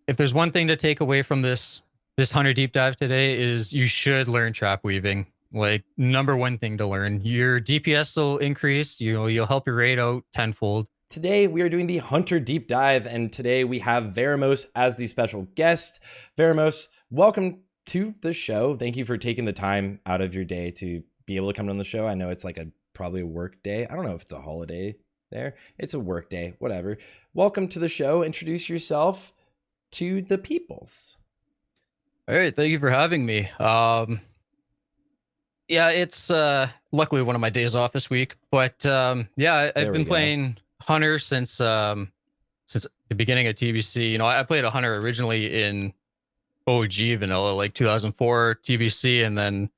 if there's one thing to take away from this hunter deep dive today is you should learn trap weaving. Like number one thing to learn. Your DPS will increase. You'll help your raid out tenfold. Today we are doing the Hunter Deep Dive, and today we have Veramos as the special guest. Veramos, welcome to the show. Thank you for taking the time out of your day to be able to come on the show. I know it's like probably a work day. I don't know if it's a holiday there. It's a work day, whatever. Welcome to the show. Introduce yourself to the peoples. All right, thank you for having me. Yeah, it's luckily one of my days off this week, but yeah, I've been playing Hunter since the beginning of TBC. I played a Hunter originally in OG vanilla, like 2004 TBC, and then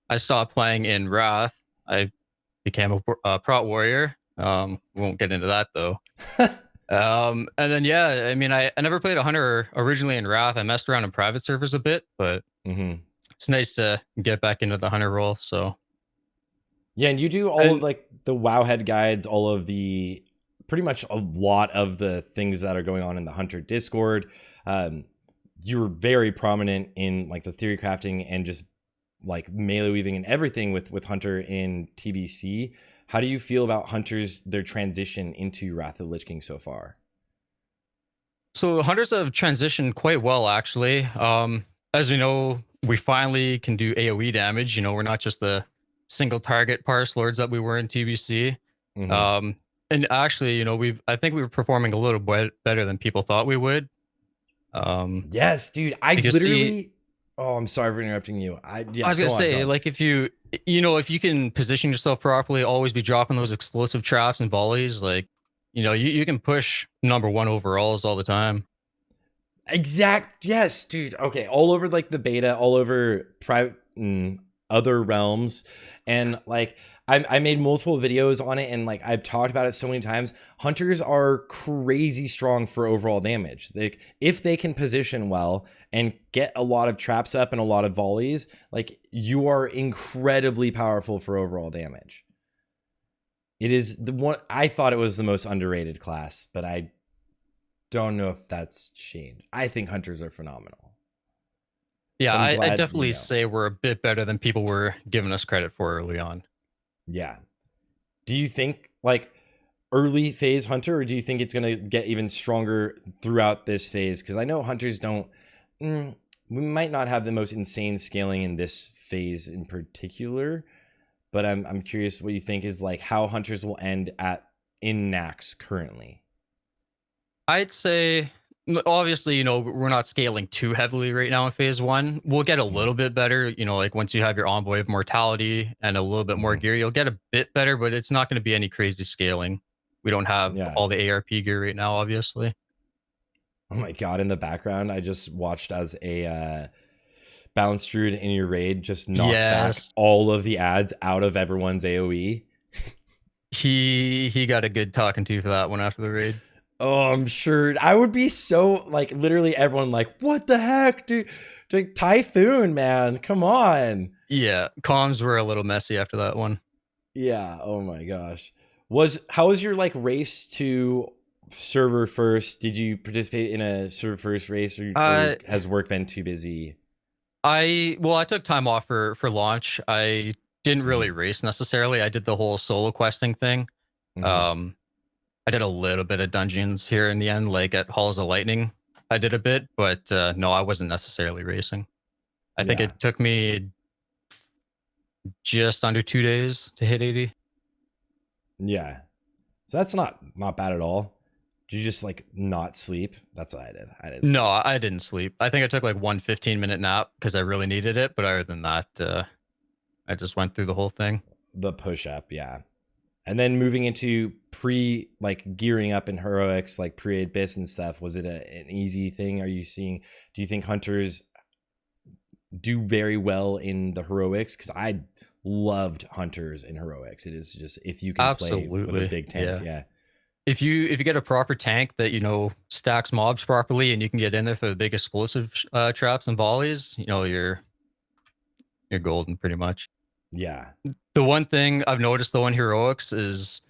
I stopped playing in Wrath. I became a prot warrior. Won't get into that though. And then yeah, I mean, I never played a Hunter originally in Wrath. I messed around in private servers a bit, but it's nice to get back into the Hunter role. So yeah, and you do all of like the Wowhead guides, all of the pretty much a lot of the things that are going on in the Hunter Discord. You were very prominent in like the theory crafting and just like melee weaving and everything with Hunter in TBC. How do you feel about Hunters, their transition into Wrath of the Lich King so far? So Hunters have transitioned quite well, actually. As we know, we finally can do AoE damage. We're not just the single target Parse lords that we were in TBC. And actually, I think we were performing a little bit better than people thought we would. Yes, dude. I literally. Oh, I'm sorry for interrupting you. I was gonna say, like, if you can position yourself properly, always be dropping those explosive traps and volleys, like, you can push number one overalls all the time. Yes, dude. Okay, all over like the beta, all over private other realms, and like I made multiple videos on it, and like I've talked about it so many times. Hunters are crazy strong for overall damage. Like if they can position well and get a lot of traps up and a lot of volleys, like you are incredibly powerful for overall damage. It is the one I thought it was the most underrated class, but I don't know if that's changed. I think Hunters are phenomenal. Yeah, so I definitely say we're a bit better than people were giving us credit for early on. Yeah. Do you think like early phase Hunter, or do you think it's going to get even stronger throughout this phase? Because I know Hunters don't, we might not have the most insane scaling in this phase in particular, but I'm curious what you think is like how Hunters will end in Nax currently. I'd say, obviously, we're not scaling too heavily right now in phase one. We'll get a little bit better, like once you have your Envoy of Mortality and a little bit more gear, you'll get a bit better, but it's not going to be any crazy scaling. We don't have all the ARP gear right now, obviously. Oh my God, in the background, I just watched as a Balanced Druid in your raid just knocked back all of the ads out of everyone's AoE. He got a good talking to for that one after the raid. Oh, I'm sure. I would be so like literally everyone like, what the heck, dude? Like Typhoon, man, come on. Yeah, comms were a little messy after that one. Yeah. Oh my gosh. How was your like race to server first? Did you participate in a server first race, or has work been too busy? I took time off for launch. I didn't really race necessarily. I did the whole solo questing thing. I did a little bit of dungeons here in the end, like at Halls of Lightning. I did a bit, but no, I wasn't necessarily racing. I think it took me just under 2 days to hit 80. Yeah. So that's not bad at all. Did you just like not sleep? That's what I did. I didn't sleep. I think I took like one 15-minute nap because I really needed it. But other than that, I just went through the whole thing. The push up, yeah. And then moving into gearing up in heroics, like pre-Abyss and stuff, was it an easy thing? Do you think Hunters do very well in the heroics? Because I loved Hunters in heroics. It is just, if you can play with a big tank, yeah. If you get a proper tank that stacks mobs properly and you can get in there for the big explosive traps and volleys, you're golden pretty much. Yeah. The one thing I've noticed though in heroics is,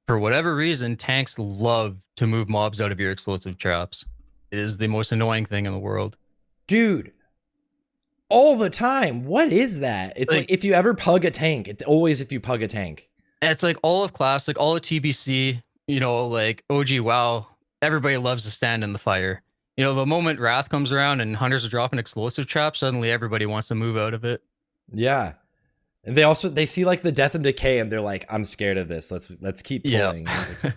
for whatever reason, tanks love to move mobs out of your explosive traps. It is the most annoying thing in the world. Dude, all the time. What is that? It's like if you ever pug a tank, it's always if you pug a tank. It's like all of Classic, all of TBC, you know, like OG WoW, everybody loves to stand in the fire. You know, the moment Wrath comes around and hunters are dropping explosive traps, suddenly everybody wants to move out of it. Yeah. And they see like the death and decay and they're like, I'm scared of this. Let's keep pulling. Yeah.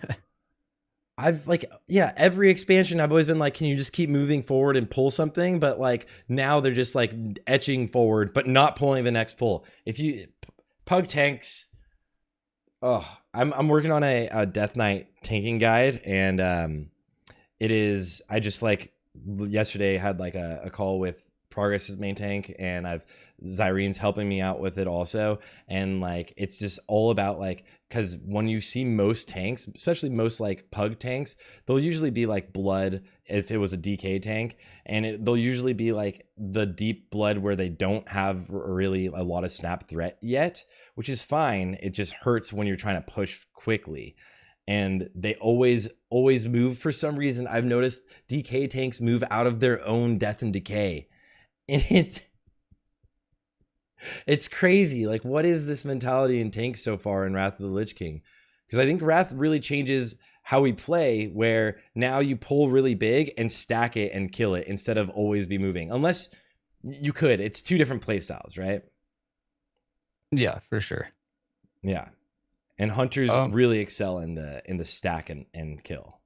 I've like, yeah, every expansion I've always been like, can you just keep moving forward and pull something? But like now they're just like etching forward, but not pulling the next pull. If you pug tanks, oh, I'm working on a Death Knight tanking guide, and it is, I just like yesterday had like a call with Progress's main tank, and Zyrene's helping me out with it also, and like it's just all about like, because when you see most tanks, especially most like pug tanks, they'll usually be like blood if it was a DK tank, and they'll usually be like the deep blood where they don't have really a lot of snap threat yet, which is fine. It just hurts when you're trying to push quickly. And they always move for some reason. I've noticed DK tanks move out of their own death and decay. And it's crazy. Like, what is this mentality in tanks so far in Wrath of the Lich King? Because I think Wrath really changes how we play, where now you pull really big and stack it and kill it instead of always be moving. Unless you could. It's two different play styles, right? Yeah, for sure. Yeah. And hunters really excel in the stack and kill.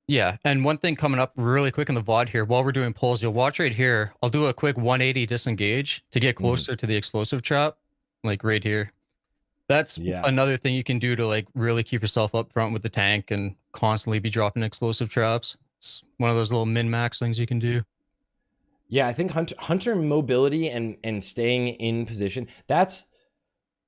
Yeah, and one thing coming up really quick in the VOD here, while we're doing pulls, you'll watch right here. I'll do a quick 180 disengage to get closer to the explosive trap, like right here. That's another thing you can do to like really keep yourself up front with the tank and constantly be dropping explosive traps. It's one of those little min-max things you can do. Yeah, I think hunter mobility and staying in position, that's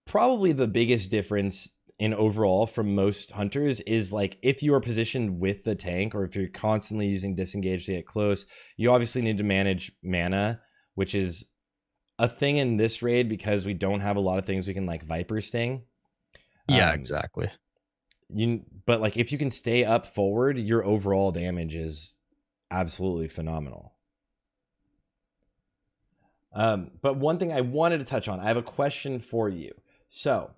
probably the biggest difference in overall from most hunters. Is like if you are positioned with the tank, or if you're constantly using disengage to get close, you obviously need to manage mana, which is a thing in this raid because we don't have a lot of things we can like Viper Sting. Yeah, exactly. But like if you can stay up forward, your overall damage is absolutely phenomenal. But one thing I wanted to touch on, I have a question for you. So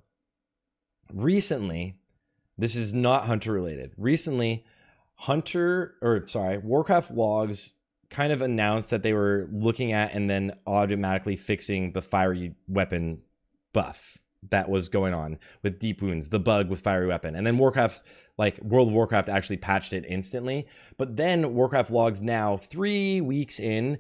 recently, this is not hunter related. Recently, Warcraft logs kind of announced that they were looking at and then automatically fixing the fiery weapon buff that was going on with deep wounds, the bug with fiery weapon. And then Warcraft, like World of Warcraft, actually patched it instantly. But then Warcraft logs now, 3 weeks in,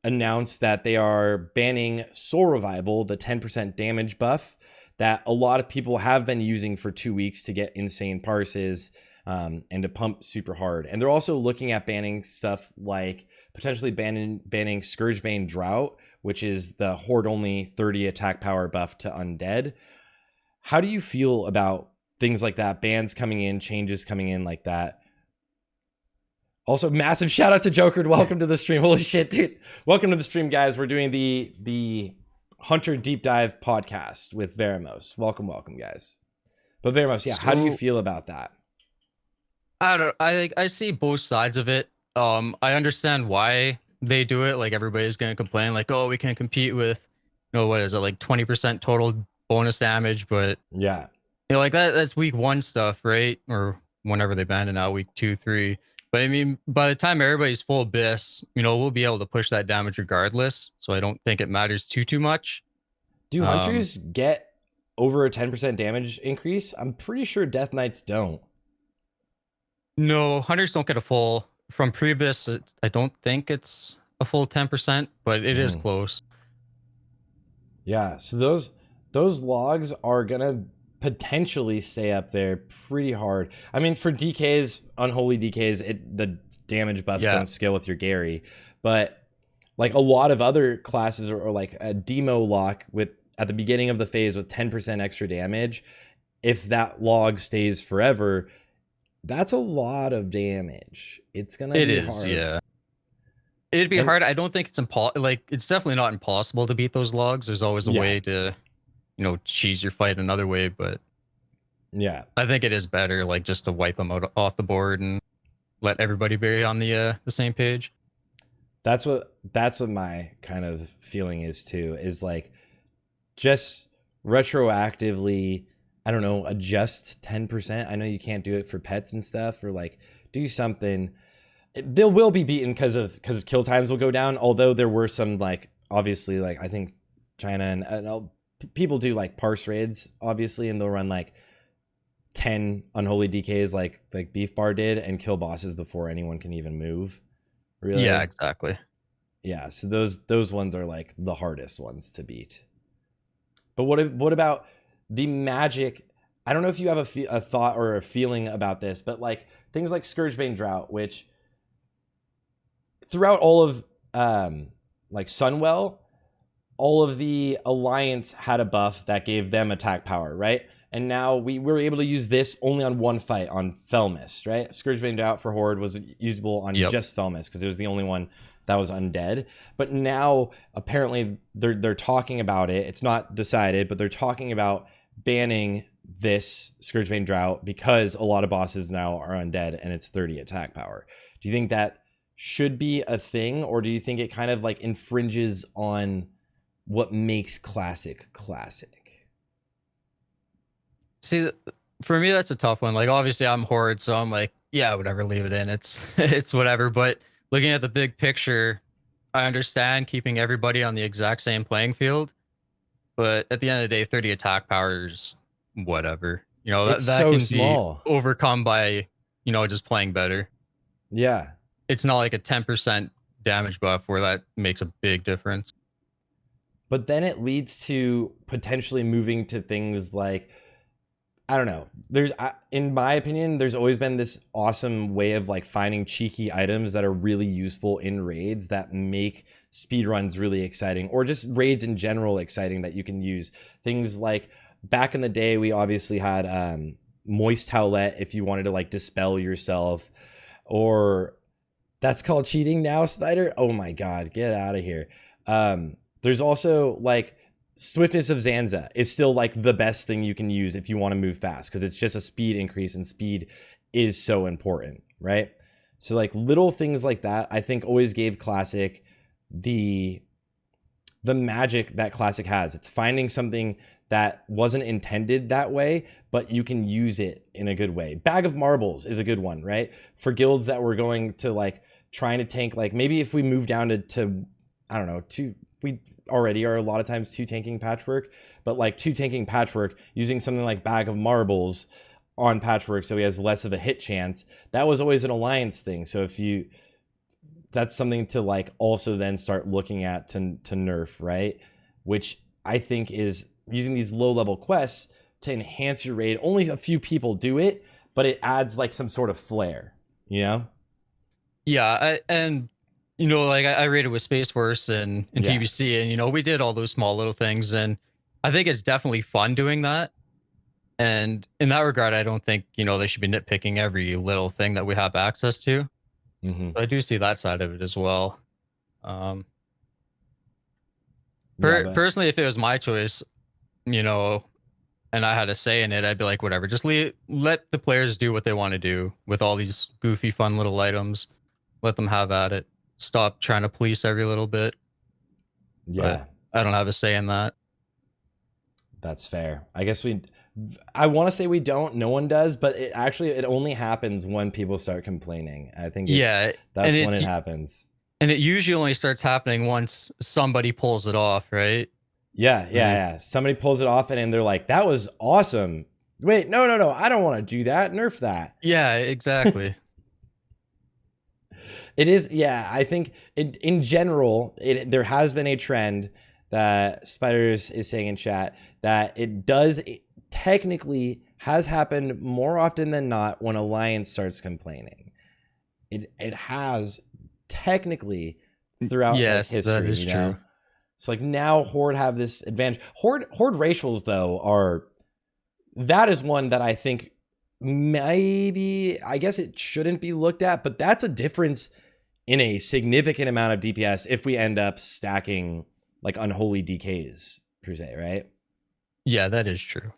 announced that they are banning Soul Revival, the 10% damage buff that a lot of people have been using for 2 weeks to get insane parses and to pump super hard. And they're also looking at banning stuff like potentially banning Scourgebane Drought, which is the horde only 30 attack power buff to undead. How do you feel about things like that? Bans coming in, changes coming in like that. Also, massive shout out to Joker. Welcome to the stream. Holy shit, dude. Welcome to the stream, guys. We're doing the Hunter Deep Dive podcast with Veramos. Welcome, guys. But Veramos, yeah, how do you feel about that? I see both sides of it. I understand why they do it. Like everybody's gonna complain, like, oh, we can't compete with, you know, what is it, like 20% total bonus damage, but yeah, you know, like that's week 1 stuff, right? Or whenever they ban it out, week 2, 3. But I mean, by the time everybody's full abyss, you know, we'll be able to push that damage regardless. So I don't think it matters too much. Do hunters get over a 10% damage increase? I'm pretty sure Death Knights don't. No, hunters don't get a full from pre-abyss. I don't think it's a full 10%, but it is close. Yeah, so those logs are gonna potentially stay up there pretty hard. I mean, for DKs, unholy DKs, the damage buffs don't scale with your Gary, but like a lot of other classes or like a demo lock with at the beginning of the phase with 10% extra damage, if that log stays forever, that's a lot of damage. It's gonna be hard. Yeah. It'd be hard. I don't think it's it's definitely not impossible to beat those logs. There's always a way to, you know, cheese your fight another way, but yeah, I think it is better like just to wipe them out off the board and let everybody be on the same page. That's what my kind of feeling is too, is like just retroactively, I don't know, adjust 10%. I know you can't do it for pets and stuff, or like do something. They will be beaten because of kill times will go down. Although there were some, like, obviously, like I think China and people do like parse raids, obviously, and they'll run like 10 unholy DKs like Beef Bar did and kill bosses before anyone can even move. Really? Yeah, exactly. Yeah, so those ones are like the hardest ones to beat. But what about the magic? I don't know if you have a thought or a feeling about this, but like things like Scourgebane Drought, which throughout all of like Sunwell, all of the Alliance had a buff that gave them attack power, right? And now we were able to use this only on one fight, on Felmist, right? Scourgebane Drought for Horde was usable on just Felmist because it was the only one that was undead. But now apparently they're talking about it. It's not decided, but they're talking about banning this Scourgebane Drought because a lot of bosses now are undead and it's 30 attack power. Do you think that should be a thing, or do you think it kind of like infringes on what makes classic? See, for me, that's a tough one. Like, obviously I'm Horde, so I'm like, yeah, whatever, leave it in. It's whatever. But looking at the big picture, I understand keeping everybody on the exact same playing field. But at the end of the day, 30 attack power is whatever. You know, It's that so can small. be overcome by, you know, just playing better. Yeah. It's not like a 10% damage buff where that makes a big difference. But then it leads to potentially moving to things like, I don't know. In my opinion, there's always been this awesome way of like finding cheeky items that are really useful in raids that make speedruns really exciting, or just raids in general exciting that you can use. Things like back in the day, we obviously had Moist Towelette if you wanted to like dispel yourself, or that's called cheating now, Snyder. Oh my God, get out of here. There's also like Swiftness of Zanza is still like the best thing you can use if you want to move fast, because it's just a speed increase, and speed is so important, right? So like little things like that, I think always gave Classic the magic that Classic has. It's finding something that wasn't intended that way, but you can use it in a good way. Bag of Marbles is a good one, right? For guilds that were going to like trying to tank, like maybe if we move down to I don't know, we already are a lot of times 2 tanking Patchwork, but like 2 tanking Patchwork using something like Bag of Marbles on Patchwork so he has less of a hit chance, that was always an Alliance thing. So that's something to like also then start looking at to nerf, right? Which I think is using these low level quests to enhance your raid. Only a few people do it, but it adds like some sort of flair, you know? Yeah, and you know, like I raided with Space Force and TBC, and you know, we did all those small little things, and I think it's definitely fun doing that. And in that regard, I don't think, you know, they should be nitpicking every little thing that we have access to. Mm-hmm. So I do see that side of it as well. Personally, if it was my choice, you know, and I had a say in it, I'd be like, whatever, just let the players do what they want to do with all these goofy, fun little items. Let them have at it. Stop trying to police every little bit. Yeah. But I don't have a say in that. That's fair. I guess I want to say we don't. No one does, but it only happens when people start complaining. I think that's when it happens. And it usually only starts happening once somebody pulls it off, right? Yeah. Somebody pulls it off and they're like, that was awesome. Wait, no. I don't want to do that. Nerf that. Yeah, exactly. It is. Yeah, I think in general, there has been a trend that Spiders is saying in chat that it technically has happened more often than not when Alliance starts complaining. It has technically throughout history. That is true. So like now Horde have this advantage. Horde racials though that is one that I think maybe, I guess it shouldn't be looked at, but that's a difference in a significant amount of DPS if we end up stacking like unholy DKs per se, right? Yeah, that is true.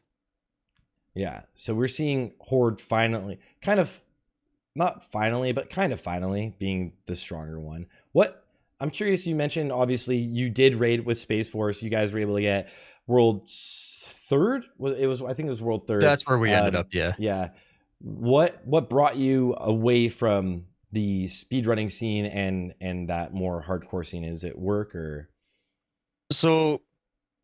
Yeah, so we're seeing Horde finally, kind of finally being the stronger one. What I'm curious. You mentioned obviously you did raid with Space Force. You guys were able to get world third. It was I think it was world third. That's where we ended up. Yeah. Yeah. What brought you away from the speedrunning scene and that more hardcore scene? Is it work or? So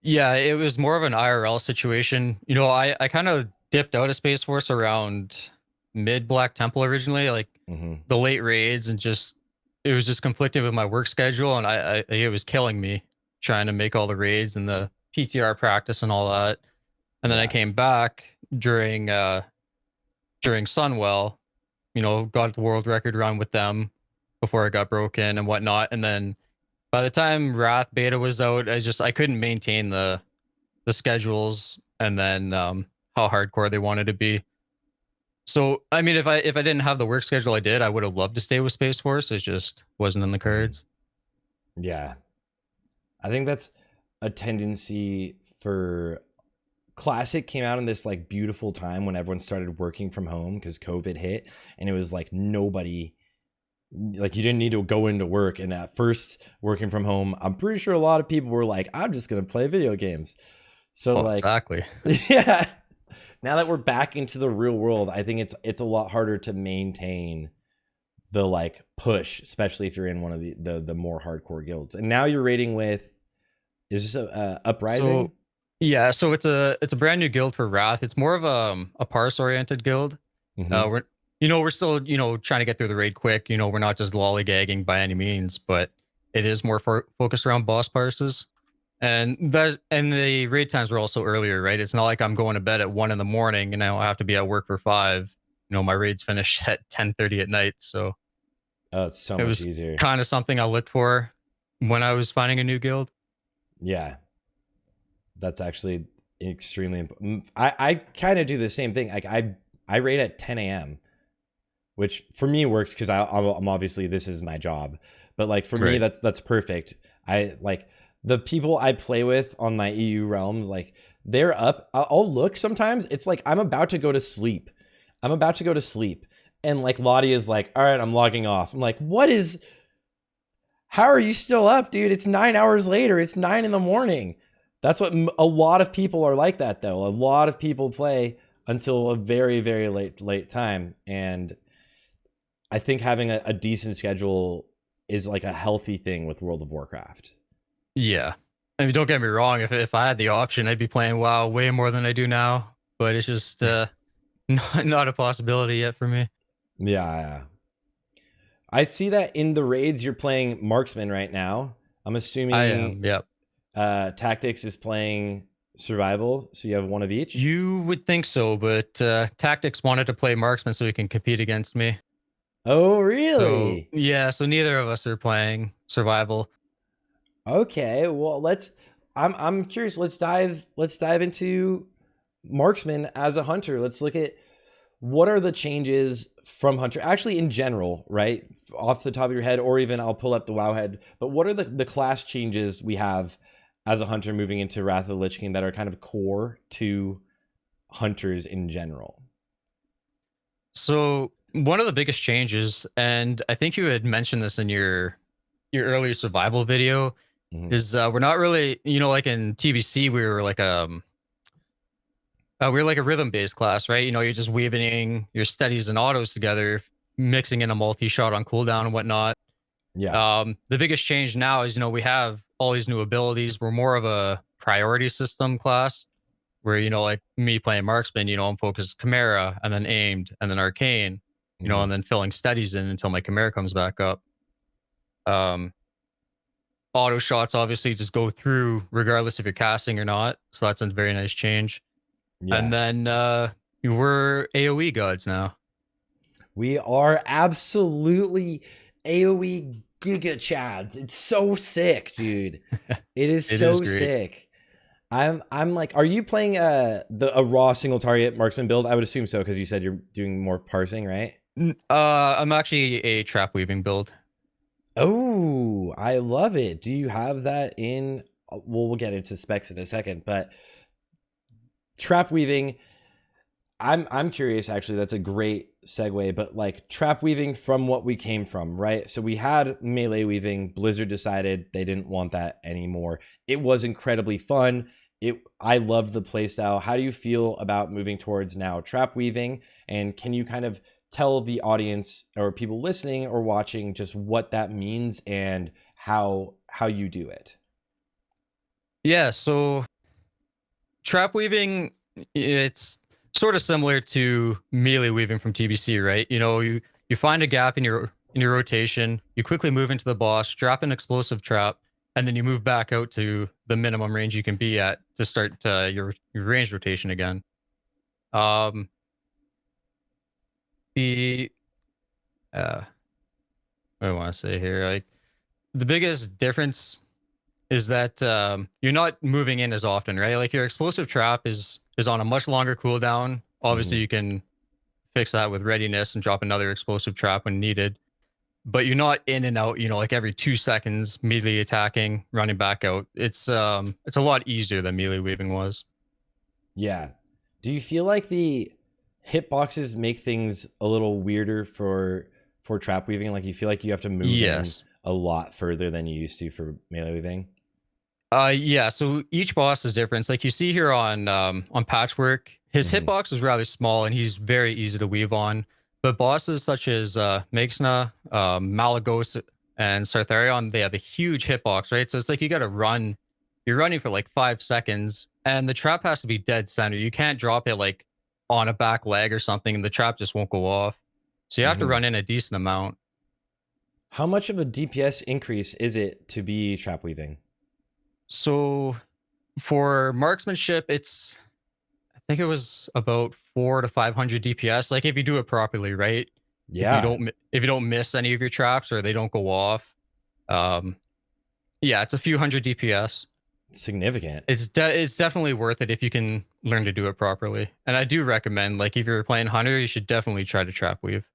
yeah, it was more of an IRL situation. You know, I kind of dipped out of Space Force around mid Black Temple originally, like the late raids, and just it was just conflicting with my work schedule, and I it was killing me trying to make all the raids and the PTR practice and all that. And then I came back during Sunwell, you know, got the world record run with them before I got broken and whatnot. And then by the time Wrath beta was out, I couldn't maintain the schedules and then how hardcore they wanted to be. So I mean, if I didn't have the work schedule I did, I would have loved to stay with Space Force. It just wasn't in the cards. Yeah, I think that's a tendency for Classic came out in this like beautiful time when everyone started working from home because COVID hit, and it was like nobody, like you didn't need to go into work. And at first, working from home, I'm pretty sure a lot of people were like, "I'm just gonna play video games." So like exactly, yeah. Now that we're back into the real world, I think it's a lot harder to maintain the like push, especially if you're in one of the more hardcore guilds. And now you're raiding with, is this a Uprising? Yeah, so it's a brand new guild for Wrath. It's more of a parse oriented guild. We're still trying to get through the raid quick. You know, we're not just lollygagging by any means, but it is more focused around boss parses. And the raid times were also earlier, right? It's not like I'm going to bed at 1 a.m. and I have to be at work for 5. You know, my raids finish at 10:30 at night. So it's so much easier. Kind of something I looked for when I was finding a new guild. Yeah. That's actually extremely important. I kind of do the same thing. Like I raid at 10 a.m., which for me works because I'm obviously this is my job. But like for me, that's perfect. I like the people I play with on my EU realms, like they're up. I'll look sometimes. It's like I'm about to go to sleep. And like Lottie is like, all right, I'm logging off. I'm like, how are you still up, dude? It's 9 hours later. It's 9 a.m. That's what a lot of people are like that, though. A lot of people play until a very, very late time. And I think having a decent schedule is like a healthy thing with World of Warcraft. Yeah. I mean, don't get me wrong. If I had the option, I'd be playing WoW way more than I do now. But it's just not a possibility yet for me. Yeah. I see that in the raids, you're playing Marksman right now. I'm assuming I am, yep. Tactics is playing Survival, so you have one of each? You would think so, but Tactics wanted to play Marksman so he can compete against me. Oh, really? So, yeah, so neither of us are playing Survival. Okay, well, I'm curious. Let's dive into Marksman as a hunter. Let's look at what are the changes from hunter, actually in general, right? Off the top of your head, or even I'll pull up the WoW head, but what are the class changes we have as a hunter moving into Wrath of the Lich King that are kind of core to hunters in general? So one of the biggest changes, and I think you had mentioned this in your earlier survival video, is we're not really, like in TBC, we were like a rhythm-based class, right? You're just weaving your steadies and autos together, mixing in a multi-shot on cooldown and whatnot. Yeah. The biggest change now is, we have all these new abilities. We're more of a priority system class where, like me playing Marksman, I'm focused Chimera and then aimed and then arcane, and then filling steadies in until my Chimera comes back up. Auto shots obviously just go through regardless if you're casting or not. So that's a very nice change. Yeah. And then we're AoE gods now. We are absolutely AoE Giga Chads. It's so sick, dude. It is so sick. I'm like, are you playing a raw single target Marksman build? I would assume so, because you said you're doing more parsing, right? I'm actually a trap weaving build. Oh, I love it. Do you have that in? Well, we'll get into specs in a second, but trap weaving, I'm curious actually, that's a great segue, but like trap weaving from what we came from, right? So we had melee weaving, Blizzard decided they didn't want that anymore. It was incredibly fun. I loved the playstyle. How do you feel about moving towards now trap weaving? And can you kind of tell the audience or people listening or watching just what that means and how you do it? Yeah, so trap weaving, it's sort of similar to melee weaving from TBC, right? You know, you find a gap in your rotation, you quickly move into the boss, drop an explosive trap, and then you move back out to the minimum range you can be at to start your range rotation again. Um, the what do I want to say here? Like the biggest difference is that you're not moving in as often, right? Like your explosive trap is on a much longer cooldown. Obviously, you can fix that with readiness and drop another explosive trap when needed. But you're not in and out, you know, like every 2 seconds, immediately attacking, running back out. It's a lot easier than melee weaving was. Yeah. Do you feel like the hitboxes make things a little weirder for trap weaving? Like you feel like you have to move in Yes. a lot further than you used to for melee weaving? Yeah, so each boss is different. It's like you see here on Patchwork, his hitbox is rather small and he's very easy to weave on. But bosses such as Meixna, Malagos, and Sarthe, they have a huge hitbox, right? So it's like you gotta run. You're running for like 5 seconds, and the trap has to be dead center. You can't drop it like on a back leg or something, and the trap just won't go off. So you have to run in a decent amount. How much of a DPS increase is it to be trap weaving? So for marksmanship, I think it was about 400 to 500 DPS. Like if you do it properly, right? Yeah. If you don't miss any of your traps or they don't go off, um, yeah, it's a few hundred DPS. Significant. It's definitely worth it if you can learn to do it properly. And I do recommend, like, if you're playing hunter, you should definitely try to trap weave.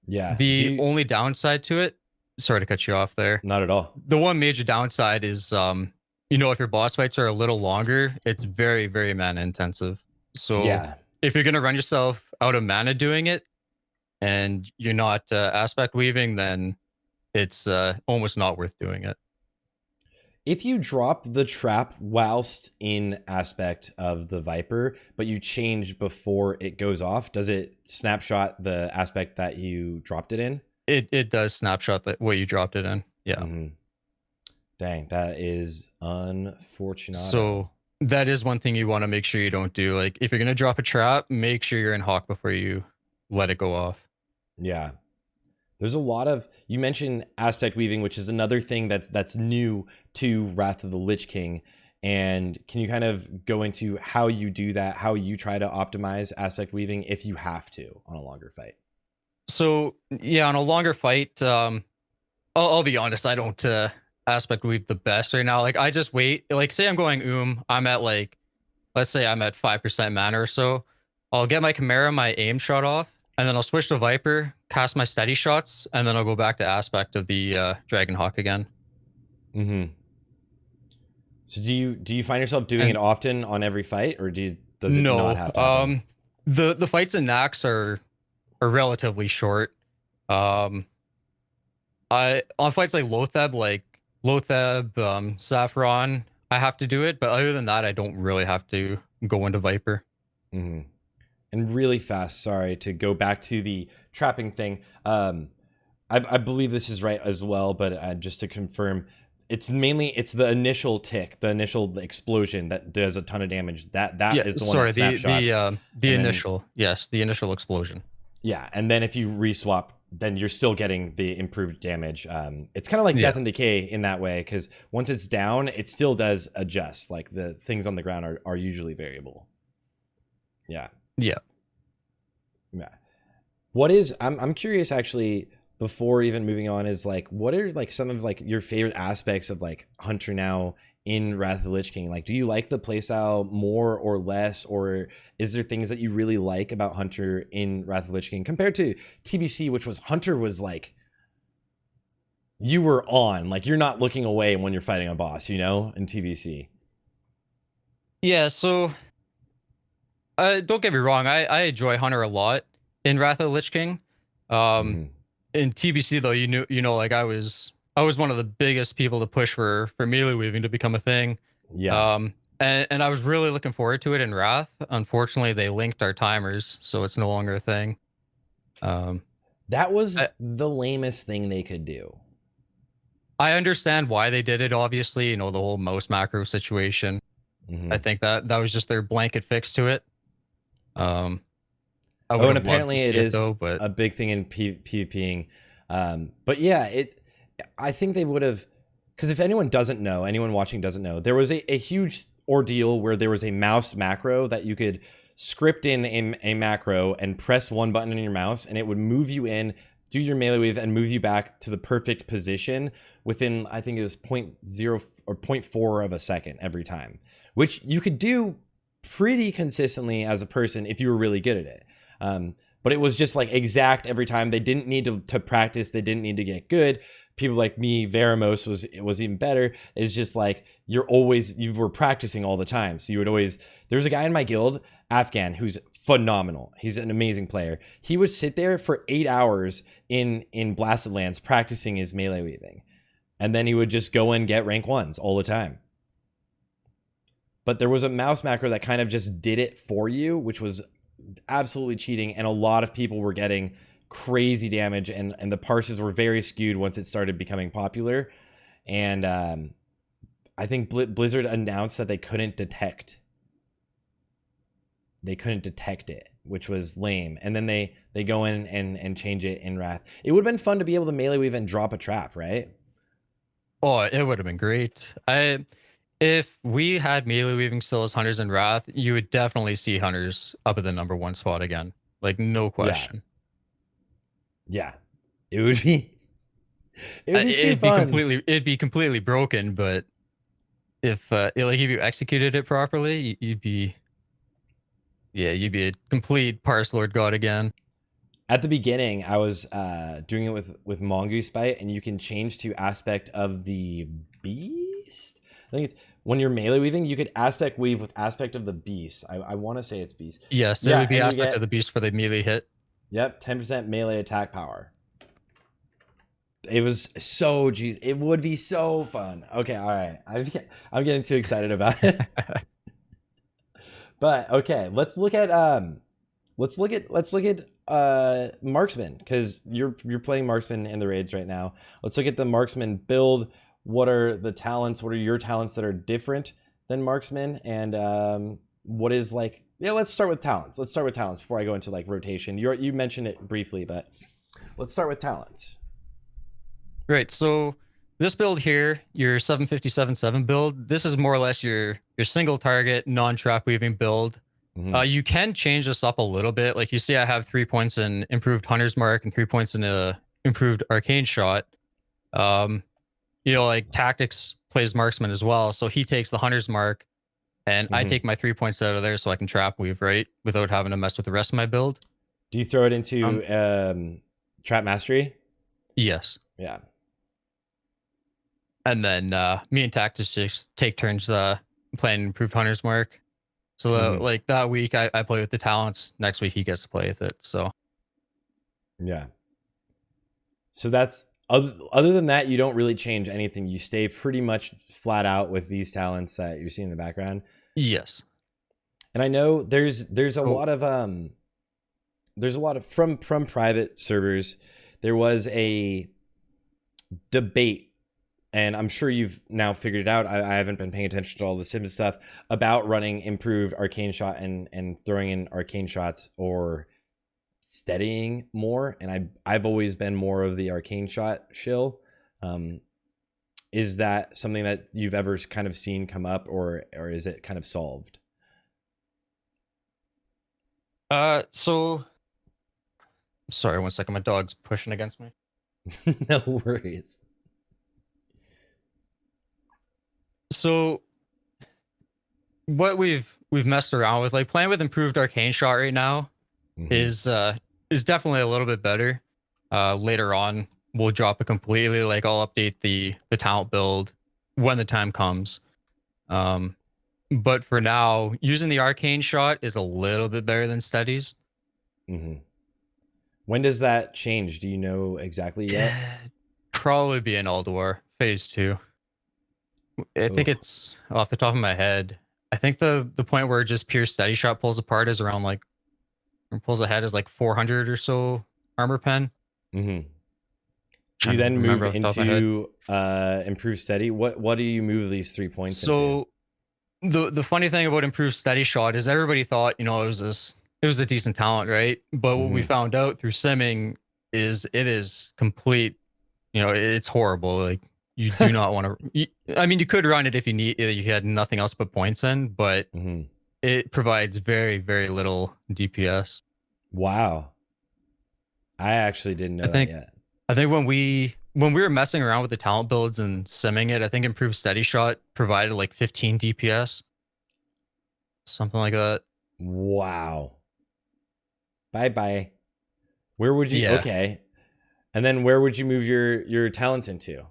Yeah. The only downside to it, sorry to cut you off there. Not at all. The one major downside is, you know, if your boss fights are a little longer, it's very, very mana intensive. So Yeah. if you're gonna run yourself out of mana doing it, and you're not aspect weaving, then it's almost not worth doing it. If you drop the trap whilst in aspect of the Viper, but you change before it goes off, does it snapshot the aspect that you dropped it in? It does snapshot what you dropped it in. Yeah. Dang, that is unfortunate. So that is one thing you want to make sure you don't do. Like if you're gonna drop a trap, make sure you're in hawk before you let it go off. Yeah. There's a lot of, you mentioned aspect weaving, which is another thing that's new to Wrath of the Lich King. And can you kind of go into how you do that, how you try to optimize aspect weaving if you have to on a longer fight? So yeah, on a longer fight, I'll be honest, I don't aspect weave the best right now. Like I just wait. Like say I'm going I'm at like, let's say I'm at 5% mana or so. I'll get my Chimera, my aim shot off, and then I'll switch to Viper, cast my steady shots, and then I'll go back to aspect of the Dragon Hawk again. So do you find yourself doing it often on every fight, or does it not have to happen? The fights in Nax are relatively short. I on fights like Lotheb, Saffron, I have to do it, but other than that, I don't really have to go into Viper. And really fast, sorry to go back to the trapping thing. I believe this is right as well, but just to confirm, it's the initial tick, the initial explosion that does a ton of damage. That is the one that snapshots. The initial, yes, the initial explosion. Yeah, and then if you reswap, then you're still getting the improved damage. It's kind of like Death and Decay in that way, because once it's down, it still does adjust. Like the things on the ground are usually variable. Yeah. Yeah. What is I'm curious actually, before even moving on, is like what are like some of like your favorite aspects of like Hunter now in Wrath of the Lich King? Like do you like the playstyle more or less, or is there things that you really like about Hunter in Wrath of the Lich King compared to TBC, which was Hunter was like you were on, like you're not looking away when you're fighting a boss, you know, in TBC? Yeah, so don't get me wrong. I enjoy Hunter a lot in Wrath of the Lich King. Mhm. In TBC though, like I was one of the biggest people to push for melee weaving to become a thing. Yeah. And I was really looking forward to it in Wrath. Unfortunately, they linked our timers, so it's no longer a thing. Um, That was I, the lamest thing they could do. I understand why they did it. Obviously, the whole mouse macro situation. Mhm. I think that was just their blanket fix to it. Um, I Oh, would and have loved to apparently it see it is though, but a big thing in PvPing. But yeah, I think they would have, because if anyone watching doesn't know, there was a huge ordeal where there was a mouse macro that you could script in a macro and press one button on your mouse, and it would move you in, do your melee weave, and move you back to the perfect position within, I think it was 0.0 or 0.4 of a second every time, which you could do pretty consistently as a person if you were really good at it. But it was just like exact every time. They didn't need to practice. They didn't need to get good. People like me, Veramos was even better. It's just like you were practicing all the time. So you would always, there's a guy in my guild, Afghan, who's phenomenal. He's an amazing player. He would sit there for 8 hours in Blasted Lands practicing his melee weaving. And then he would just go and get rank 1s all the time. But there was a mouse macro that kind of just did it for you, which was absolutely cheating, and a lot of people were getting crazy damage, and the parses were very skewed once it started becoming popular. And I think Blizzard announced that they couldn't detect it, which was lame. And then they go in and change it in Wrath. It would have been fun to be able to melee weave and drop a trap, right? oh, it would have been great. If we had melee weaving still as Hunters in Wrath, you would definitely see Hunters up at the #1 spot again. Like, no question. Yeah. It would be too fun. It'd be completely broken, but if if you executed it properly, you'd be a complete Parse Lord God again. At the beginning, I was doing it with Mongoose Bite, and you can change to aspect of the beast. I think it's when you're melee weaving, you could aspect weave with aspect of the beast. I want to say it's beast. Yes, it would be aspect of the beast for the melee hit. Yep, 10% melee attack power. It was so geez, it would be so fun. Okay, all right. I'm getting too excited about it. But okay, let's look at Marksman, because you're playing Marksman in the raids right now. Let's look at the Marksman build. What are the talents? What are your talents that are different than Marksman? And what is like? Yeah, let's start with talents. Let's start with talents before I go into like rotation. You mentioned it briefly, but let's start with talents. Right. So this build here, your 757.7 build, this is more or less your single target non-trap weaving build. Mm-hmm. You can change this up a little bit. Like you see, I have 3 points in improved Hunter's Mark and 3 points in a improved Arcane Shot. Like Tactics plays Marksman as well, so he takes the Hunter's Mark, and I take my 3 points out of there so I can trap weave, right, without having to mess with the rest of my build. Do you throw it into Trap Mastery? Yes. Yeah. And then me and Tactics just take turns playing improved Hunter's Mark. So like that week I play with the talents. Next week he gets to play with it. So yeah. So that's other than that, you don't really change anything. You stay pretty much flat out with these talents that you're seeing in the background. Yes. And I know there's a lot of from private servers. There was a debate, and I'm sure you've now figured it out. I haven't been paying attention to all the Sim stuff about running improved Arcane Shot and throwing in Arcane Shots or steadying more. And I've always been more of the Arcane Shot shill. Is that something that you've ever kind of seen come up, or is it kind of solved? So sorry, 1 second. My dog's pushing against me. No worries. So what we've messed around with, like playing with improved Arcane Shot right now, is definitely a little bit better. Later on we'll drop it completely. Like I'll update the talent build when the time comes. But for now, using the arcane shot is a little bit better than steadies. When does that change? Do you know exactly yet? Probably be in Alduar phase 2. I think it's off the top of my head. I think the point where just pure steady shot pulls apart is around like pulls ahead is like 400 or so armor pen. Do you then move into improved steady? What do you move these 3 points into? The funny thing about improved steady shot is everybody thought, you know, it was a decent talent, right? But what we found out through simming is it is complete, you know, it's horrible. Like you do not want to. I mean, you could run it if you had nothing else but points in, but it provides very, very little DPS. Wow, I actually didn't know that yet. I think when we were messing around with the talent builds and simming it, I think improved steady shot provided like 15 DPS, something like that. Wow. Bye bye. Where would you? Yeah. Okay. And then where would you move your talents into?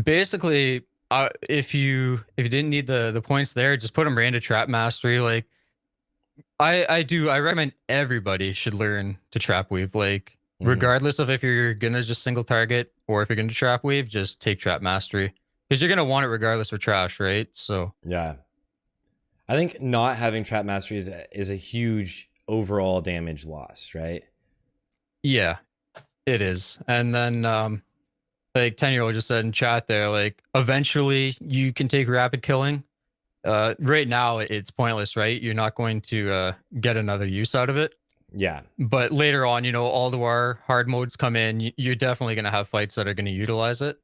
Basically, if you didn't need the points there, just put them right into trap mastery. Like I recommend everybody should learn to trap weave. Like regardless of if you're gonna just single target or if you're gonna trap weave, just take trap mastery because you're gonna want it regardless for trash, right? So yeah, I think not having trap mastery is a huge overall damage loss, right? Yeah, it is. And then like 10-year-old just said in chat there, like eventually you can take rapid killing. Right now it's pointless, right? You're not going to get another use out of it. Yeah. But later on, you know, all the hard modes come in, you're definitely going to have fights that are going to utilize it.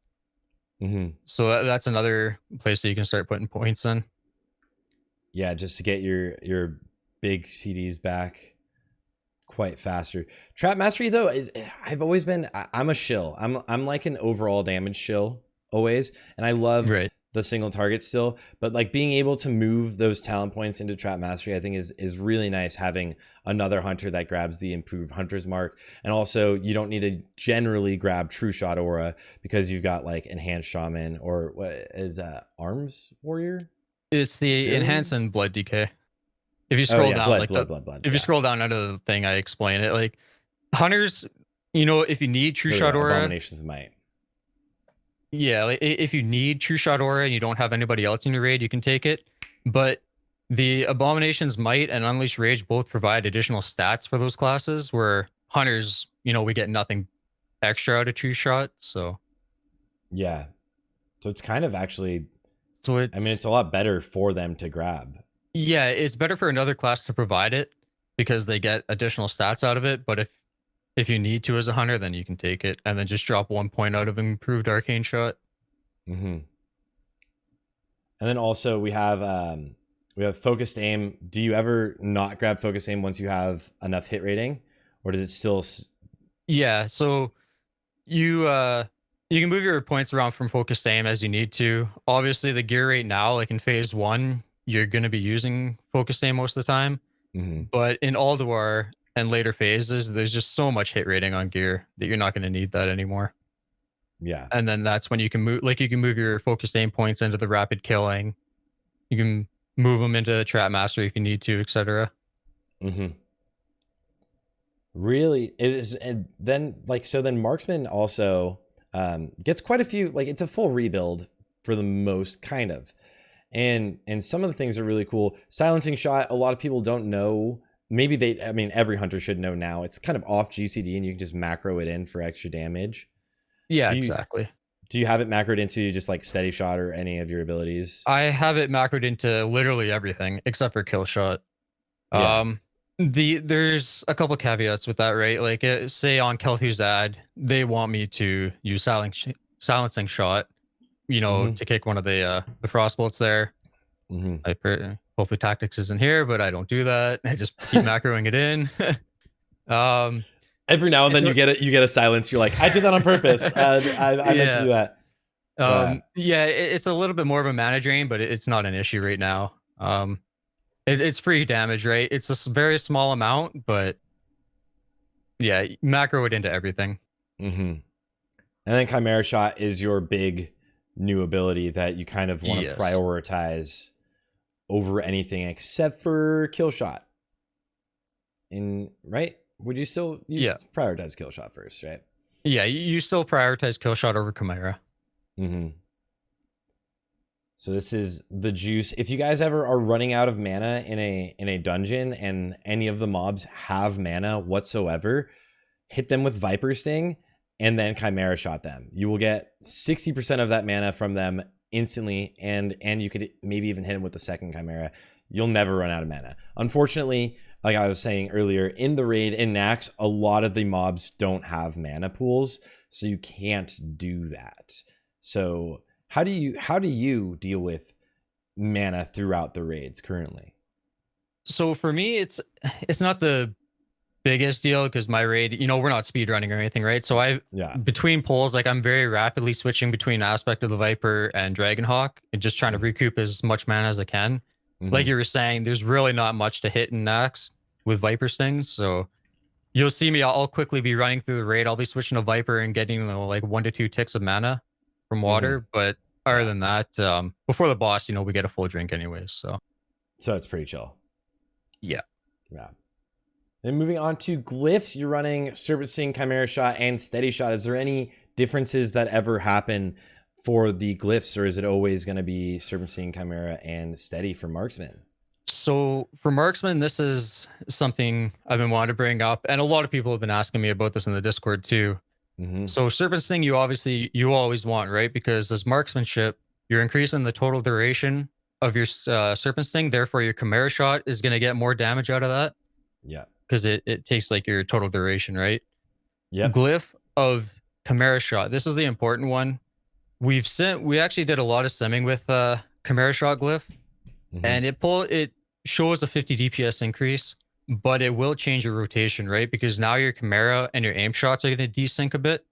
So that's another place that you can start putting points in. Yeah, just to get your big CDs back quite faster. Trap mastery though is I've always been I'm a shill. I'm like an overall damage shill always, and I love the single target still, but like being able to move those talent points into trap mastery I think is really nice, having another hunter that grabs the improved hunter's mark. And also you don't need to generally grab true shot aura because you've got like enhanced shaman or what is arms warrior. It's the enhance and blood decay. If you scroll down, blood, if you scroll down under the thing, I explain it. Like hunters, you know, if you need true shot aura, abominations might. Yeah, like if you need true shot aura and you don't have anybody else in your raid, you can take it. But the abominations might and unleash rage both provide additional stats for those classes. Where hunters, you know, we get nothing extra out of true shot. So yeah, so it's kind of actually. So I mean, it's a lot better for them to grab. Yeah, it's better for another class to provide it because they get additional stats out of it. But if you need to as a hunter, then you can take it and then just drop 1 point out of improved arcane shot. And then also we have focused aim. Do you ever not grab focused aim once you have enough hit rating, or does it still? Yeah, so you can move your points around from focused aim as you need to. Obviously, the gear right now, like in phase 1, you're going to be using focused aim most of the time. But in Alduar and later phases, there's just so much hit rating on gear that you're not going to need that anymore. Yeah. And then that's when you can move, like you can move your focused aim points into the rapid killing. You can move them into trap mastery if you need to, etc. Really is. And then like, so then Marksman also gets quite a few, like it's a full rebuild for the most kind of. And some of the things are really cool. Silencing shot, a lot of people don't know. Maybe I mean, every hunter should know now. It's kind of off GCD and you can just macro it in for extra damage. Yeah, exactly. Do you have it macroed into just like steady shot or any of your abilities? I have it macroed into literally everything except for kill shot. Yeah. There's a couple caveats with that, right? Like say on Kel'Thuzad, they want me to use silencing shot, you know, to kick one of the frost bolts there. Hopefully tactics isn't here, but I don't do that. I just keep macroing it in. Every now and then you get a silence. You're like, I did that on purpose. I meant to do that. Yeah, it's a little bit more of a mana drain, but it's not an issue right now. It's free damage, right? It's a very small amount, but yeah, macro it into everything. And then Chimera Shot is your big new ability that you kind of want to prioritize over anything except for kill shot. Right? Would you still prioritize kill shot first, right? Yeah, you still prioritize kill shot over Chimera. Mm-hmm. So this is the juice. If you guys ever are running out of mana in a dungeon and any of the mobs have mana whatsoever, hit them with Viper Sting and then Chimera shot them. You will get 60% of that mana from them instantly, and you could maybe even hit them with the second Chimera. You'll never run out of mana. Unfortunately, like I was saying earlier, in the raid, in Nax, a lot of the mobs don't have mana pools, so you can't do that. So how do you deal with mana throughout the raids currently? So for me, it's not the biggest deal because my raid, we're not speed running or anything, right? So between pulls, like I'm very rapidly switching between Aspect of the Viper and Dragonhawk and just trying to recoup as much mana as I can. Like you were saying, there's really not much to hit in Nax with Viper Stings. So you'll see me, I'll quickly be running through the raid. I'll be switching to Viper and getting like 1 to 2 ticks of mana from water. But other than that, before the boss, we get a full drink anyways. So it's pretty chill. Yeah. And moving on to Glyphs, you're running Serpent Sting, Chimera Shot, and Steady Shot. Is there any differences that ever happen for the Glyphs, or is it always going to be Serpent Sting, Chimera, and Steady for Marksman? So for Marksman, this is something I've been wanting to bring up, and a lot of people have been asking me about this in the Discord too. So Serpent Sting, you always want, right? Because as marksmanship, you're increasing the total duration of your Serpent Sting. Therefore, your Chimera Shot is going to get more damage out of that. Yeah. Because it takes like your total duration, right? Yeah. Glyph of Chimera Shot. This is the important one. We actually did a lot of simming with Chimera Shot Glyph, and it shows a 50 DPS increase, but it will change your rotation, right? Because now your Chimera and your aim shots are going to desync a bit.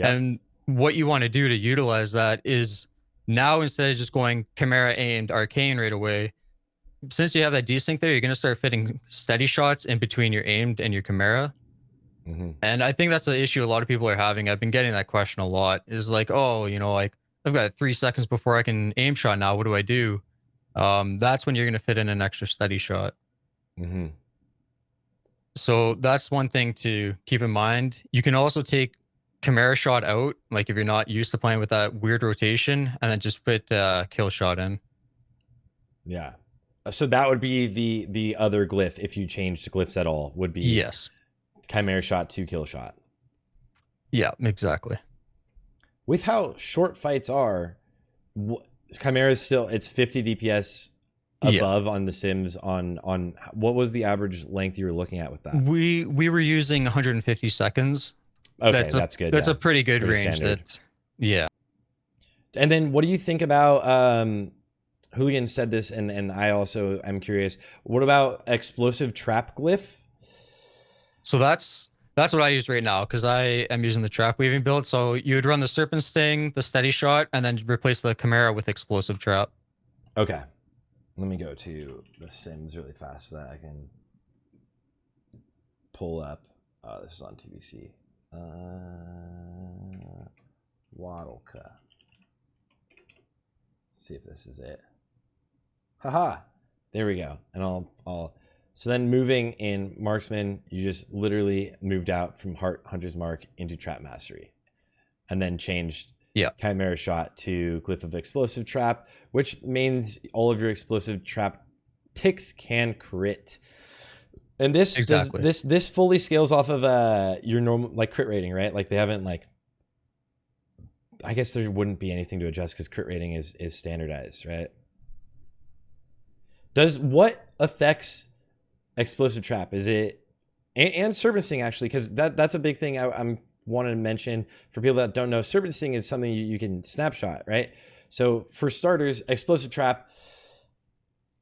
And what you want to do to utilize that is now, instead of just going Chimera aimed arcane right away, since you have that desync there, you're going to start fitting steady shots in between your aimed and your Chimera. And I think that's the issue a lot of people are having. I've been getting that question a lot, is like, oh, like I've got 3 seconds before I can aim shot now. What do I do? That's when you're going to fit in an extra steady shot. So that's one thing to keep in mind. You can also take Chimera Shot out, like if you're not used to playing with that weird rotation, and then just put kill shot in. Yeah. So that would be the other glyph, if you changed glyphs at all, would be Chimera Shot to kill shot. Yeah, exactly. With how short fights are, Chimera is still, it's 50 DPS above on the sims. On what was the average length you were looking at with that? We were using 150 seconds. Okay, that's good. That's a pretty good range. Yeah. And then what do you think about Hooligan said this, and I also am curious. What about explosive trap glyph? So that's what I use right now, because I am using the trap weaving build. So you would run the Serpent Sting, the Steady Shot, and then replace the Chimera with explosive trap. Okay. Let me go to the sims really fast so that I can pull up. This is on TBC. Wotlk. See if this is it. Haha. There we go. And I'll so then moving in Marksman, you just literally moved out from Hunter's Mark into Trap Mastery, and then changed Chimera Shot to Glyph of Explosive Trap, which means all of your explosive trap ticks can crit. And this this fully scales off of your normal like crit rating, right? Like they haven't like, I guess there wouldn't be anything to adjust because crit rating is standardized, right? What affects explosive trap? Is it and Serpent Sting, actually, because that's a big thing I'm wanted to mention for people that don't know. Serpent Sting is something you can snapshot, right? So for starters, explosive trap,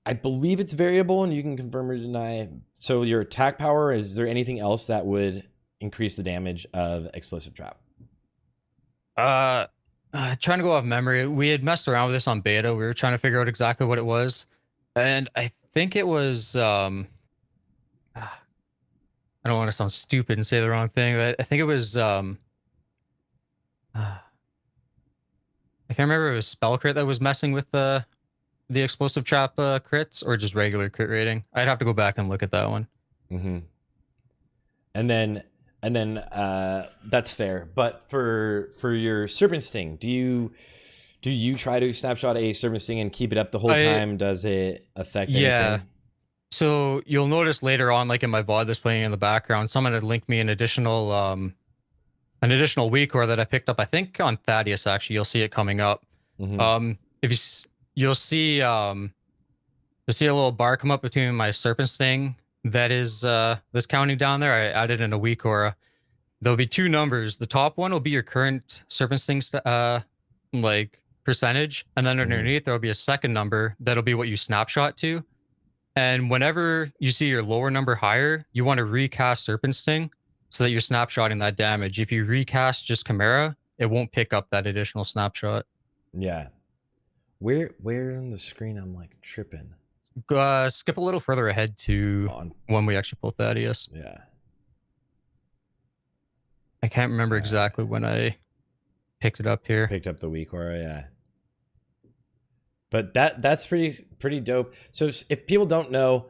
I believe it's variable, and you can confirm or deny. So your attack power, is there anything else that would increase the damage of explosive trap? Trying to go off memory. We had messed around with this on beta. We were trying to figure out exactly what it was, and I think it was I don't want to sound stupid and say the wrong thing, but I think it was I can't remember if it was spell crit that was messing with the explosive trap crits or just regular crit rating. I'd have to go back and look at that one. Mm-hmm. And then that's fair. But for your Serpent Sting, do you try to snapshot a Serpent Sting and keep it up the whole time? Does it affect anything? So you'll notice later on, like in my VOD that's playing in the background, someone had linked me an additional weak core that I picked up, I think on Thaddeus. Actually, you'll see it coming up. Mm-hmm. If you'll see a little bar come up between my Serpent Sting that is this counting down there. I added in a weak aura. There'll be two numbers. The top one will be your current Serpent Sting like percentage, and then underneath there'll be a second number that'll be what you snapshot to. And whenever you see your lower number higher, you want to recast Serpent Sting so that you're snapshotting that damage. If you recast just Chimera, it won't pick up that additional snapshot. Yeah. Where on the screen I'm like tripping? Skip a little further ahead to when we actually pull Thaddeus. Yeah. I can't remember exactly when I picked it up here. Picked up the weak aura, yeah. But that's pretty dope. So if people don't know,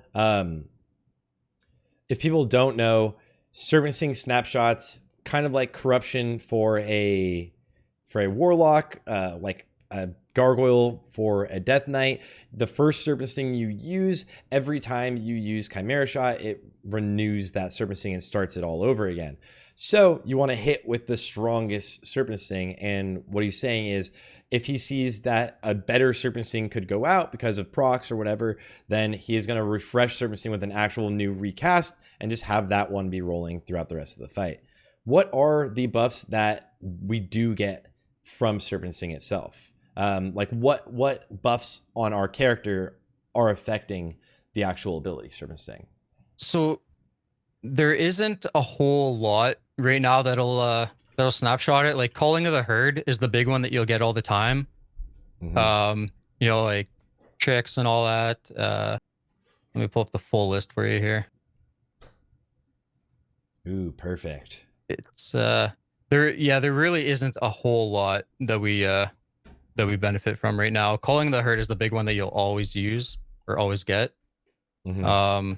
Serpent Sting snapshots kind of like corruption for a warlock, like a gargoyle for a death knight. The first Serpent Sting you use, every time you use Chimera Shot, it renews that Serpent Sting and starts it all over again. So you want to hit with the strongest Serpent Sting. And what he's saying is, if he sees that a better Serpent Sting could go out because of procs or whatever, then he is going to refresh Serpent Sting with an actual new recast and just have that one be rolling throughout the rest of the fight. What are the buffs that we do get from Serpent Sting itself? Like what buffs on our character are affecting the actual ability Serpent Sting? So there isn't a whole lot right now that'll snapshot it. Like Calling of the Herd is the big one that you'll get all the time. Mm-hmm. You know, like tricks and all that. Let me pull up the full list for you here. Ooh, perfect. It's there really isn't a whole lot that we benefit from right now. Calling of the Herd is the big one that you'll always use or always get. Mm-hmm.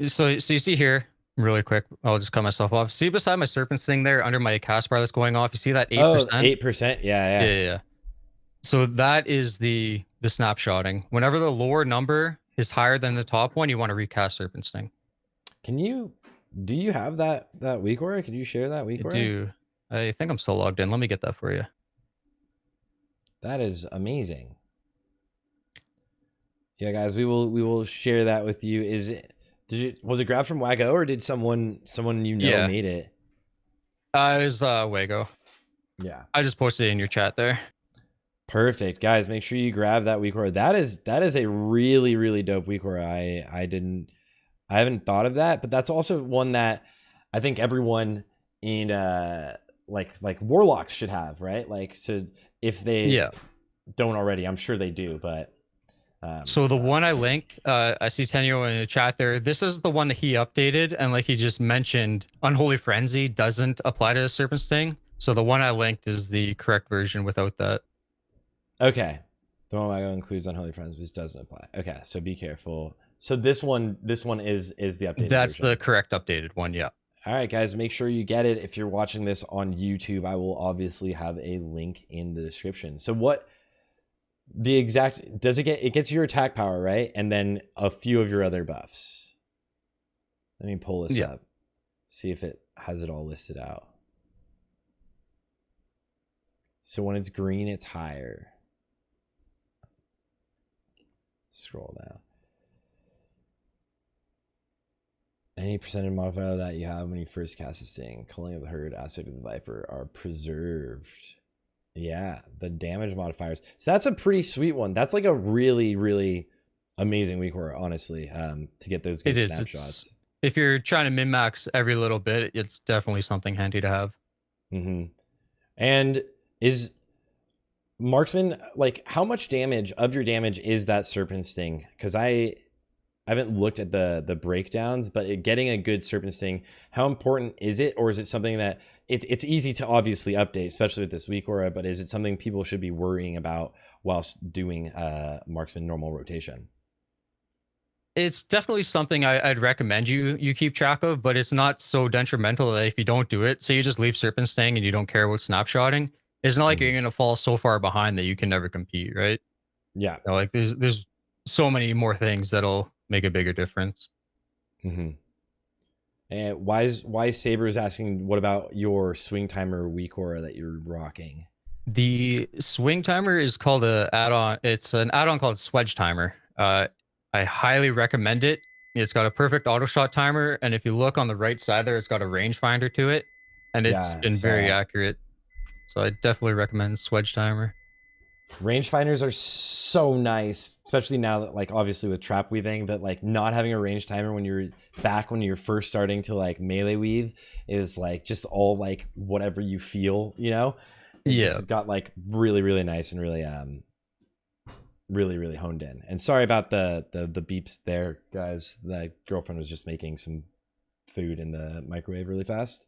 So you see here really quick, I'll just cut myself off. See beside my Serpent Sting there under my cast bar that's going off, you see that 8%? Oh, 8%. Yeah. So that is the snapshotting. Whenever the lower number is higher than the top one, you want to recast Serpent Sting. Do you have that weak aura? Can you share that weak aura? I do. I think I'm still logged in. Let me get that for you. That is amazing. Yeah, guys, we will share that with you. Was it grabbed from Wago or did someone made it? It was Wago. Yeah. I just posted it in your chat there. Perfect. Guys, make sure you grab that weak aura. That is a really, really dope weak aura. I haven't thought of that, but that's also one that I think everyone in like warlocks should have, right? Like, so if they don't already, I'm sure they do, but so the one I linked, I see Tenyo in the chat there. This is the one that he updated, and like he just mentioned, Unholy Frenzy doesn't apply to the Serpent Sting. So the one I linked is the correct version without that. Okay. The one I go includes Unholy Frenzy, which doesn't apply. Okay, so be careful. So this one is the updated That's version. The correct updated one, yeah. All right, guys, make sure you get it. If you're watching this on YouTube, I will obviously have a link in the description. So what the exact it gets your attack power, right? And then a few of your other buffs. Let me pull this up. See if it has it all listed out. So when it's green, it's higher. Scroll down. Any percentage modifier that you have when you first cast a Sting, Culling of the Herd, Aspect of the Viper are preserved. Yeah, the damage modifiers. So that's a pretty sweet one. That's like a really, really amazing weak aura, honestly, to get those good snapshots. If you're trying to min-max every little bit, it's definitely something handy to have. Mm-hmm. And is Marksman, like, how much damage of your damage is that Serpent Sting? Because I haven't looked at the breakdowns, but getting a good Serpent Sting, how important is it? Or is it something that it's easy to obviously update, especially with this weak aura, but is it something people should be worrying about whilst doing marksman normal rotation? It's definitely something I'd recommend you keep track of, but it's not so detrimental that if you don't do it, say you just leave Serpent staying and you don't care about snapshotting, it's not like you're gonna fall so far behind that you can never compete, right? Yeah. You know, like there's so many more things that'll make a bigger difference. And why Saber is asking, what about your swing timer weak aura that you're rocking? The swing timer is called a add-on. It's an add-on called Swedge Timer. I highly recommend it. It's got a perfect auto shot timer, and if you look on the right side there, it's got a rangefinder to it, and it's Yeah, been very accurate. So I definitely recommend Swedge Timer. Rangefinders are so nice, especially now that, like, obviously with trap weaving, but like not having a range timer when you're first starting to like melee weave is like just all like whatever you feel, you know? It's got like really, really nice and really really, really honed in. And sorry about the beeps there, guys. The girlfriend was just making some food in the microwave really fast.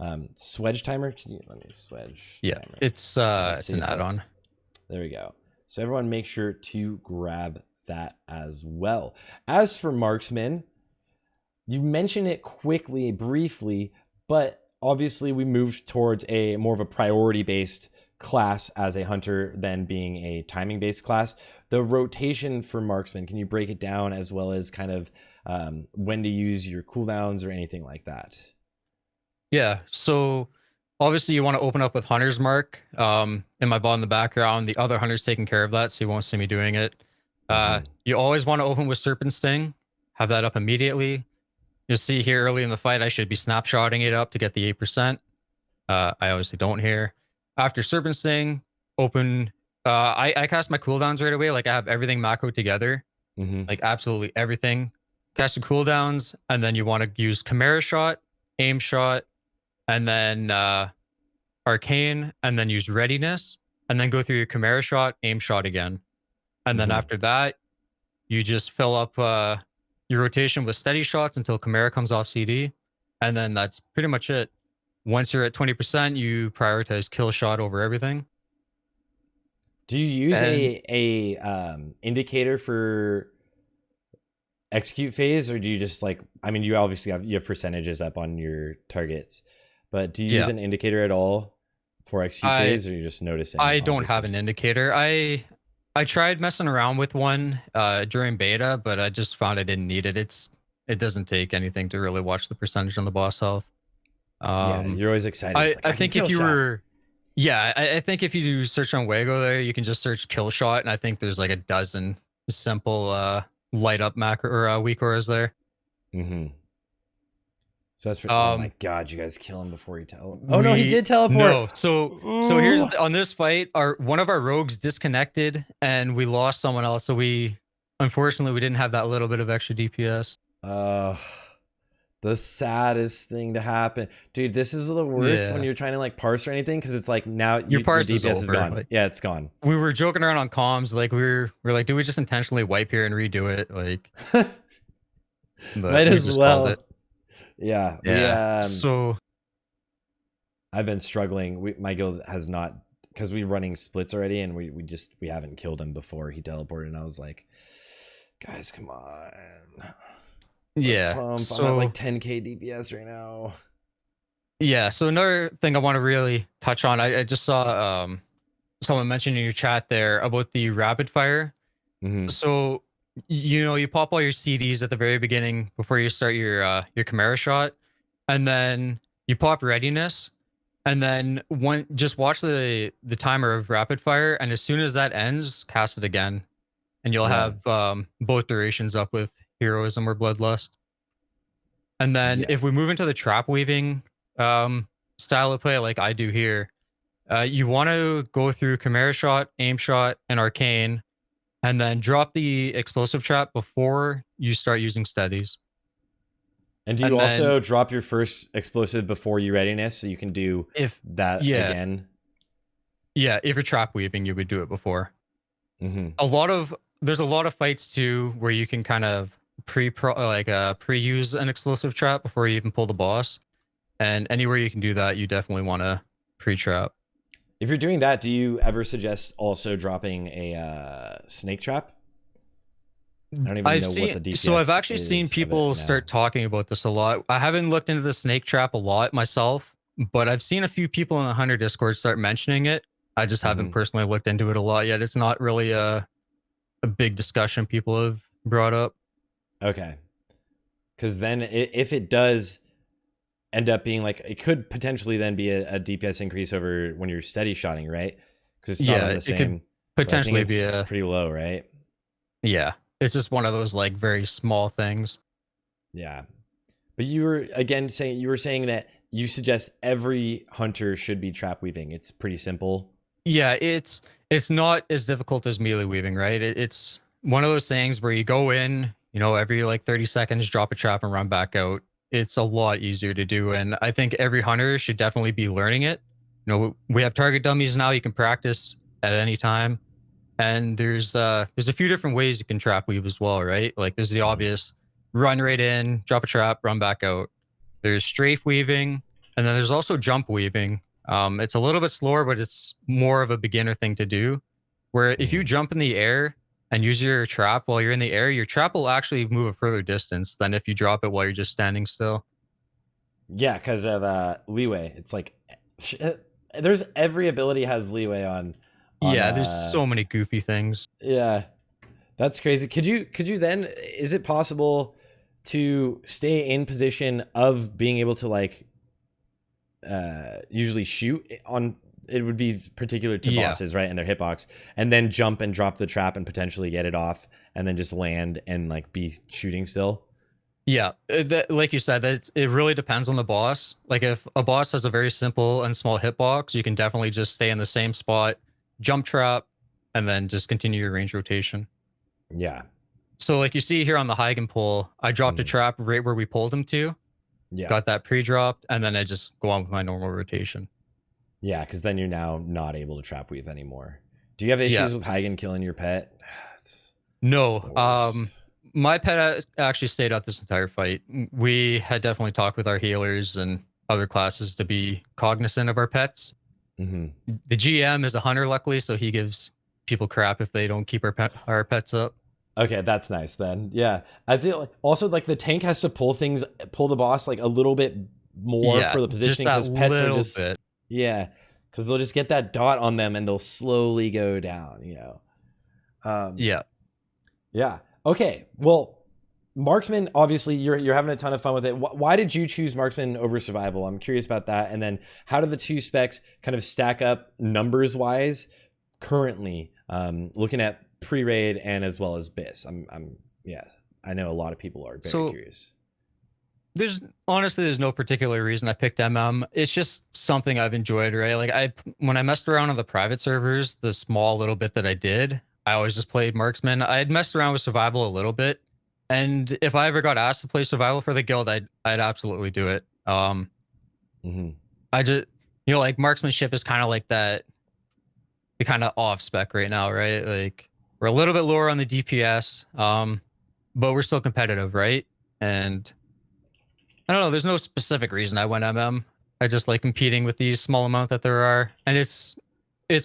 Swedge timer, let me swedge timer. It's an add-on. There we go. So everyone make sure to grab that as well. As for marksman, you mentioned it quickly, briefly, but obviously we moved towards a more of a priority based class as a hunter than being a timing based class. The rotation for marksman, can you break it down, as well as kind of when to use your cooldowns or anything like that? Yeah, so obviously you want to open up with hunter's mark in my bot in the background. The other hunter's taking care of that, so you won't see me doing it. You always want to open with Serpent Sting, have that up immediately. You'll see here early in the fight I should be snapshotting it up to get the 8%. I obviously don't here. After Serpent Sting, open I cast my cooldowns right away. Like I have everything macro together, like absolutely everything. Cast the cooldowns, and then you want to use Chimera Shot, Aim Shot, and then Arcane, and then use Readiness, and then go through your Chimera Shot, Aim Shot again. And then after that, you just fill up your rotation with steady shots until Chimera comes off CD. And then that's pretty much it. Once you're at 20%, you prioritize kill shot over everything. Do you use a indicator for execute phase, or do you just like, I mean, you obviously have percentages up on your targets, but do you use an indicator at all for execute phase, or you just noticing? I don't have an indicator. I tried messing around with one during beta, but I just found I didn't need it. It doesn't take anything to really watch the percentage on the boss health. Yeah, you're always excited. I think if you were, I think if you do search on Wago there, you can just search kill shot, and I think there's like a dozen simple light up macro or weak auras there. So that's pretty, oh my god, you guys kill him before you tell him. Oh no, he did teleport. No, so here's on this fight, one of our rogues disconnected and we lost someone else. So unfortunately we didn't have that little bit of extra DPS. The saddest thing to happen, dude. This is the worst when you're trying to like parse or anything, because it's like now your parse DPS is gone. Like, yeah, it's gone. We were joking around on comms, like we're like, do we just intentionally wipe here and redo it? Like, might as well. Yeah. So I've been struggling. My guild has not, because we're running splits already, and we haven't killed him before he teleported. And I was like, guys, come on. Let's so I'm at like 10k DPS right now. Yeah. So another thing I want to really touch on, I just saw someone mentioned in your chat there about the rapid fire. So you pop all your CDs at the very beginning before you start your Chimera Shot, and then you pop Readiness, and then just watch the timer of rapid fire, and as soon as that ends, cast it again, and you'll have both durations up with Heroism or Bloodlust. And then if we move into the trap weaving style of play like I do here, you want to go through Chimera Shot, Aim Shot, and Arcane, and then drop the explosive trap before you start using steadies. And do you also drop your first explosive before you Readiness, so you can do that again? Yeah, if you're trap weaving, you would do it before. There's a lot of fights too where you can kind of pre-use an explosive trap before you even pull the boss. And anywhere you can do that, you definitely want to pre-trap. If you're doing that, do you ever suggest also dropping a snake trap? I don't even know what the DPS so I've actually is seen of it people now. start talking about this a lot. I haven't looked into the snake trap a lot myself, but I've seen a few people in the Hunter Discord start mentioning it. I just haven't personally looked into it a lot yet. It's not really a big discussion people have brought up. Okay. Because then if it does end up being like, it could potentially then be a DPS increase over when you're steady shotting, right? Because it's not on the same. It could potentially be pretty low, right? Yeah. It's just one of those like very small things. Yeah. But you were saying that you suggest every hunter should be trap weaving. It's pretty simple. Yeah, it's not as difficult as melee weaving, right? It's one of those things where you go in, you know, every like 30 seconds, drop a trap and run back out. It's a lot easier to do. And I think every hunter should definitely be learning it. You know, we have target dummies now. You can practice at any time. And there's a few different ways you can trap weave as well, right? Like there's the obvious run right in, drop a trap, run back out. There's strafe weaving, and then there's also jump weaving. It's a little bit slower, but it's more of a beginner thing to do. Where if you jump in the air and use your trap while you're in the air, your trap will actually move a further distance than if you drop it while you're just standing still. Yeah, because of leeway. It's like there's every ability has leeway on yeah, there's so many goofy things. Yeah, that's crazy. Could you then, is it possible to stay in position of being able to like usually shoot on, it would be particular to bosses, right, and their hitbox, and then jump and drop the trap and potentially get it off and then just land and like be shooting still? Yeah, like you said, it really depends on the boss. Like if a boss has a very simple and small hitbox, you can definitely just stay in the same spot, jump trap, and then just continue your range rotation. Yeah. So like you see here on the Hagen pull, I dropped a trap right where we pulled him to. Yeah. Got that pre-dropped, and then I just go on with my normal rotation. Yeah, because then you're now not able to trap weave anymore. Do you have issues with Hagen killing your pet? No. My pet actually stayed out this entire fight. We had definitely talked with our healers and other classes to be cognizant of our pets. The GM is a hunter, luckily, so he gives people crap if they don't keep our pets up. Okay, that's nice then. Yeah, I feel like also like the tank has to pull the boss like a little bit more for the positioning, because pets are just bit. Yeah, because they'll just get that dot on them and they'll slowly go down. You know. Yeah. Okay. Well, Marksman, obviously you're having a ton of fun with it. Why did you choose Marksman over Survival? I'm curious about that. And then how do the two specs kind of stack up numbers wise currently, looking at pre-raid and as well as BIS? I know a lot of people are very curious. There's no particular reason I picked MM. It's just something I've enjoyed, right? Like when I messed around on the private servers, the small little bit that I did, I always just played Marksman. I had messed around with Survival a little bit, and if I ever got asked to play Survival for the guild, I'd absolutely do it. I just, you know, like marksmanship is kind of like that, the kind of off spec right now, right? Like we're a little bit lower on the DPS, but we're still competitive, right? And I don't know, there's no specific reason I went MM. I just like competing with these small amount that there are, and it's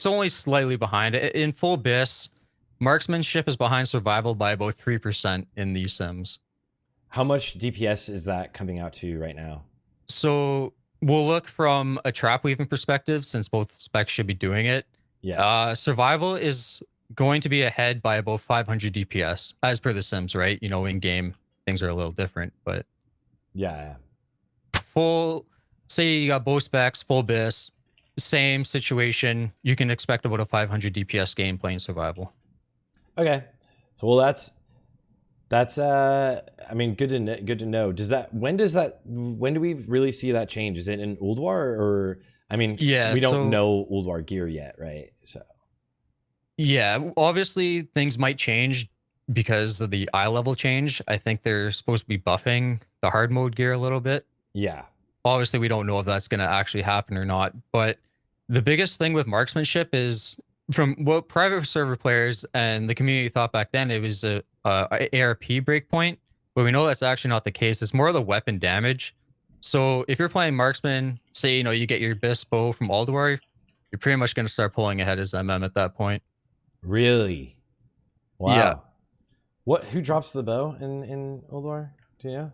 only slightly behind it. In full BIS, marksmanship is behind Survival by about 3% in these sims. How much DPS is that coming out to right now? So we'll look from a trap weaving perspective, since both specs should be doing it. Yes. Survival is going to be ahead by about 500 DPS, as per the sims, right? You know, in game things are a little different, but yeah. Full, say you got both specs, full BIS, same situation, you can expect about a 500 DPS game playing Survival. Okay, so well, that's I mean, good to know. When do we really see that change? Is it in Ulduar, or I mean, we don't know Ulduar gear yet, right? So yeah, obviously things might change because of the eye level change. I think they're supposed to be buffing the hard mode gear a little bit. Yeah, obviously we don't know if that's going to actually happen or not, but the biggest thing with marksmanship is, from what private server players and the community thought back then, it was a ARP breakpoint, but we know that's actually not the case. It's more of the weapon damage. So if you're playing marksman, say you get your best bow from Alduar, you're pretty much going to start pulling ahead as MM at that point. Really? Yeah. Wow. Who drops the bow in Ulduar? Do you know?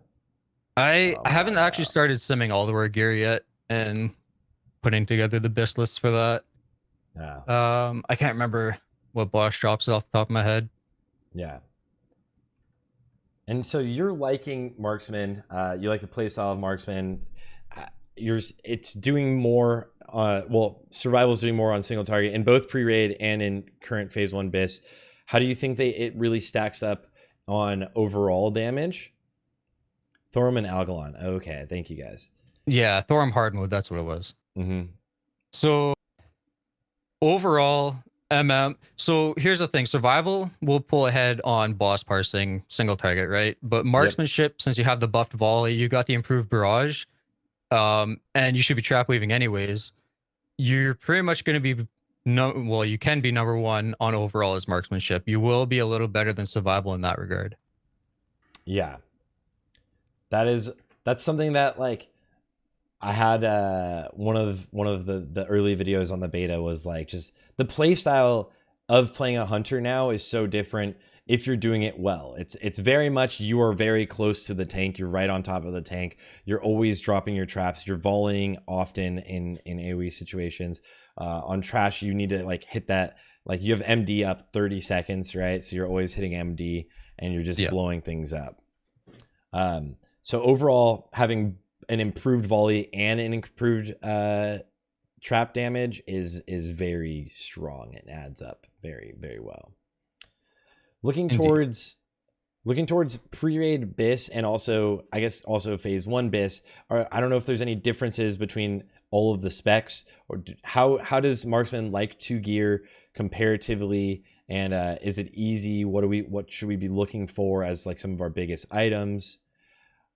I haven't actually started simming Alduar gear yet and putting together the best lists for that. Oh. I can't remember what boss drops off the top of my head. Yeah. And so you're liking marksman. You like the playstyle of marksman. It's doing more. Survival's doing more on single target in both pre-raid and in current phase 1 BIS. How do you think it really stacks up on overall damage? Thorum and Algalon. Okay, thank you guys. Yeah, Thorum hard mode. That's what it was. Mm-hmm. So overall, MM. So here's the thing: survival will pull ahead on boss parsing single target, right? But marksmanship, since you have the buffed volley, you got the improved barrage, and you should be trap weaving anyways. You're pretty much going to be you can be number 1 on overall as marksmanship. You will be a little better than survival in that regard. Yeah, that's something that like I had one of the early videos on the beta was like just the play style of playing a hunter now is so different if you're doing it well. It's very much you are very close to the tank. You're right on top of the tank. You're always dropping your traps. You're volleying often in AoE situations. On trash, you need to like hit that. Like you have MD up 30 seconds, right? So you're always hitting MD and you're just blowing things up. So overall, having an improved volley and an improved trap damage is very strong. It adds up very, very well. Looking towards pre-raid BIS and also I guess also phase 1 BIS. I don't know if there's any differences between all of the specs, or how does marksman like to gear comparatively, and is it easy? What should we be looking for as like some of our biggest items?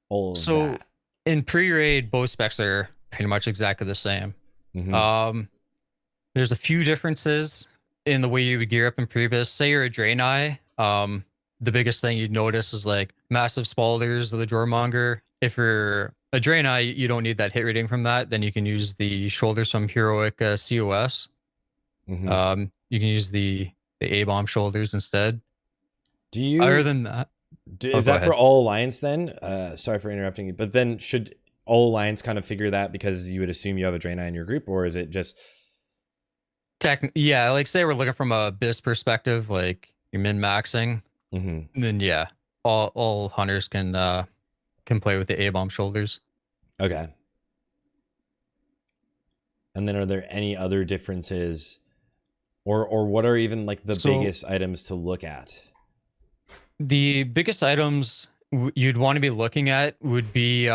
All of that. In pre-raid, both specs are pretty much exactly the same. Mm-hmm. There's a few differences in the way you would gear up in pre-BIS. Say you're a Draenei, the biggest thing you'd notice is like massive spalders of the Droremonger. If you're a Draenei, you don't need that hit rating from that. Then you can use the shoulders from Heroic COS. Mm-hmm. You can use the A-bomb shoulders instead. Do you? Other than that, is that for all alliance then? Sorry for interrupting you, but then should all alliance kind of figure that because you would assume you have a Draenei in your group, or is it just yeah, like say we're looking from a BIS perspective, like you're min-maxing, then all hunters can play with the A-bomb shoulders. Okay. And then are there any other differences, or what are even like the biggest items to look at? The biggest items you'd want to be looking at would be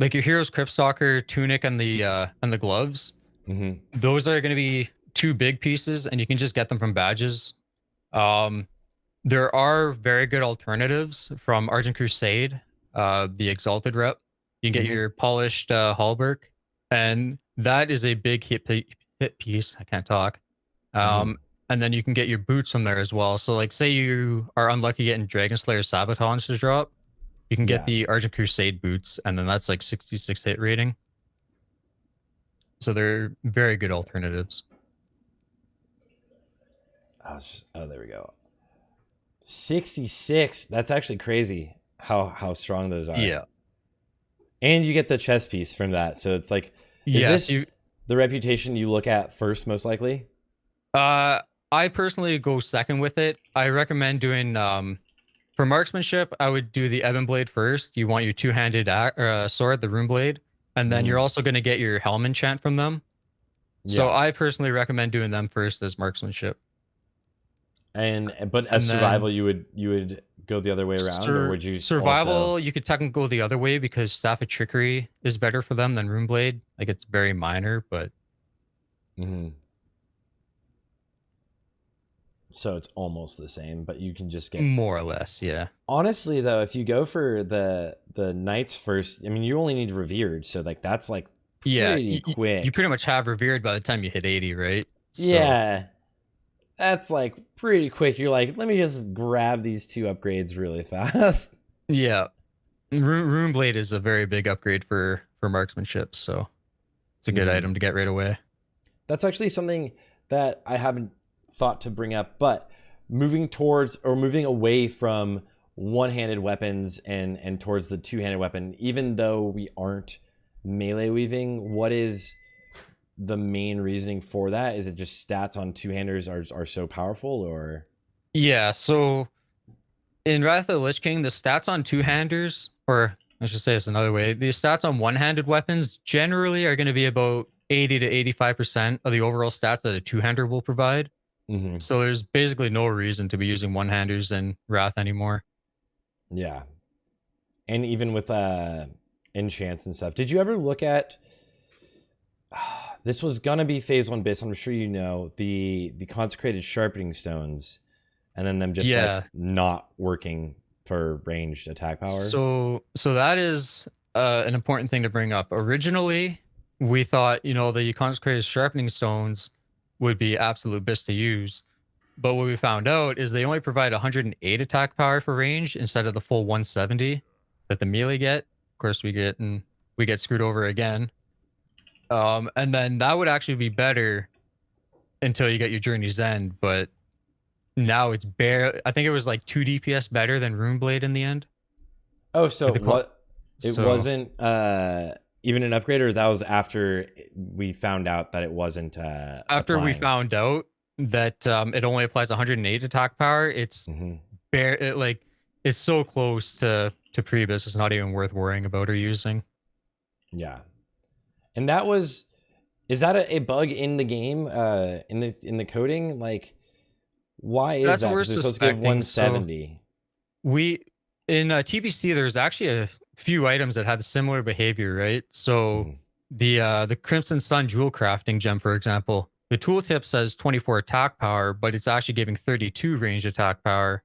like your hero's Cryptstalker tunic and the gloves. Those are going to be 2 big pieces, and you can just get them from badges. There are very good alternatives from Argent Crusade, the Exalted rep. You can get your polished Hallberg, and that is a big hit piece. I can't talk. And then you can get your boots from there as well. So like say you are unlucky getting Dragon Slayer Sabotage to drop, you can get the Argent Crusade boots, and then that's like 66 hit rating. So they're very good alternatives. Oh, there we go. 66. That's actually crazy how strong those are. Yeah. And you get the chest piece from that. So it's like, is this the reputation you look at first, most likely? I personally go second with it. I recommend doing for marksmanship, I would do the Ebon Blade first. You want your 2-handed sword, the Rune Blade, and then you're also going to get your Helm enchant from them. So I personally recommend doing them first as marksmanship. But as survival, you would go the other way around, or would you survival? You could technically go the other way because Staff of Trickery is better for them than Rune Blade. Like it's very minor, but. So it's almost the same, but you can just get more or less, yeah. Honestly, though, if you go for the knights first, I mean, you only need revered, so like that's like pretty quick. You pretty much have revered by the time you hit 80, right? So. Yeah, that's like pretty quick. You're like, let me just grab these 2 upgrades really fast. Yeah, Rune Blade is a very big upgrade for for marksmanship. So it's a good item to get right away. That's actually something that I haven't thought to bring up, but moving towards or moving away from one-handed weapons and towards the two-handed weapon, even though we aren't melee weaving, what is the main reasoning for that? Is it just stats on two-handers are so powerful, or? Yeah, so in Wrath of the Lich King, the stats on two-handers, or I should say this another way, the stats on one-handed weapons generally are going to be about 80 to 85% of the overall stats that a two-hander will provide. So there's basically no reason to be using one-handers in Wrath anymore. Yeah. And even with enchants and stuff. Did you ever look at this was gonna be phase 1 bits, I'm sure you know, the consecrated sharpening stones, and then them just like not working for ranged attack power? So that is an important thing to bring up. Originally, we thought, you know, the consecrated sharpening stones would be absolute best to use. But what we found out is they only provide 108 attack power for range instead of the full 170 that the melee get. Of course, we get screwed over again. And then that would actually be better until you get your Journey's End. But now it's bare. I think it was like 2 DPS better than Runeblade in the end. Oh, so what? It wasn't even an upgrade, or that was after we found out that it wasn't after we found out that it only applies 108 attack power. It's it's so close to Priebus, it's not even worth worrying about or using. Yeah. And that was, is that a bug in the game, in the coding? Like, why is that's that? What we're suspecting. 170. So in TBC, there's actually a few items that had similar behavior, right? So the Crimson Sun jewel crafting gem, for example, the tooltip says 24 attack power, but it's actually giving 32 ranged attack power.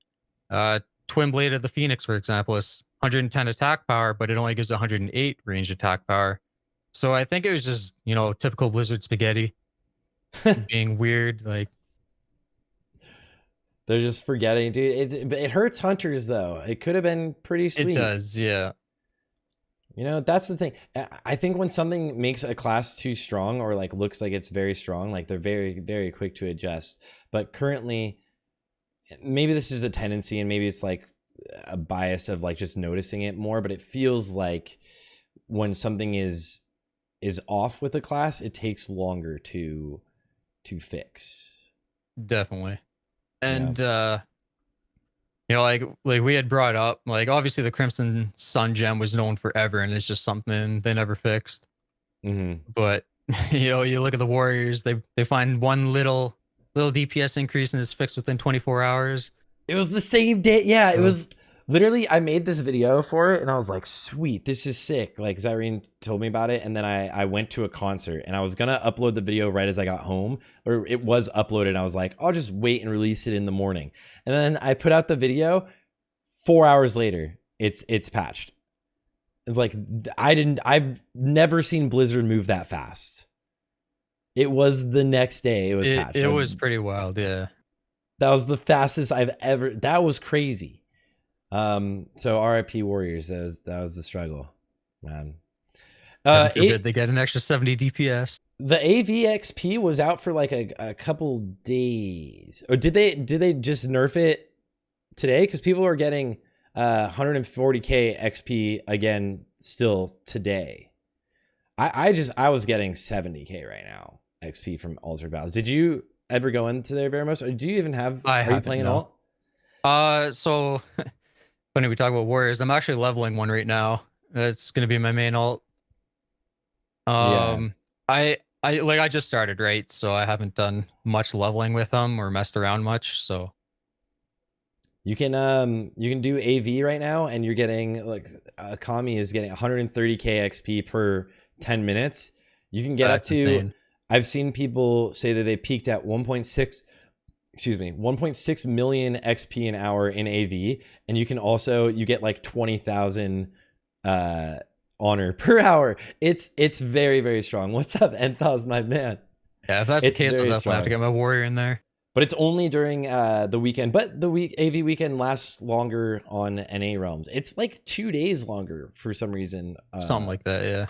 Twin Blade of the Phoenix, for example, is 110 attack power, but it only gives 108 ranged attack power. So I think it was just, you know, typical Blizzard spaghetti being weird. Like, they're just forgetting, dude. It hurts hunters, though. It could have been pretty sweet. It does, yeah. You know, that's the thing. I think when something makes a class too strong, or like looks like it's very strong, like they're very, very quick to adjust. But currently, maybe this is a tendency, and maybe it's like a bias of like just noticing it more, but it feels like when something is off with a class, it takes longer to fix. Definitely. And you know, like we had brought up, like obviously the Crimson Sun gem was known forever, and it's just something they never fixed. But you know, you look at the Warriors, they find one little DPS increase and it's fixed within 24 hours. It was the same day. Yeah, so, it was literally, I made this video for it and I was like, sweet, this is sick. Like Zyrene told me about it, and then I went to a concert and I was gonna upload the video right as I got home, or it was uploaded, and I was like, I'll just wait and release it in the morning. And then I put out the video 4 hours later, it's patched. It's like, I've never seen Blizzard move that fast. It was the next day it was patched. It was pretty wild, yeah. That was the fastest I've ever, that was crazy. So RIP Warriors, that was the struggle, man. They get an extra 70 DPS. The AVXP was out for like a couple days. Or did they just nerf it today? Because people are getting 140k XP again still today. I was getting 70k right now XP from Altered Battles. Did you ever go into there, Veramos? Or do you even have? Are you playing at all? So funny we talk about Warriors. I'm actually leveling one right now. That's gonna be my main alt. I just started, right? So I haven't done much leveling with them or messed around much. So you can do AV right now, and you're getting like Kami is getting 130k XP per 10 minutes. You can get up to insane. I've seen people say that they peaked at 1.6 million XP an hour in AV, and you can also get like 20,000 honor per hour. It's very, very strong. What's up, Enthos, my man? Yeah, if that's the case, I'll definitely have to get my warrior in there. But it's only during the weekend. But the AV weekend lasts longer on NA realms. It's like 2 days longer for some reason. Something like that, yeah.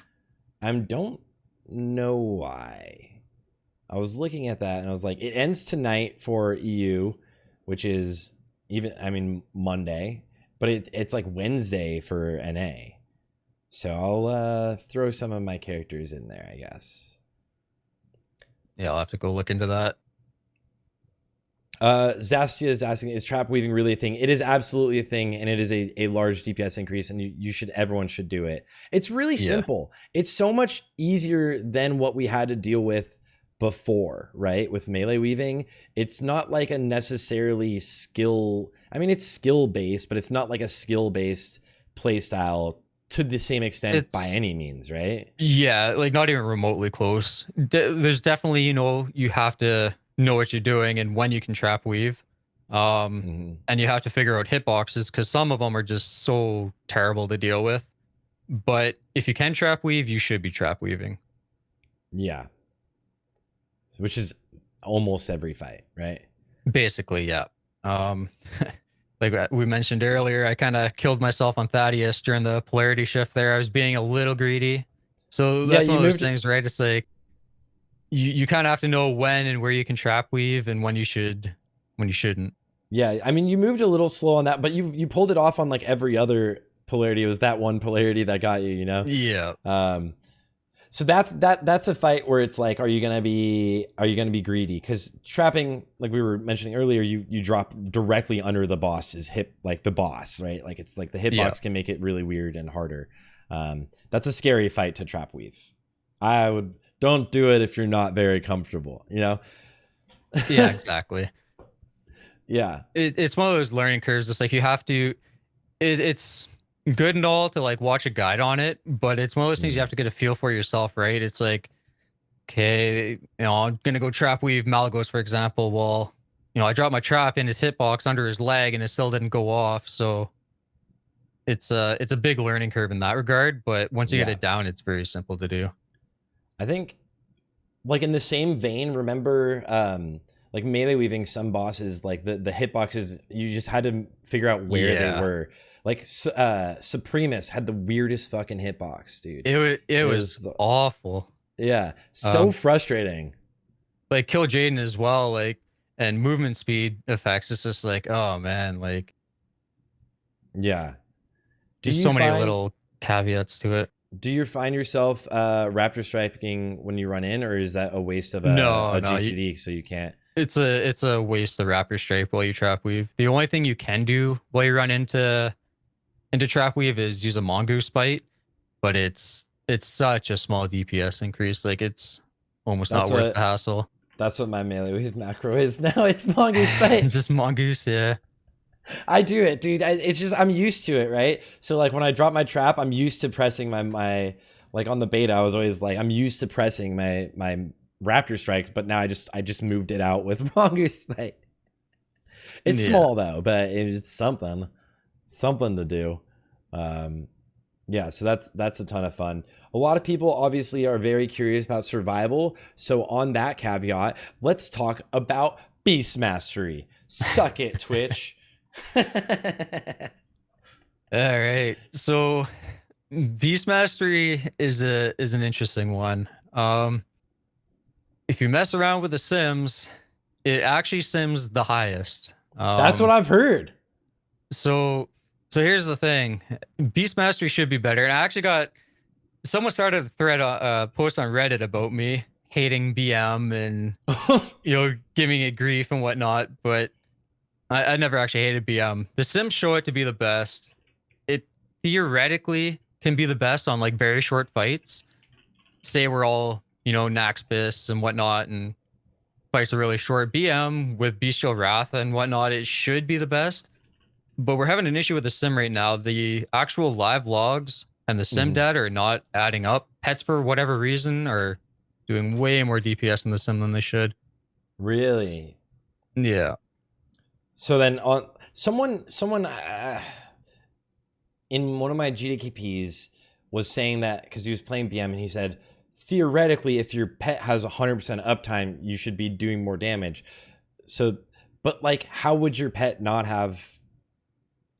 I don't know why. I was looking at that and I was like, it ends tonight for EU, which is Monday, but it's like Wednesday for NA. So I'll throw some of my characters in there, I guess. Yeah, I'll have to go look into that. Zastia is asking, is trap weaving really a thing? It is absolutely a thing, and it is a large DPS increase, and everyone should do it. It's really simple. It's so much easier than what we had to deal with before, right? With melee weaving, it's not like a necessarily skill. I mean, it's skill based, but it's not like a skill based play style to the same extent by any means, right? Yeah, like not even remotely close. There's definitely, you have to know what you're doing and when you can trap weave. And you have to figure out hitboxes because some of them are just so terrible to deal with. But if you can trap weave, you should be trap weaving. Yeah. Which is almost every fight, right? Basically, yeah. Like we mentioned earlier, I kind of killed myself on Thaddeus during the polarity shift there. I was being a little greedy. So that's one of those things, right? It's like you kind of have to know when and where you can trap weave and when you shouldn't. Yeah, I mean, you moved a little slow on that, but you pulled it off on like every other polarity. It was that one polarity that got you, Yeah. So that's a fight where it's like, are you gonna be greedy? Because trapping, like we were mentioning earlier, you drop directly under the boss's hip, like the boss, right? Like it's like the hitbox can make it really weird and harder. That's a scary fight to trap weave. Don't do it if you're not very comfortable, Yeah, exactly. Yeah. It's one of those learning curves. It's like you have to, it's good and all to like watch a guide on it, but it's one of those things you have to get a feel for yourself, right? It's like, okay, I'm going to go trap weave Malagos, for example. Well, I dropped my trap in his hitbox under his leg and it still didn't go off. So it's a big learning curve in that regard. But once you get it down, it's very simple to do. I think like in the same vein, remember, like melee weaving, some bosses, like the hitboxes, you just had to figure out where they were. Like Supremus had the weirdest fucking hitbox, dude. It was awful. Yeah, so frustrating. Like Kill Jaden as well, like, and movement speed effects. It's just like, oh man, like, yeah. There's so many little caveats to it. Do you find yourself raptor striking when you run in, or is that a waste of a GCD so you can't? It's a waste of raptor strike while you trap weave. The only thing you can do while you run into trap weave is use a mongoose bite, but it's such a small DPS increase. Like it's almost not worth the hassle. That's what my melee weave macro is now. It's mongoose bite. Just mongoose, yeah. I do it, dude. It's just I'm used to it, right? So like when I drop my trap, I'm used to pressing my like on the beta. I was always like I'm used to pressing my raptor strikes, but now I just moved it out with mongoose bite. It's small though, but it's something to do. Yeah, so that's a ton of fun. A lot of people obviously are very curious about survival. So on that caveat, let's talk about beast mastery. Suck it, Twitch. All right. So beast mastery is an interesting one. If you mess around with the sims, it actually sims the highest. That's what I've heard. So here's the thing. Beast mastery should be better. And I actually got someone started a thread post on Reddit about me hating BM and giving it grief and whatnot, but I never actually hated BM. The sims show it to be the best. It theoretically can be the best on like very short fights. Say we're all, Naxpis and whatnot, and fights are really short. BM with Bestial Wrath and whatnot, it should be the best. But we're having an issue with the sim right now. The actual live logs and the sim data are not adding up. Pets, for whatever reason, are doing way more DPS in the sim than they should. Really? Yeah. So then on someone in one of my GDKPs was saying that because he was playing BM and he said, theoretically, if your pet has 100% uptime, you should be doing more damage. So, but like, how would your pet not have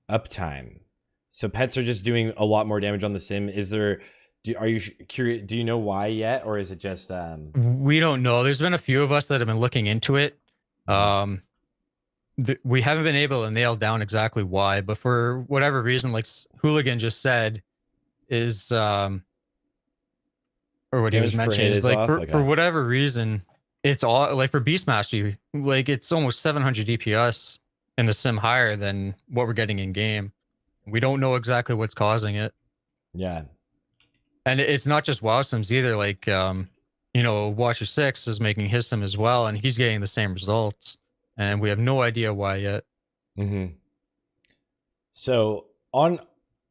uptime? So pets are just doing a lot more damage on the sim. Is there are you curious? Do you know why yet, or is it just We don't know. There's been a few of us that have been looking into it. Um, we haven't been able to nail down exactly why, but for whatever reason, like Hooligan just said, is or what he was damage per mentioning hit is is like off? for whatever reason, it's all like for Beast Mastery, like it's almost 700 DPS in the sim higher than what we're getting in game. We don't know exactly what's causing it. Yeah. And it's not just WoW sims either. Like, Watcher 6 is making his sim as well, and he's getting the same results. And we have no idea why yet. Mm-hmm. So on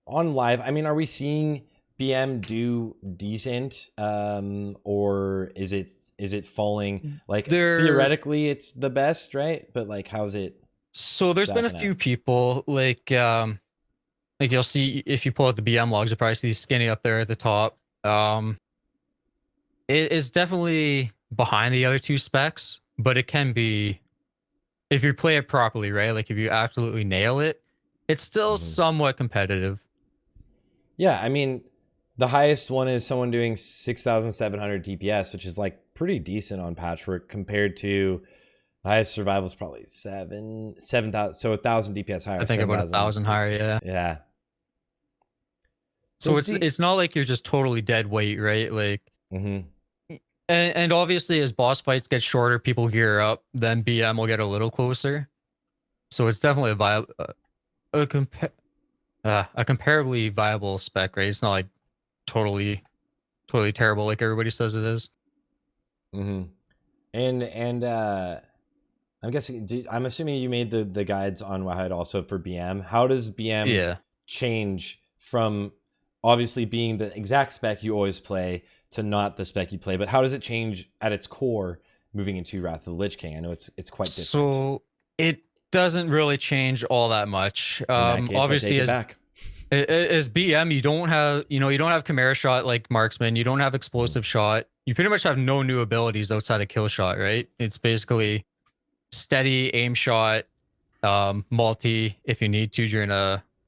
live, I mean, are we seeing BM do decent, or is it falling? Like theoretically, it's the best, right? But like, how's it? So there's been a few people like you'll see if you pull out the BM logs, you'll probably see Skinny up there at the top. It is definitely behind the other two specs, but it can be if you play it properly, right? Like if you absolutely nail it, it's still somewhat competitive. Yeah, I mean, the highest one is someone doing 6,700 DPS, which is like pretty decent on Patchwork compared to the highest survival is probably 7,000, so 1,000 DPS higher. I think about 1,000 higher, yeah. Yeah. So it's not like you're just totally dead weight, right? Like, and obviously as boss fights get shorter, people gear up, then BM will get a little closer. So it's definitely a comparably viable spec, right? It's not like totally terrible like everybody says it is. And I'm guessing, I'm assuming you made the guides on Wahid also for BM. How does BM change from obviously being the exact spec you always play to not the spec you play, but how does it change at its core moving into Wrath of the Lich King? I know it's quite different. So it doesn't really change all that much. In that case, obviously as BM, you don't have Chimera shot like Marksman, you don't have explosive shot. You pretty much have no new abilities outside of kill shot, right? It's basically steady aim shot, multi if you need to during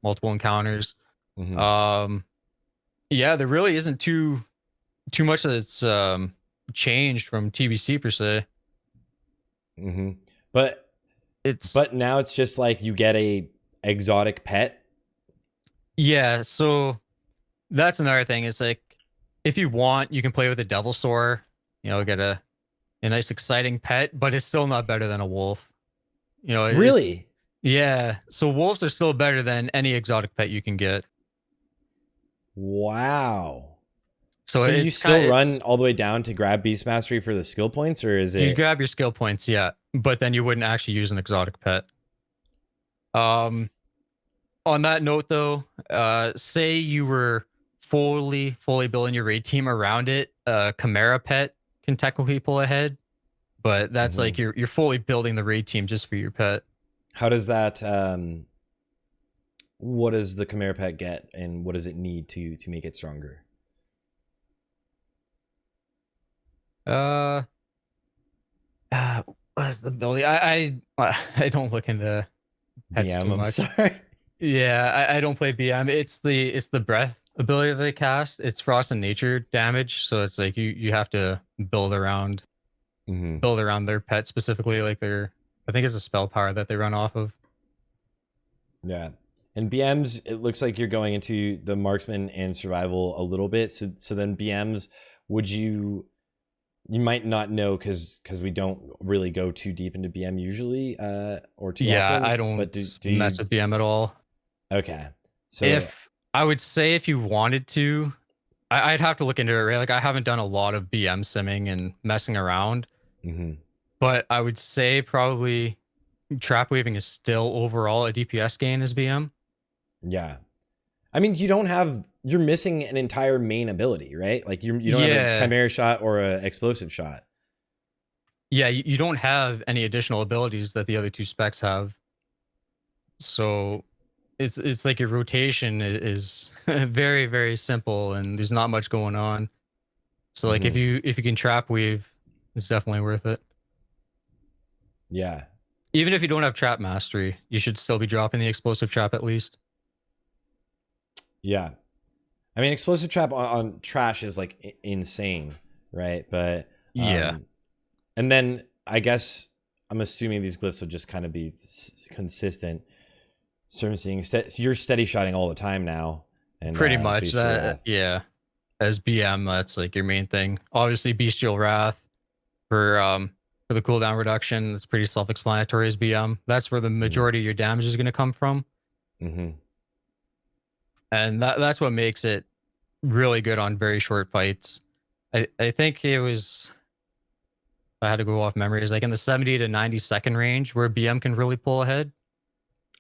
multiple encounters. Yeah, there really isn't too much that's changed from TBC per se. But now it's just like you get a exotic pet. Yeah, so that's another thing. Is like if you want, you can play with a devil soar, get a nice exciting pet, but it's still not better than a wolf. Really? Yeah. So wolves are still better than any exotic pet you can get. Wow. So you still run all the way down to grab Beast Mastery for the skill points, or is it? You grab your skill points, yeah, but then you wouldn't actually use an exotic pet. On that note, though, say you were fully building your raid team around it, Chimera pet can technically pull ahead, but that's like you're fully building the raid team just for your pet. How does that? What does the Chimera pet get, and what does it need to make it stronger? What's the ability? I don't look into pets too much. Sorry. Yeah, I don't play BM. It's the breath ability that they cast. It's frost and nature damage, so it's like you have to build around their pet specifically. Like I think it's a spell power that they run off of. Yeah. And BMs, it looks like you're going into the marksman and survival a little bit. So then BMs, would you might not know because we don't really go too deep into BM usually, or too often. I don't mess with BM at all. Okay. So if I would say if you wanted to, I'd have to look into it, right? Like I haven't done a lot of BM simming and messing around, but I would say probably trap weaving is still overall a DPS gain as BM. Yeah. I mean, you're missing an entire main ability, right? Like you don't have a Chimera shot or a explosive shot. Yeah, you don't have any additional abilities that the other two specs have. So it's like your rotation is very, very simple and there's not much going on. So like if you can trap weave, it's definitely worth it. Yeah. Even if you don't have trap mastery, you should still be dropping the explosive trap at least. Yeah. I mean, explosive trap on trash is like insane, right? But Yeah, and then I guess I'm assuming these glyphs will just kind of be consistent. Seeing you're steady shotting all the time now, and pretty much Bestial that. Wrath. Yeah, as BM, that's like your main thing. Obviously, Bestial Wrath for the cooldown reduction. It's pretty self-explanatory as BM. That's where the majority of your damage is going to come from, and that's what makes it really good on very short fights. I think it was, if I had to go off memory, is like in the 70 to 90-second range where BM can really pull ahead.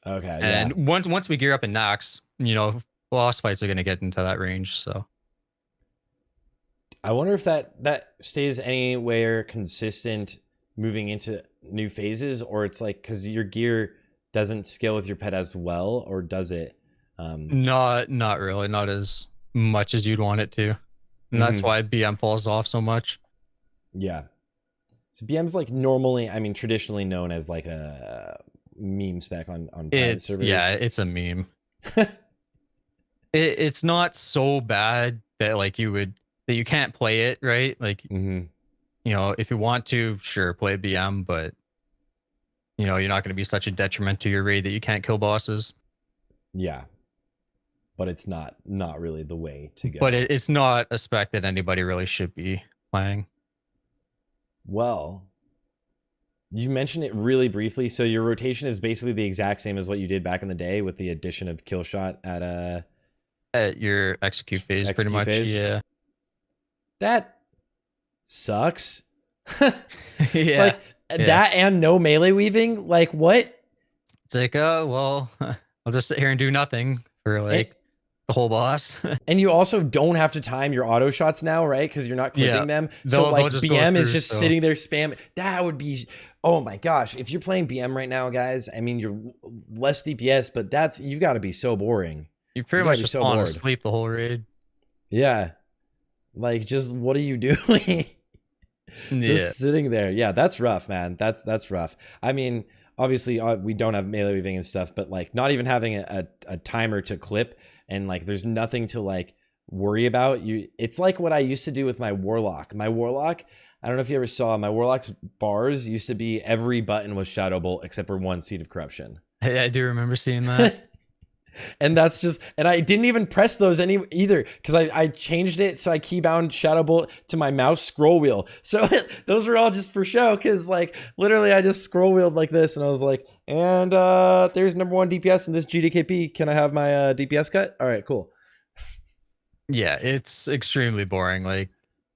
Okay, And yeah. once we gear up in Nox, boss fights are going to get into that range. So I wonder if that stays anywhere consistent moving into new phases, or it's like because your gear doesn't scale with your pet as well, or does it? not really, not as much as you'd want it to, and that's why BM falls off so much. Yeah. So BM's like normally, I mean, traditionally known as like a meme spec on private servers. Yeah, it's a meme. It's not so bad that like that you can't play it, right? Like if you want to, sure, play BM, but you're not going to be such a detriment to your raid that you can't kill bosses. Yeah, but it's not really the way to go. But it's not a spec that anybody really should be playing. Well, you mentioned it really briefly. So your rotation is basically the exact same as what you did back in the day, with the addition of kill shot at your execute phase, pretty much. Phase? Yeah. That sucks. Yeah. Like that and no melee weaving. Like what? It's like, oh well, I'll just sit here and do nothing for like the whole boss. And you also don't have to time your auto shots now, right? Because you're not clipping them. So like BM is just sitting there spamming. That would be, oh my gosh. If you're playing BM right now, guys, I mean, you're less DPS, but you've got to be so boring. You pretty much just falling asleep the whole raid. Yeah. Like, just what are you doing? Just sitting there. Yeah, that's rough, man. That's rough. I mean, obviously we don't have melee weaving and stuff, but like not even having a timer to clip, and like there's nothing to like worry about. It's like what I used to do with my Warlock. I don't know if you ever saw my Warlock's bars used to be every button was Shadow Bolt except for one Seed of Corruption. Hey, I do remember seeing that. And that's just, and I didn't even press those either because I changed it so I keybound Shadow Bolt to my mouse scroll wheel. So those are all just for show, because like literally I just scroll wheeled like this and I was like, and there's number 1 DPS in this GDKP. Can I have my DPS cut? All right, cool. Yeah, it's extremely boring. Like,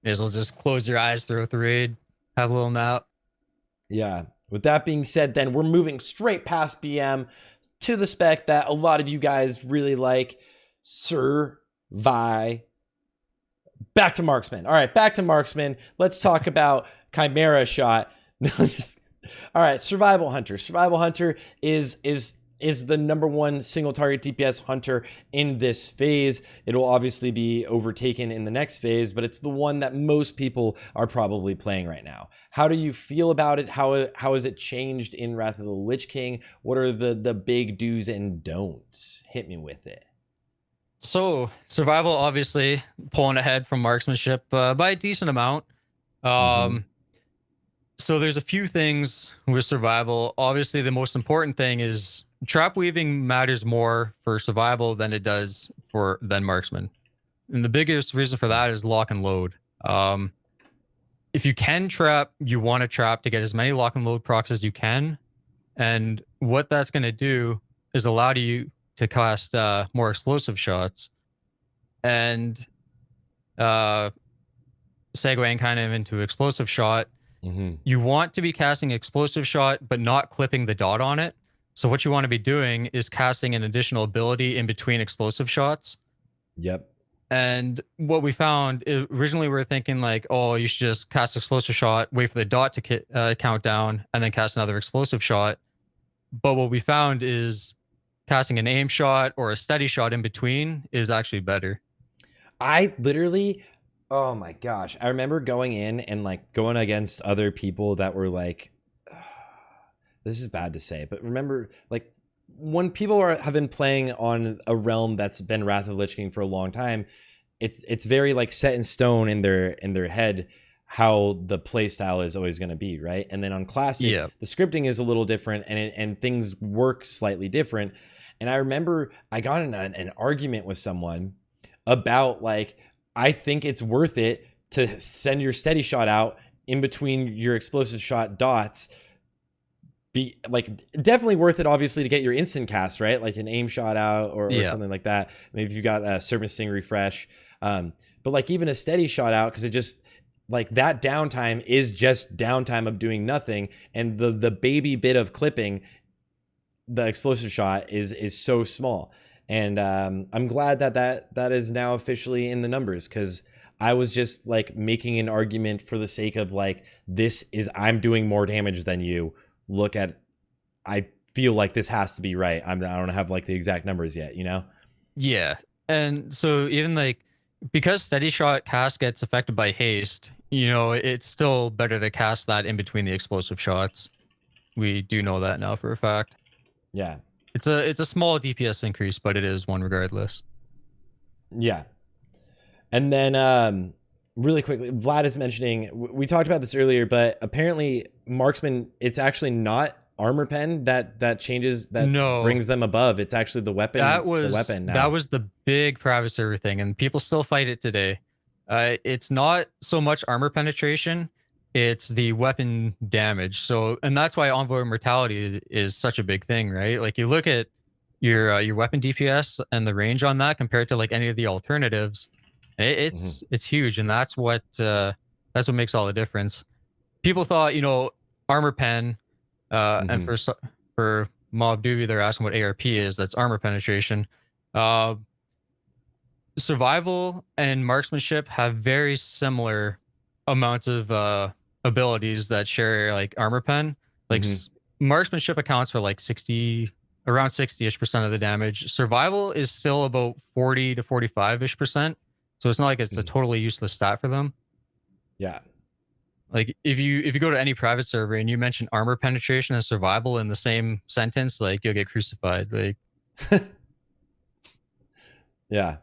may as well just close your eyes throughout the raid, have a little nap. Yeah. With that being said, then we're moving straight past BM to the spec that a lot of you guys really like, Surv. Back to Marksman. All right, back to Marksman. Let's talk about Chimera Shot. All right, Survival Hunter. Survival Hunter is the number 1 single target DPS hunter in this phase. It'll obviously be overtaken in the next phase, but it's the one that most people are probably playing right now. How do you feel about it? How has it changed in Wrath of the Lich King? What are the big do's and don'ts? Hit me with it. So survival, obviously pulling ahead from marksmanship by a decent amount. So there's a few things with survival. Obviously, the most important thing is trap weaving matters more for survival than it does than marksman. And the biggest reason for that is lock and load. If you can trap, you want to trap to get as many lock and load procs as you can. And what that's going to do is allow you to cast more explosive shots. And segueing kind of into explosive shot, you want to be casting explosive shot, but not clipping the dot on it. So what you want to be doing is casting an additional ability in between explosive shots. Yep. And what we found, originally we were thinking like, oh, you should just cast explosive shot, wait for the dot to count down, and then cast another explosive shot. But what we found is casting an aim shot or a steady shot in between is actually better. I literally, oh my gosh, I remember going in and like going against other people that were like, this is bad to say, but remember, like, when people have been playing on a realm that's been Wrath of the Lich King for a long time, it's very like set in stone in their head how the play style is always going to be, right? And then on classic, the scripting is a little different, and things work slightly different. And I remember I got in an argument with someone about like, I think it's worth it to send your steady shot out in between your explosive shot dots. Be like definitely worth it, obviously, to get your instant cast, right? Like an aim shot out or something like that. Maybe if you got a Serpent Sting refresh, but like even a steady shot out, because it just like that downtime is just downtime of doing nothing, and the baby bit of clipping, the explosive shot is so small. And I'm glad that is now officially in the numbers, because I was just like making an argument for the sake of like, this is, I'm doing more damage than you. Look at, I feel like this has to be right. I don't have like the exact numbers yet, you know? Yeah. And so even like, because steady shot cast gets affected by haste, you know, it's still better to cast that in between the explosive shots. We do know that now for a fact. Yeah. It's a small DPS increase, but it is one regardless. Yeah. And then really quickly, Vlad is mentioning, we talked about this earlier, but apparently Marksman, it's actually not armor pen that changes, that brings them above. It's actually the weapon. That was the weapon now. That was the big private server thing, and people still fight it today. It's not so much armor penetration, it's the weapon damage. So, and that's why Envoy Mortality is such a big thing, right? Like you look at your weapon DPS and the range on that compared to like any of the alternatives, it's huge, and that's what makes all the difference. People thought, you know, armor pen, and for Mob Doobie, they're asking what ARP is. That's armor penetration. Survival and marksmanship have very similar amounts of abilities that share like armor pen. Like marksmanship accounts for like around 60-ish% of the damage. Survival is still about 40 to 45-ish%. So it's not like it's a totally useless stat for them. Yeah. Like if you go to any private server and you mention armor penetration and survival in the same sentence, like you'll get crucified. Like yeah.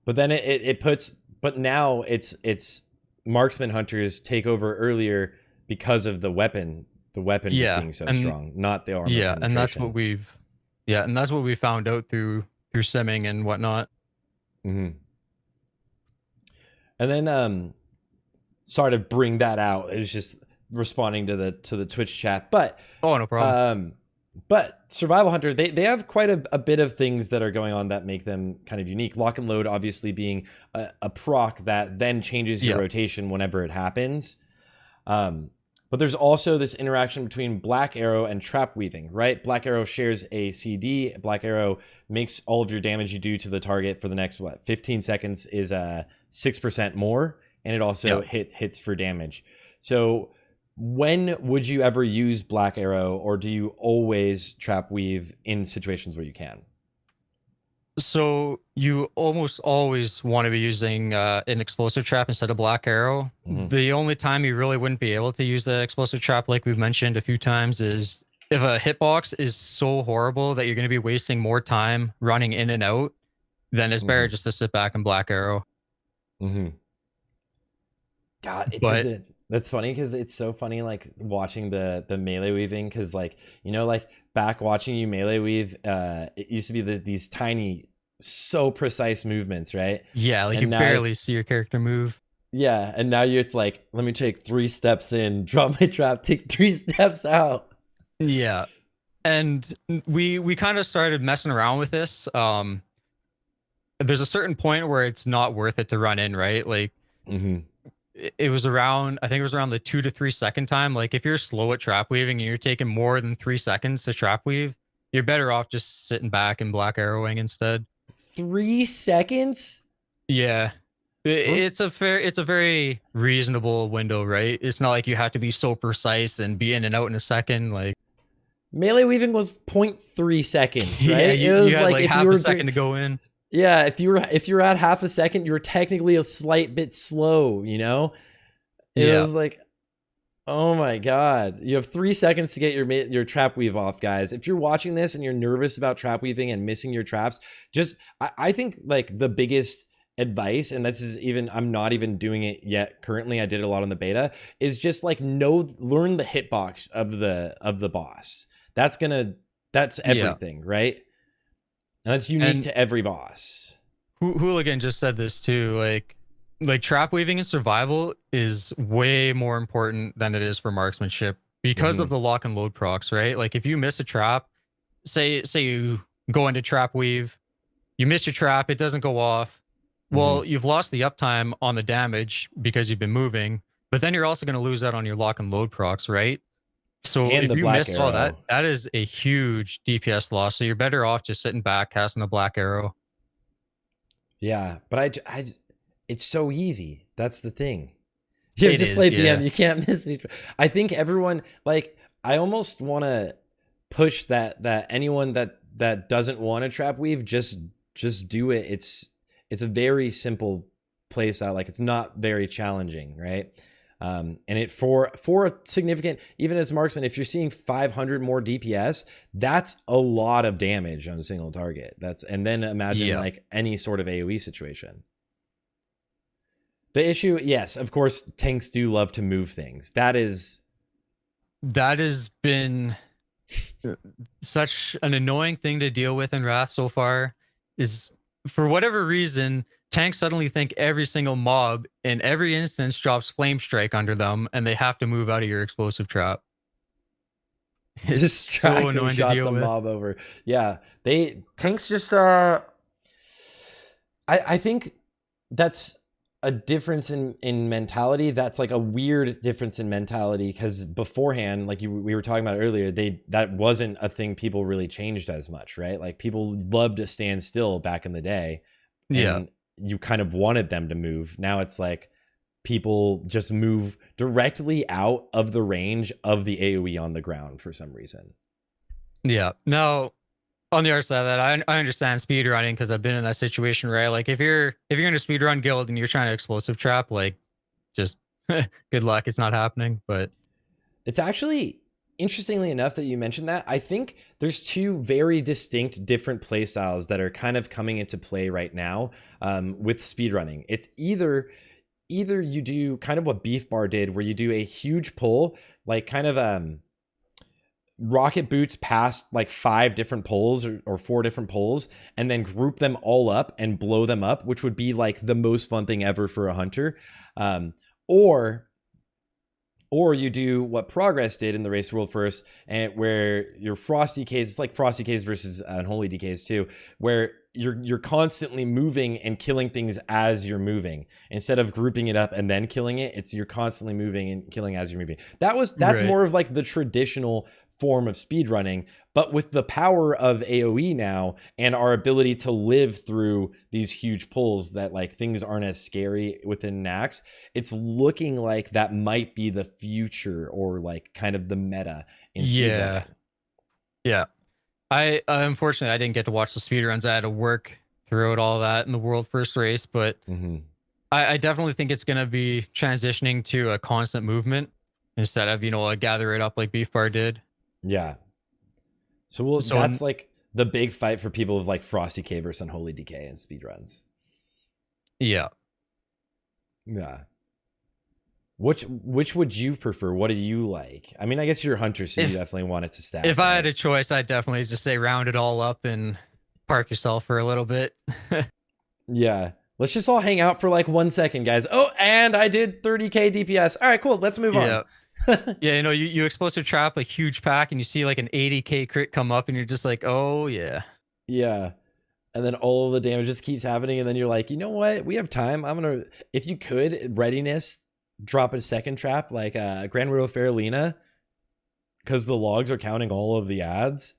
But then it puts, but now it's marksman hunters take over earlier because of the weapon just being so strong, not the armor penetration. And that's what we found out through simming and whatnot. And then sorry to bring that out. It was just responding to the Twitch chat, but no problem. But Survival Hunter, they have quite a bit of things that are going on that make them kind of unique. Lock and Load obviously being a proc that then changes your rotation whenever it happens. But there's also this interaction between Black Arrow and Trap Weaving, right? Black Arrow shares a CD. Black Arrow makes all of your damage you do to the target for the next 15 seconds is 6% more, and it also hits for damage. So when would you ever use Black Arrow, or do you always Trap Weave in situations where you can? So you almost always want to be using an explosive trap instead of Black Arrow. The only time you really wouldn't be able to use the explosive trap, like we've mentioned a few times, is if a hitbox is so horrible that you're going to be wasting more time running in and out, then it's better just to sit back and Black Arrow. God, that's funny, because it's so funny, like watching the melee weaving, because like, you know, like back watching you melee weave, it used to be these tiny, so precise movements, right? Yeah, like you barely see your character move. Yeah, and now it's like, let me take 3 steps in, drop my trap, take 3 steps out. Yeah, and we kind of started messing around with this. There's a certain point where it's not worth it to run in, right? Like it was around, I think it was around the 2 to 3 second time. Like if you're slow at trap weaving and you're taking more than 3 seconds to trap weave, you're better off just sitting back and Black Arrowing instead. 3 seconds? Yeah. It's a very reasonable window, right? It's not like you have to be so precise and be in and out in a second. Like melee weaving was 0.3 seconds, right? Yeah, it was you had like if half you were a second to go in. Yeah, if you're at half a second, you're technically a slight bit slow, you know? It was like, oh my God. You have 3 seconds to get your trap weave off, guys. If you're watching this and you're nervous about trap weaving and missing your traps, just, I think like the biggest advice, and this is even, I'm not even doing it yet currently, I did it a lot on the beta, is just like learn the hitbox of the boss. That's everything, right? And that's unique to every boss. Hooligan just said this too, like trap weaving in survival is way more important than it is for marksmanship because of the lock and load procs, right? Like if you miss a trap, say you go into trap weave, you miss your trap, it doesn't go off. Well, you've lost the uptime on the damage because you've been moving, but then you're also going to lose out on your lock and load procs, right? So and if you miss all arrow. that is a huge DPS loss. So you're better off just sitting back, casting the black arrow. Yeah, but I it's so easy. That's the thing. You just like you can't miss any. I think everyone, like, I almost want to push that anyone that doesn't want to trap weave, just do it. It's a very simple play style. Like, it's not very challenging, right? And it for a significant, even as marksman, if you're seeing 500 more DPS, that's a lot of damage on a single target. And then imagine like any sort of AoE situation. The issue, yes, of course, tanks do love to move things. That has been such an annoying thing to deal with in Wrath so far. Is for whatever reason, tanks suddenly think every single mob in every instance drops flame strike under them, and they have to move out of your explosive trap. It's so annoying to deal with. Mob over. Yeah, tanks just I think that's a difference in mentality. That's like a weird difference in mentality, because beforehand, like we were talking about earlier, that wasn't a thing people really changed as much, right? Like, people loved to stand still back in the day. And you kind of wanted them to move. Now it's like people just move directly out of the range of the AoE on the ground for some reason. Yeah. Now, on the other side of that, I understand speedrunning, because I've been in that situation, right? Like, if you're in a speedrun guild and you're trying to explosive trap, like, just good luck. It's not happening. But it's actually, interestingly enough that you mentioned that, I think there's two very distinct different play styles that are kind of coming into play right now with speedrunning. It's either you do kind of what Beef Bar did, where you do a huge pull, like kind of rocket boots past like 5 different poles or 4 different poles, and then group them all up and blow them up, which would be like the most fun thing ever for a hunter. Or you do what Progress did in the Race World First, and where your Frosty Ks, it's like Frosty Ks versus Unholy DKs too, where you're constantly moving and killing things as you're moving, instead of grouping it up and then killing it. You're constantly moving and killing as you're moving. That's right. More of like the traditional form of speedrunning, but with the power of AoE now and our ability to live through these huge pulls, that like things aren't as scary within Nax, it's looking like that might be the future, or like kind of the meta in speedrunning. Yeah. I unfortunately I didn't get to watch the speedruns. I had to work throughout all that in the world first race, but I definitely think it's going to be transitioning to a constant movement instead of, a gather it up like Beef Bar did. Yeah. So that's like the big fight for people with like Frosty K versus Unholy DK and speedruns. Yeah. Yeah. Which would you prefer? What do you like? I mean, I guess you're a hunter, so you definitely want it to stack. If I had a choice, I'd definitely just say round it all up and park yourself for a little bit. Yeah. Let's just all hang out for like 1 second, guys. Oh, and I did 30k DPS. All right, cool. Let's move on. Yeah, you explosive trap a huge pack and you see like an 80k crit come up and you're just like, oh yeah. Yeah. And then all of the damage just keeps happening, and then you're like, you know what? We have time. If you could, readiness, drop a second trap like Grand Widow Faralina, because the logs are counting all of the ads.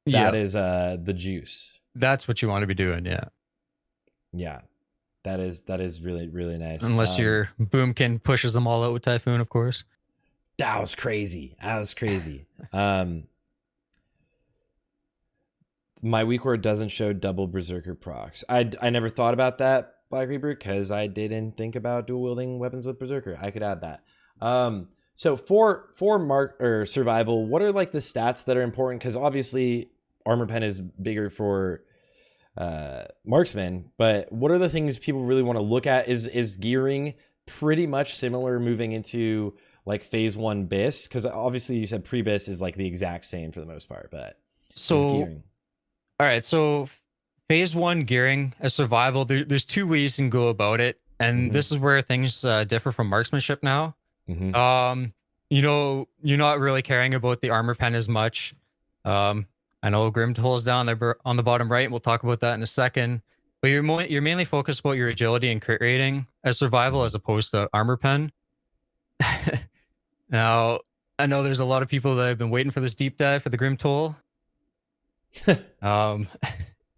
That is the juice. That's what you want to be doing, yeah. Yeah. That is really, really nice. Unless your Boomkin pushes them all out with Typhoon, of course. That was crazy. My weak word doesn't show double Berserker procs. I never thought about that, Black Reaper, because I didn't think about dual wielding weapons with Berserker. I could add that. So for survival, what are like the stats that are important? Because obviously Armor Pen is bigger for marksman. But what are the things people really want to look at? Is gearing pretty much similar moving into like phase 1 BIS? Because obviously you said pre-BIS is like the exact same for the most part, but all right, so phase 1 gearing as survival, there's two ways you can go about it, and this is where things differ from marksmanship now. You know, you're not really caring about the armor pen as much. I know Grim Toll's down there on the bottom right, and we'll talk about that in a second. But you're mainly focused about your agility and crit rating as survival as opposed to armor pen. Now, I know there's a lot of people that have been waiting for this deep dive for the Grim Toll.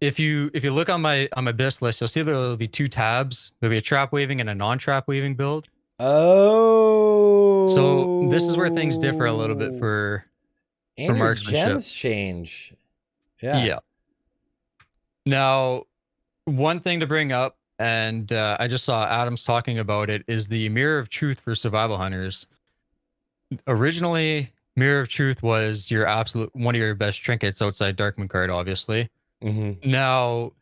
If you look on my BIS list, you'll see there'll be two tabs. There'll be a trap weaving and a non-trap weaving build. Oh, so this is where things differ a little bit for marksmanship. Gems change. Yeah. Now, one thing to bring up, and I just saw Adams talking about it, is the Mirror of Truth for survival hunters. Originally, Mirror of Truth was your one of your best trinkets outside Darkman card, obviously. Now,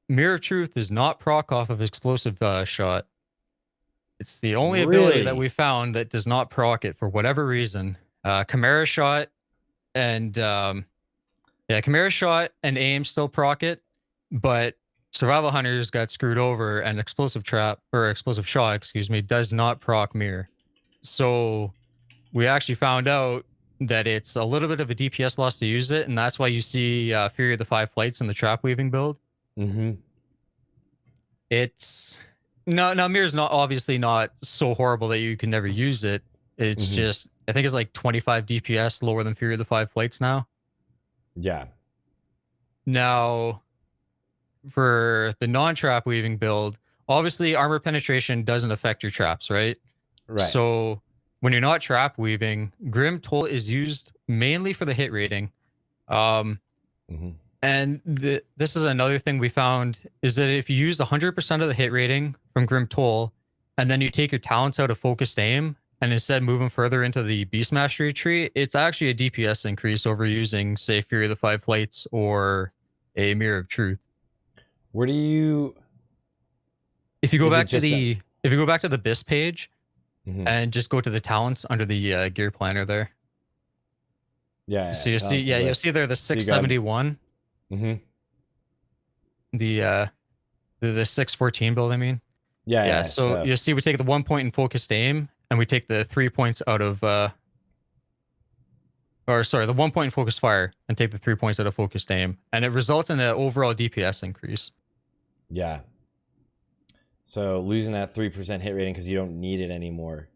Mirror of Truth does not proc off of explosive shot. It's the only ability that we found that does not proc it for whatever reason. Chimera shot and Chimera shot and aim still proc it, but survival hunters got screwed over, and explosive shot, does not proc mirror. So we actually found out that it's a little bit of a DPS loss to use it, and that's why you see Fury of the Five Flights in the trap weaving build. It's now mirror's not obviously not so horrible that you can never use it. It's just, I think it's like 25 DPS lower than Fury of the Five Flights now. Yeah. Now, for the non-trap weaving build, obviously armor penetration doesn't affect your traps, right? Right. So when you're not trap weaving, Grim Toll is used mainly for the hit rating. And this is another thing we found, is that if you use 100% of the hit rating from Grim Toll, and then you take your talents out of focused aim, and instead move them further into the Beast Mastery tree, it's actually a DPS increase over using, say, Fury of the Five Flights or a Mirror of Truth. Where do you... If you go back to the BIS page, and just go to the talents under the gear planner there. Yeah. So you'll see there the 671. The 614 build, I mean. Yeah. So you'll see we take the 1 point in focused aim, and we take the 3 points out of the 1 point in focused fire, and take the 3 points out of focused aim, and it results in an overall DPS increase. Yeah. So losing that 3% hit rating because you don't need it anymore.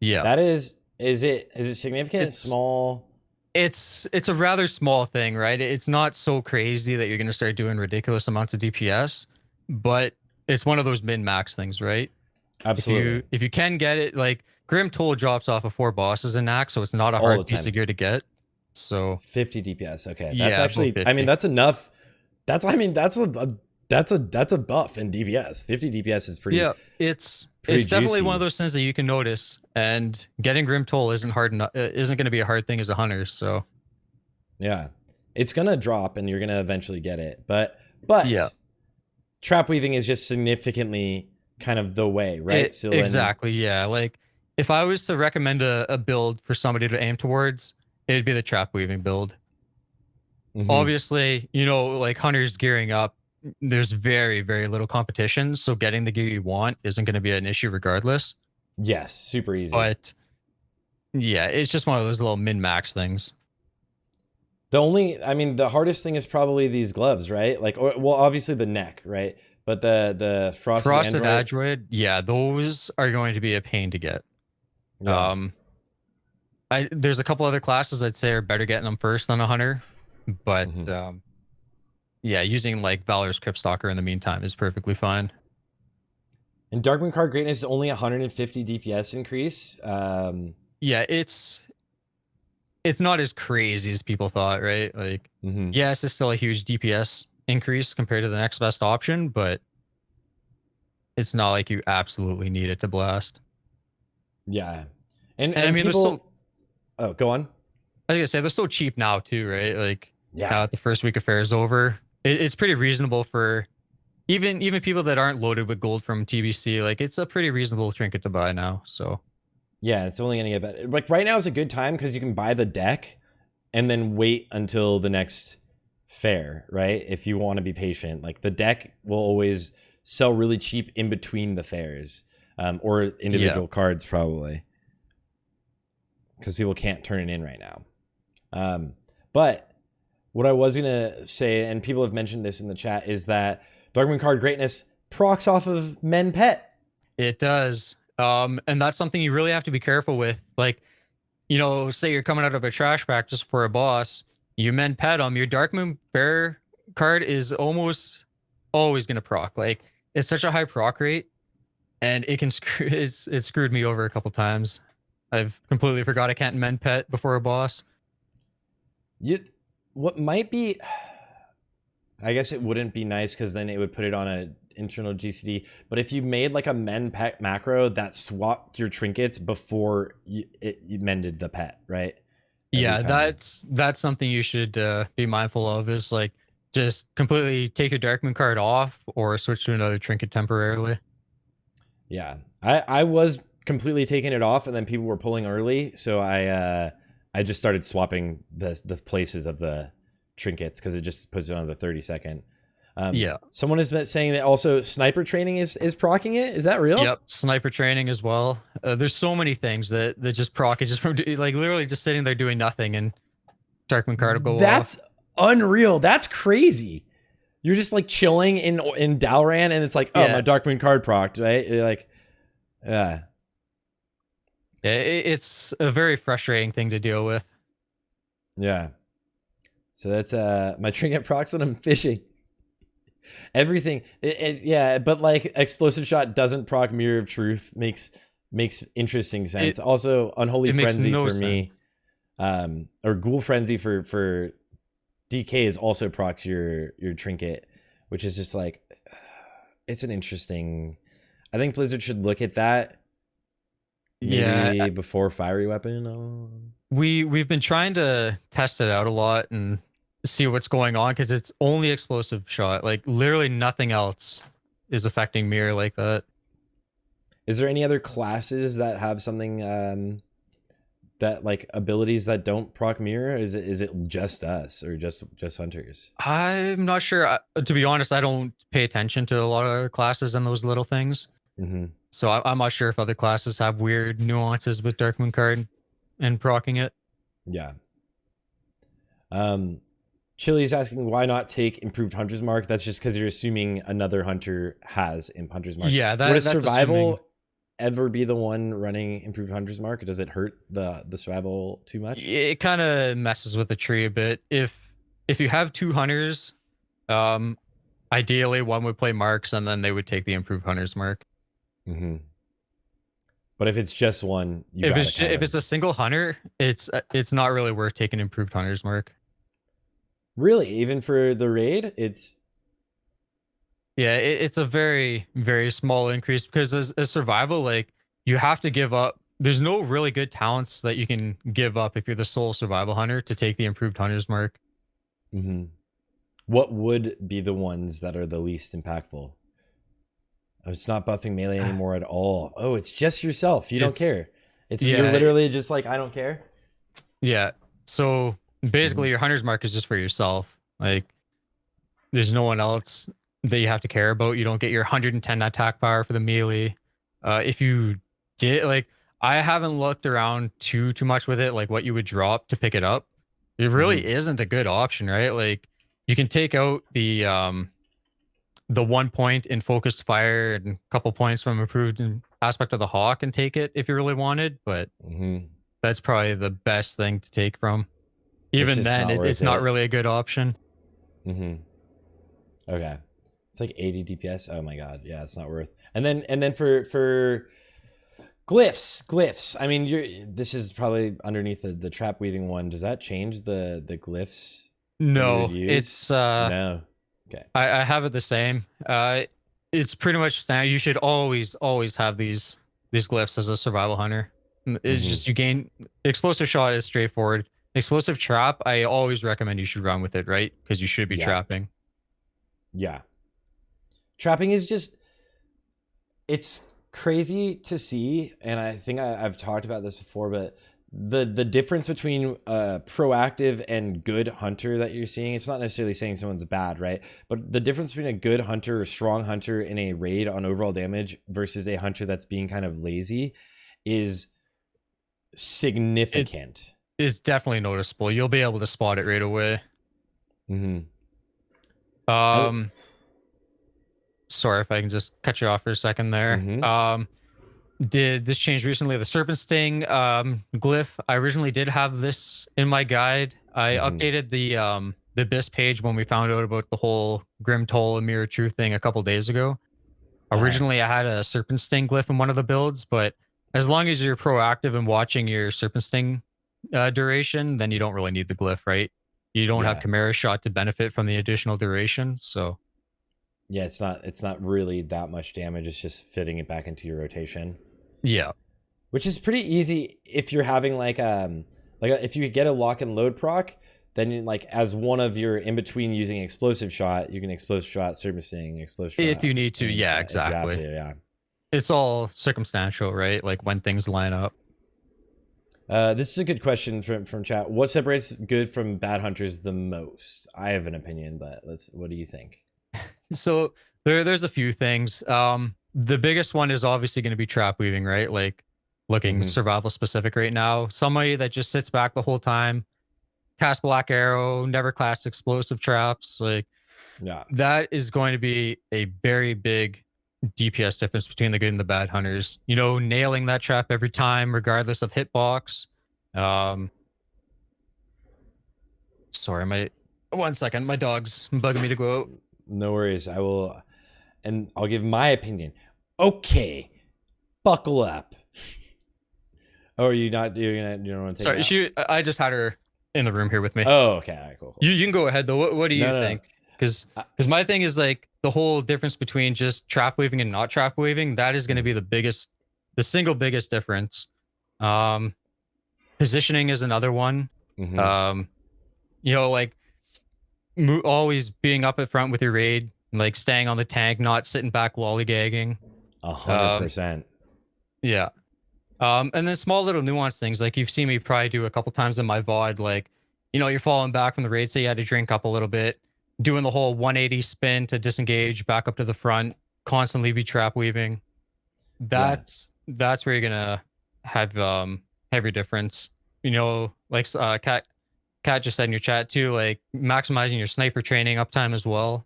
Yeah. That is it significant? It's small? It's a rather small thing, right? It's not so crazy that you're going to start doing ridiculous amounts of DPS, but it's one of those min-max things, right? Absolutely. If you can get it, like Grim Toll drops off of 4 bosses in Nac, so it's not a hard piece of gear to get. So 50 DPS. Okay. That's actually, I mean, that's enough. That's a buff in DPS. 50 DPS is pretty. Yeah, it's definitely one of those things that you can notice, and getting Grim Toll isn't going to be a hard thing as a hunter. So yeah, it's gonna drop, and you're gonna eventually get it. But yeah, trap weaving is just significantly kind of the way, right? Exactly. Yeah, like if I was to recommend a build for somebody to aim towards, it'd be the trap weaving build. Obviously, like hunters gearing up, there's very, very little competition, so getting the gear you want isn't going to be an issue regardless. Yes, super easy. But yeah, it's just one of those little min-max things. The hardest thing is probably these gloves, right? Like, well, obviously the neck, right? But the frosted android, yeah, those are going to be a pain to get. Yeah. There's a couple other classes I'd say are better getting them first than a hunter, but yeah, using like Valor's Cryptstalker in the meantime is perfectly fine. And Darkman card greatness is only 150 DPS increase. Yeah, it's not as crazy as people thought, right? Like, yes, it's still a huge DPS increase compared to the next best option, but it's not like you absolutely need it to blast. Yeah, and I mean, people... Oh, go on. I was gonna say they're so cheap now too, right? Like, yeah, now that the first week of fair is over, it's pretty reasonable for even people that aren't loaded with gold from TBC. Like it's a pretty reasonable trinket to buy now. So Yeah, it's only gonna get better. Like right now is a good time because you can buy the deck and then wait until the next fair, right? If you want to be patient, like the deck will always sell really cheap in between the fairs, or individual cards probably, because people can't turn it in right now. But what I was gonna say, and people have mentioned this in the chat, is that Darkmoon card greatness procs off of Men Pet. it does. And that's something you really have to be careful with. Like, you know, say you're coming out of a trash pack just for a boss, you Men Pet them, your Darkmoon Bear card is almost always gonna proc. Like it's such a high proc rate, and it can screw it screwed me over a couple times. I've completely forgot I can't Men Pet before a boss. What might be, I guess it wouldn't be nice because then it would put it on a internal GCD. But if you made like a Men Pet macro that swapped your trinkets before you mended the pet, right? Yeah, that's something you should be mindful of. Is like just completely take your Darkmoon card off or switch to another trinket temporarily. Yeah, I was completely taking it off, and then people were pulling early, so I just started swapping the places of the trinkets because it just puts it on the 30-second. Yeah. Someone has been saying that also sniper training is proccing it. Is that real? Yep. Sniper training as well. There's so many things that just proc it just from like literally just sitting there doing nothing and Darkmoon card will go That's off. unreal. That's crazy. You're just like chilling in Dalaran and it's like, oh, my Darkmoon card procced, right? You're like, yeah. It's a very frustrating thing to deal with. Yeah. So that's my trinket procs when I'm fishing. Everything, yeah, but like explosive shot doesn't proc Mirror of Truth makes interesting sense. Also, Unholy Frenzy for me, or Ghoul Frenzy for DK is also procs your trinket, which is just like, it's an interesting. I think Blizzard should look at that. Maybe before Fiery Weapon. We've been trying to test it out a lot and see what's going on because it's only explosive shot. Like literally nothing else is affecting Mirror like that. Is there any other classes that have something that like abilities that don't proc Mirror? Is it just us or just Hunters? I'm not sure. To be honest, I don't pay attention to a lot of classes and those little things. Mm-hmm. So I'm not sure if other classes have weird nuances with Darkmoon card and proccing it. Yeah. Chili's asking why not take improved Hunter's Mark. That's just because you're assuming another hunter has Hunter's Mark. Yeah, would survival ever be the one running improved Hunter's Mark? Or does it hurt the survival too much? It kind of messes with the tree a bit. If you have two hunters, ideally one would play Marks and then they would take the improved Hunter's Mark. Mm-hmm. But if it's just one, if it's a single hunter, it's not really worth taking improved Hunter's Mark. Really, even for the raid, it's it's a very, very small increase because as survival, like you have to give up. There's no really good talents that you can give up if you're the sole survival hunter to take the improved Hunter's Mark. Mm-hmm. What would be the ones that are the least impactful? Oh, it's not buffing melee anymore at all. Oh, it's just yourself. You don't care. You're literally just like, I don't care. Yeah. So basically your Hunter's Mark is just for yourself. Like there's no one else that you have to care about. You don't get your 110 attack power for the melee. If you did, like, I haven't looked around too much with it, like what you would drop to pick it up. It really isn't a good option, right? Like you can take out the 1 point in focused fire and a couple points from improved aspect of the hawk and take it if you really wanted, but that's probably the best thing to take from. Even then, it's not really a good option. Okay. It's like 80 DPS. Oh my god. Yeah, it's not worth. And then for glyphs. I mean, this is probably underneath the trap weaving one. Does that change the glyphs? No, it's no. Okay. I have it the same. It's pretty much standard. You should always have these glyphs as a survival hunter. It's just you gain explosive shot is straightforward. Explosive trap, I always recommend you should run with it, right? Because you should be trapping. Yeah. Trapping is just, it's crazy to see, and I think I've talked about this before, but the difference between a proactive and good hunter that you're seeing, it's not necessarily saying someone's bad, right? But the difference between a good hunter or strong hunter in a raid on overall damage versus a hunter that's being kind of lazy is significant. It is definitely noticeable. You'll be able to spot it right away. Sorry if I can just cut you off for a second there. Did this change recently? The Serpent Sting glyph. I originally did have this in my guide. I updated the Abyss page when we found out about the whole Grim Toll and Mirror Truth thing a couple days ago. Originally, I had a Serpent Sting glyph in one of the builds, but as long as you're proactive and watching your Serpent Sting duration, then you don't really need the glyph, right? You don't have Chimera Shot to benefit from the additional duration, so. Yeah, it's not really that much damage. It's just fitting it back into your rotation. Yeah, which is pretty easy if you're having if you get a lock and load proc, then like as one of your in between using explosive shot, you can explosive shot, servicing, explosive shot. If you need to, yeah, exactly. Yeah. It's all circumstantial, right? Like when things line up. This is a good question from chat. What separates good from bad hunters the most? I have an opinion, but what do you think? So there's a few things. The biggest one is obviously going to be trap weaving, right? Like looking survival specific right now. Somebody that just sits back the whole time, cast black arrow, never class explosive traps. Like that is going to be a very big DPS difference between the good and the bad hunters. You know, nailing that trap every time, regardless of hitbox. Sorry, one second. My dog's bugging me to go out. No worries. I will, and I'll give my opinion. Okay, buckle up. Oh, are you not? You don't want to take. Sorry, I just had her in the room here with me. Oh, okay, all right, cool. You can go ahead though. What do you think? Because my thing is like the whole difference between just trap weaving and not trap weaving. That is going to be the single biggest difference. Positioning is another one. You know, like always being up at front with your raid, like staying on the tank, not sitting back lollygagging. 100%. Yeah. And then small little nuance things, like you've seen me probably do a couple times in my VOD, like, you know, you're falling back from the raid, say you had to drink up a little bit, doing the whole 180 spin to disengage, back up to the front, constantly be trap weaving. That's where you're gonna have heavy difference. You know, like Kat just said in your chat too, like maximizing your sniper training uptime as well.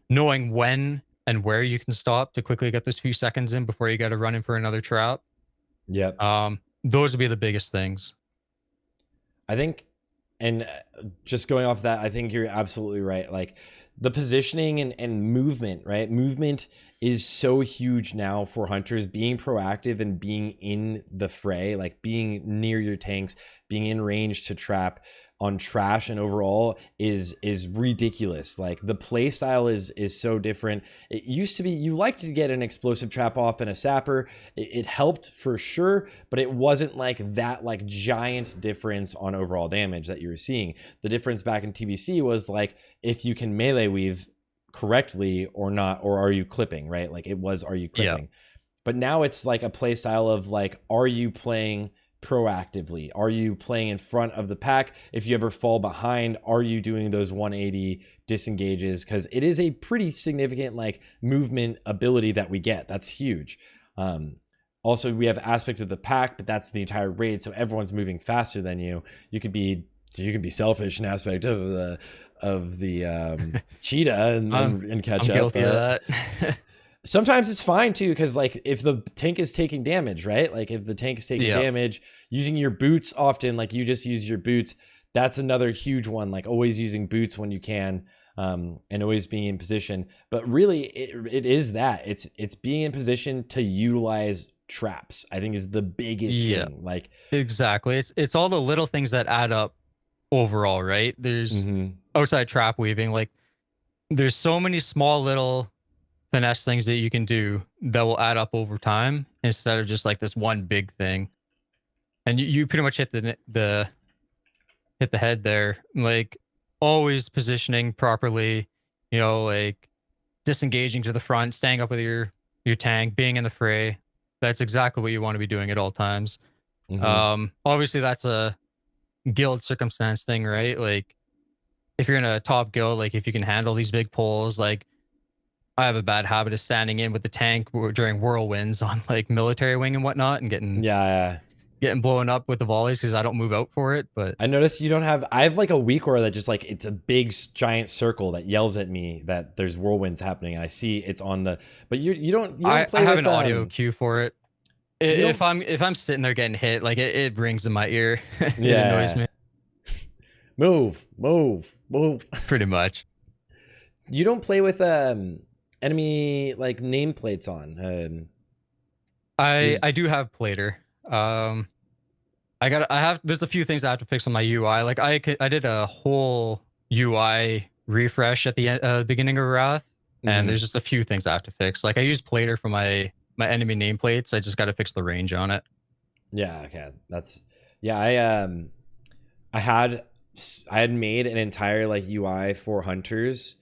Knowing when and where you can stop to quickly get those few seconds in before you got to run in for another trap. Yep. Those would be the biggest things. I think, and just going off that, I think you're absolutely right. Like the positioning and movement, right? Movement is so huge now for hunters. Being proactive and being in the fray, like being near your tanks, being in range to trap on trash and overall is ridiculous. Like the play style is so different. It used to be you liked to get an explosive trap off and a sapper. It helped for sure, but it wasn't like that like giant difference on overall damage that you were seeing. The difference back in TBC was like if you can melee weave correctly or not, or are you clipping, right? Like it was, are you clipping? But now it's like a play style of like, are you playing proactively? Are you playing in front of the pack? If you ever fall behind, are you doing those 180 disengages? Because it is a pretty significant like movement ability that we get. That's huge. Also, we have aspect of the pack, but that's the entire raid, so everyone's moving faster than you. You could be selfish in aspect of the cheetah and catch up. I'm guilty of that. Sometimes it's fine too, because like if the tank is taking damage, right? Like if the tank is taking damage, using your boots often, like you just use your boots. That's another huge one. Like always using boots when you can, and always being in position. But really, it is that it's being in position to utilize traps. I think is the biggest thing. Like exactly, it's all the little things that add up overall, right? There's outside trap weaving, like there's so many small little finesse things that you can do that will add up over time instead of just like this one big thing. And you pretty much hit the head there. Like always positioning properly, you know, like disengaging to the front, staying up with your tank, being in the fray. That's exactly what you want to be doing at all times. Obviously that's a guild circumstance thing, right? Like if you're in a top guild, like if you can handle these big pulls, like I have a bad habit of standing in with the tank during whirlwinds on like military wing and whatnot, and getting blown up with the volleys because I don't move out for it. But I noticed you don't have. I have like a weak aura that just like it's a big giant circle that yells at me that there's whirlwinds happening, and I see it's on the. But you don't play. I have an audio cue for it. If I'm sitting there getting hit, like it rings in my ear. It annoys me. Move. Pretty much. You don't play with enemy like nameplates on. I do have plater. There's a few things I have to fix on my UI. Like I did a whole UI refresh at the beginning of Wrath, and there's just a few things I have to fix. Like I use plater for my enemy nameplates. I just got to fix the range on it. Yeah. Okay. I had made an entire like UI for hunters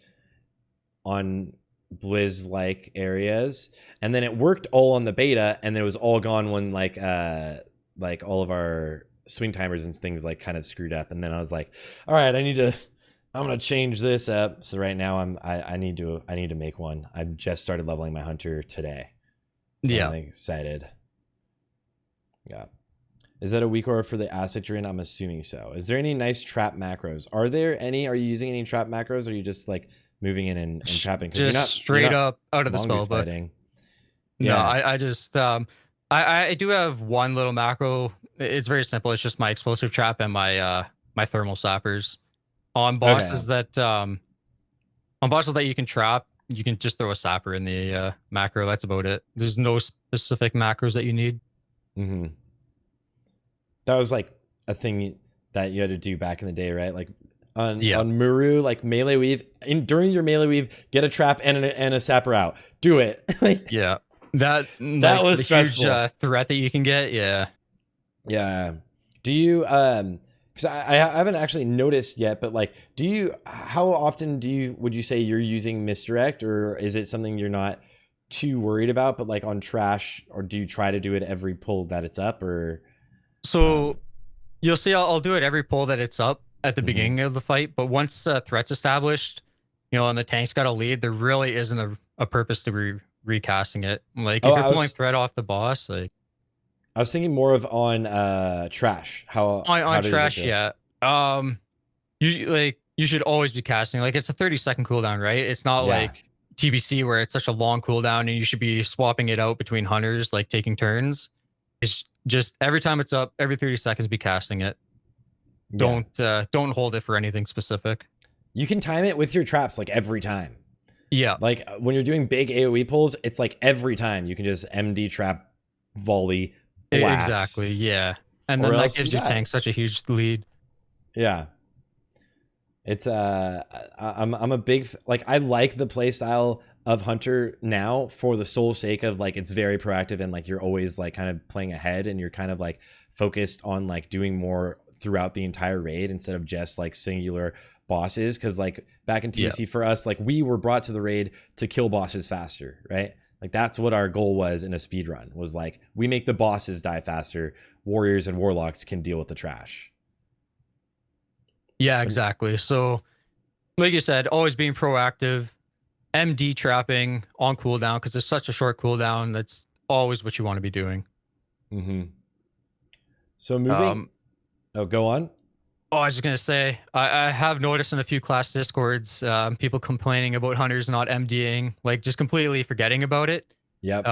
on Blizz like areas, and then it worked all on the beta, and then it was all gone when like all of our swing timers and things like kind of screwed up. And then I was like, all right, I'm gonna change this up. So right now I need to make one. I've just started leveling my hunter today. Yeah, I'm excited. Yeah. Is that a weak aura for the aspect you're in? I'm assuming so. Is there any nice trap macros? Are you using any trap macros, or are you just like moving in and trapping? Just straight up out of the spell book. Yeah. No, I just I do have one little macro. It's very simple. It's just my explosive trap and my my thermal sappers. On bosses that you can trap, you can just throw a sapper in the macro. That's about it. There's no specific macros that you need. That was like a thing that you had to do back in the day, right? Like on Muru, like melee weave. During your melee weave, get a trap and a sapper out. Do it. Like that was the stressful. Huge threat that you can get. Yeah. Do you because I haven't actually noticed yet, but like, how often would you say you're using misdirect, or is it something you're not too worried about? But like on trash, or do you try to do it every pull that it's up, or? So you'll see I'll do it every pull that it's up at the beginning of the fight, but once threat's established, you know, and the tank's got a lead, there really isn't a purpose to recasting it. Like if you're pulling threat off the boss, like I was thinking more of on trash. How trash, you should always be casting. Like it's a 30-second cooldown, right? It's not like TBC where it's such a long cooldown and you should be swapping it out between hunters, like taking turns. It's just every time it's up, every 30 seconds be casting it. Don't hold it for anything specific. You can time it with your traps like every time. Yeah. Like when you're doing big AoE pulls, it's like every time you can just MD trap volley blast. Exactly. Yeah. And then that gives your tank such a huge lead. Yeah. It's I'm a big like I like the play style of Hunter now for the sole sake of like it's very proactive and like you're always like kind of playing ahead and you're kind of like focused on like doing more throughout the entire raid instead of just like singular bosses. Because like back in TBC for us, like we were brought to the raid to kill bosses faster, right? Like that's what our goal was in a speed run, was like we make the bosses die faster, warriors and warlocks can deal with the trash. Yeah, exactly. So like you said, always being proactive, MD trapping on cooldown, because there's such a short cooldown. That's always what you want to be doing. So moving go on. Oh, I was just gonna say, I have noticed in a few class discords, people complaining about hunters not MDing, like just completely forgetting about it. Yep.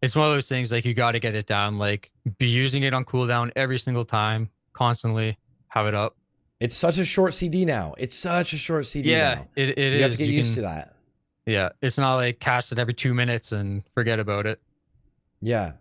It's one of those things like you got to get it down, like be using it on cooldown every single time, constantly have it up. It's such a short CD now. It's such a short CD. Yeah, now. It you is. Have to get used to that. Yeah, it's not like cast it every 2 minutes and forget about it. Yeah.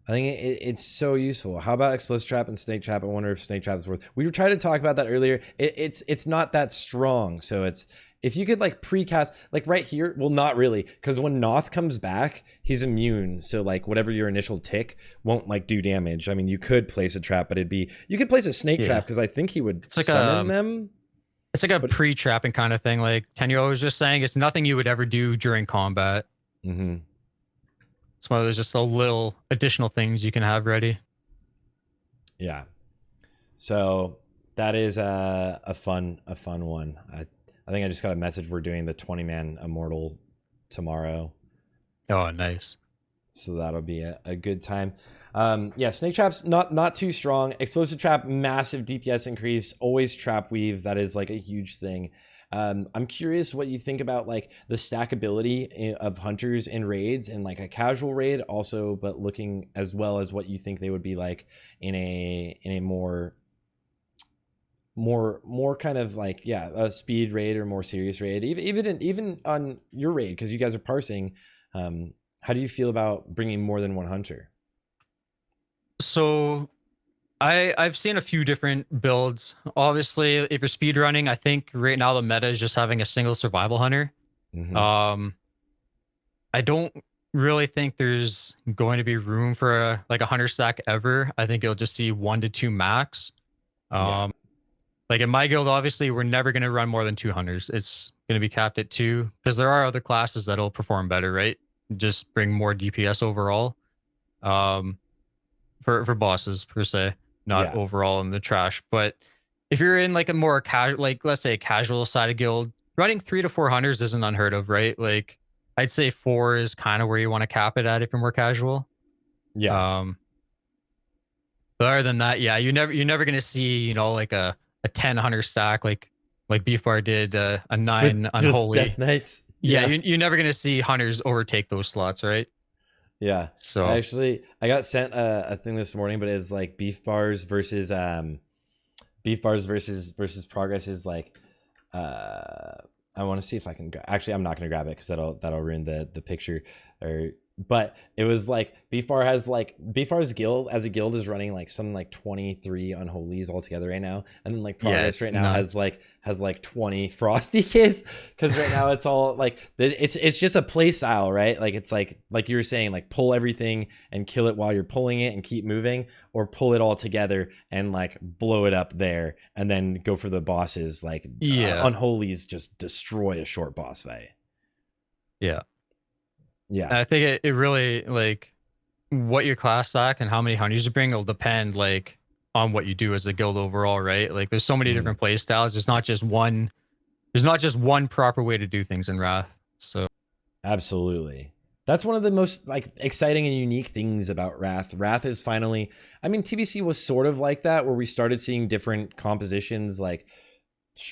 I think it's so useful. How about explosive trap and snake trap? I wonder if snake trap is worth. We were trying to talk about that earlier. It's not that strong. So it's if you could like precast like right here. Well, not really, because when Noth comes back, he's immune. So like whatever your initial tick won't like do damage. I mean, you could place a trap, but you could place a snake trap because I think he would summon them. It's like a But pre-trapping kind of thing. Like Tenyo was just saying, it's nothing you would ever do during combat. It's one of those just a little additional things you can have ready. Yeah. So that is a fun one. I think I just got a message. We're doing the 20-man immortal tomorrow. Oh, nice. So that'll be a good time. Yeah, snake traps not too strong. Explosive trap, massive DPS increase. Always trap weave. That is like a huge thing. I'm curious what you think about like the stackability of hunters in raids and like a casual raid also, but looking as well as what you think they would be like in a more kind of like, yeah, a speed raid or more serious raid, even on your raid, because you guys are parsing. How do you feel about bringing more than one hunter? So I've seen a few different builds. Obviously, if you're speed running, I think right now the meta is just having a single survival hunter. I don't really think there's going to be room for a hunter stack ever. I think you'll just see 1 to 2 max. Like in my guild, obviously, we're never going to run more than 2 hunters. It's going to be capped at 2 because there are other classes that'll perform better, right? Just bring more DPS overall. For bosses per se, not overall in the trash. But if you're in like a more casual, like let's say a casual sided guild, running 3 to 4 hunters isn't unheard of, right? Like I'd say 4 is kind of where you want to cap it at if you're more casual. But other than that, yeah, you're never gonna see, you know, like a 10 hunter stack like Beef Bar did, a 9 with unholy. Death Knights. Yeah, you're never gonna see hunters overtake those slots, right? Yeah. So actually, I got sent a thing this morning, but it's like Beef Bars versus Progress is like I want to see if I can actually, I'm not going to grab it because that'll ruin the picture. But it was like Beef Bar's guild as a guild is running like something like 23 unholies altogether right now, and then like Progress right now has like 20 Frosty kids, because right now it's all like it's just a play style, right? Like it's like you were saying, like pull everything and kill it while you're pulling it and keep moving, or pull it all together and like blow it up there and then go for the bosses. Like unholies just destroy a short boss fight. Yeah, I think it really, like, what your class stack and how many hunters you bring will depend like on what you do as a guild overall, right? Like there's so many different play styles. There's not just one proper way to do things in Wrath. So absolutely. That's one of the most like exciting and unique things about Wrath. Wrath is finally, I mean, TBC was sort of like that, where we started seeing different compositions like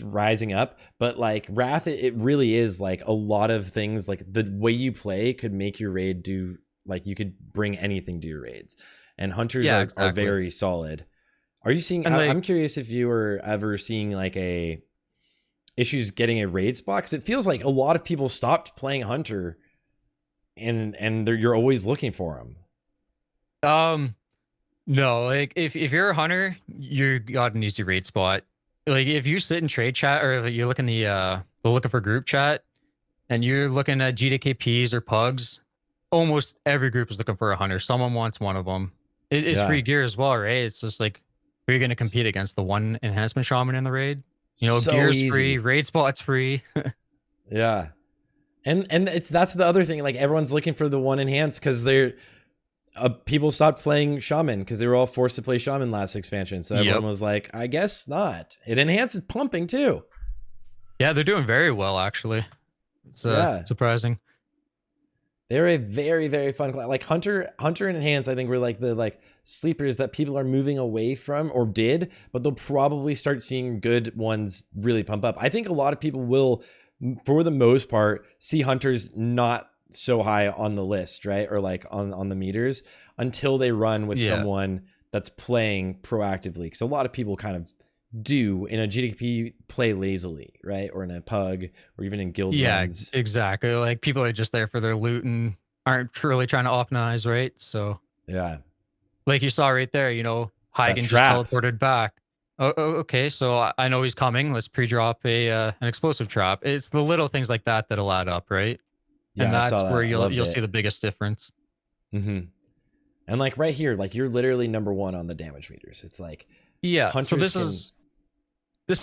rising up, but like Wrath, it really is like a lot of things. Like the way you play could make your raid do, like you could bring anything to your raids, and hunters are very solid. Are you seeing, I'm curious if you were ever seeing like issues getting a raid spot, because it feels like a lot of people stopped playing hunter and you're always looking for them. No, like if you're a hunter, you got an easy raid spot. Like if you sit in trade chat, or you're looking looking for group chat and you're looking at GDKPs or pugs, almost every group is looking for a hunter. Someone wants one of them. It's free gear as well, right? It's just like, who are you going to compete against? The one enhancement shaman in the raid? You know, so gear's easy. Free, raid spot's free. Yeah. And that's the other thing. Like everyone's looking for the one enhanced, because they're people stopped playing shaman because they were all forced to play shaman last expansion. So everyone was like, I guess not. It enhances pumping too. Yeah, they're doing very well actually. It's surprising. They're a very, very fun class. Like Hunter and Enhance, I think, were like the sleepers that people are moving away from, or did, but they'll probably start seeing good ones really pump up. I think a lot of people will, for the most part, see Hunters not so high on the list, right? Or like on the meters, until they run with someone that's playing proactively. Because a lot of people kind of do in a GDP play lazily, right? Or in a pug, or even in guild runs. Exactly. Like people are just there for their loot and aren't truly trying to optimize, right? So like you saw right there, you know, Hagen just teleported back. Oh, okay, so I know he's coming. Let's pre-drop an explosive trap. It's the little things like that that'll add up, right? Yeah, and that's where you'll see the biggest difference. And like right here, like you're literally number 1 on the damage meters. It's like, so this is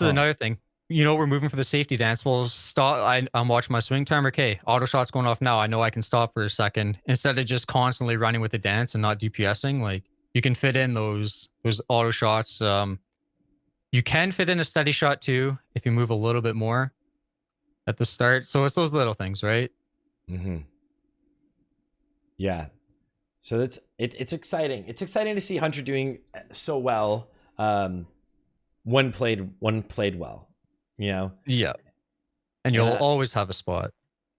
another thing. we're moving for the safety dance. Well, stop. I'm watching my swing timer. Okay, auto shot's going off now. I know I can stop for a second instead of just constantly running with the dance and not DPSing. Like you can fit in those auto shots. You can fit in a steady shot too if you move a little bit more at the start. So it's those little things, right? Mm-hmm. Yeah. So it's exciting. It's exciting to see Hunter doing so well. One played well, you know? Yeah. And you'll always have a spot.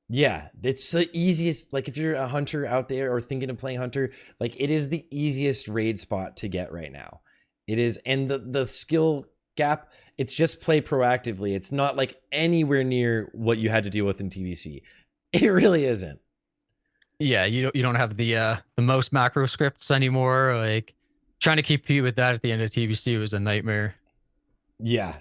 Yeah, it's the easiest. Like if you're a hunter out there or thinking of playing hunter, like it is the easiest raid spot to get right now. It is, and the skill gap, it's just play proactively. It's not like anywhere near what you had to deal with in TBC. It really isn't. Yeah, you don't have the most macro scripts anymore. Like trying to compete with that at the end of TBC was a nightmare. Yeah,